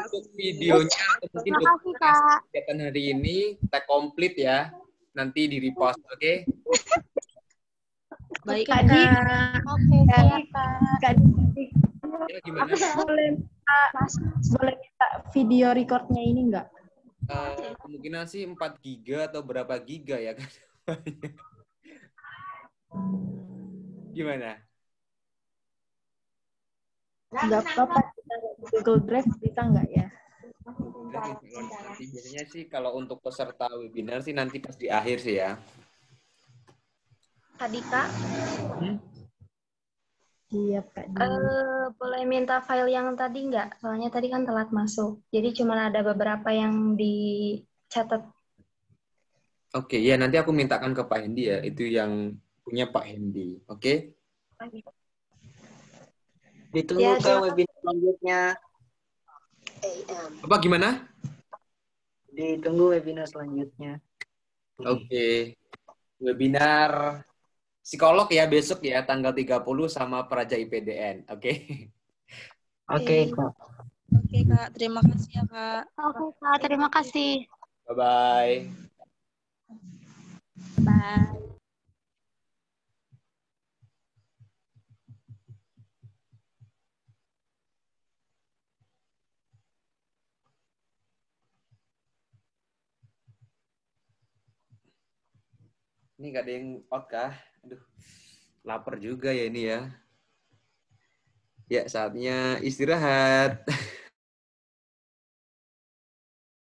Untuk videonya, mungkin untuk kegiatan hari ini, kita komplit ya. Nanti di-repost, oke? Baik, Kak. Oke, Kak. Ya, gimana? Boleh minta video recordnya ini enggak? Kemungkinan sih 4 giga atau berapa giga ya kan? Gimana? Enggak apa-apa, kita Google Drive bisa enggak ya? Nanti biasanya sih kalau untuk peserta webinar sih nanti pas di akhir sih ya. Tadi Kak, Iya, Kak. boleh minta file yang tadi nggak? Soalnya tadi kan telat masuk. Jadi cuma ada beberapa yang dicatat. Oke, ya nanti aku mintakan ke Pak Hendy ya. Itu yang punya Pak Hendy. Oke? Ditunggu Ya, ke terima webinar selanjutnya. Apa gimana? Ditunggu webinar selanjutnya. Oke. Webinar psikolog ya besok ya tanggal 30 sama Praja IPDN. Oke. Oke, Kak. Oke, Kak. Terima kasih ya, Kak. Oke, Kak. Terima kasih. Bye-bye. Bye. Ini gak ada yang out kah? Aduh, lapar juga ya ini ya. Ya, saatnya istirahat.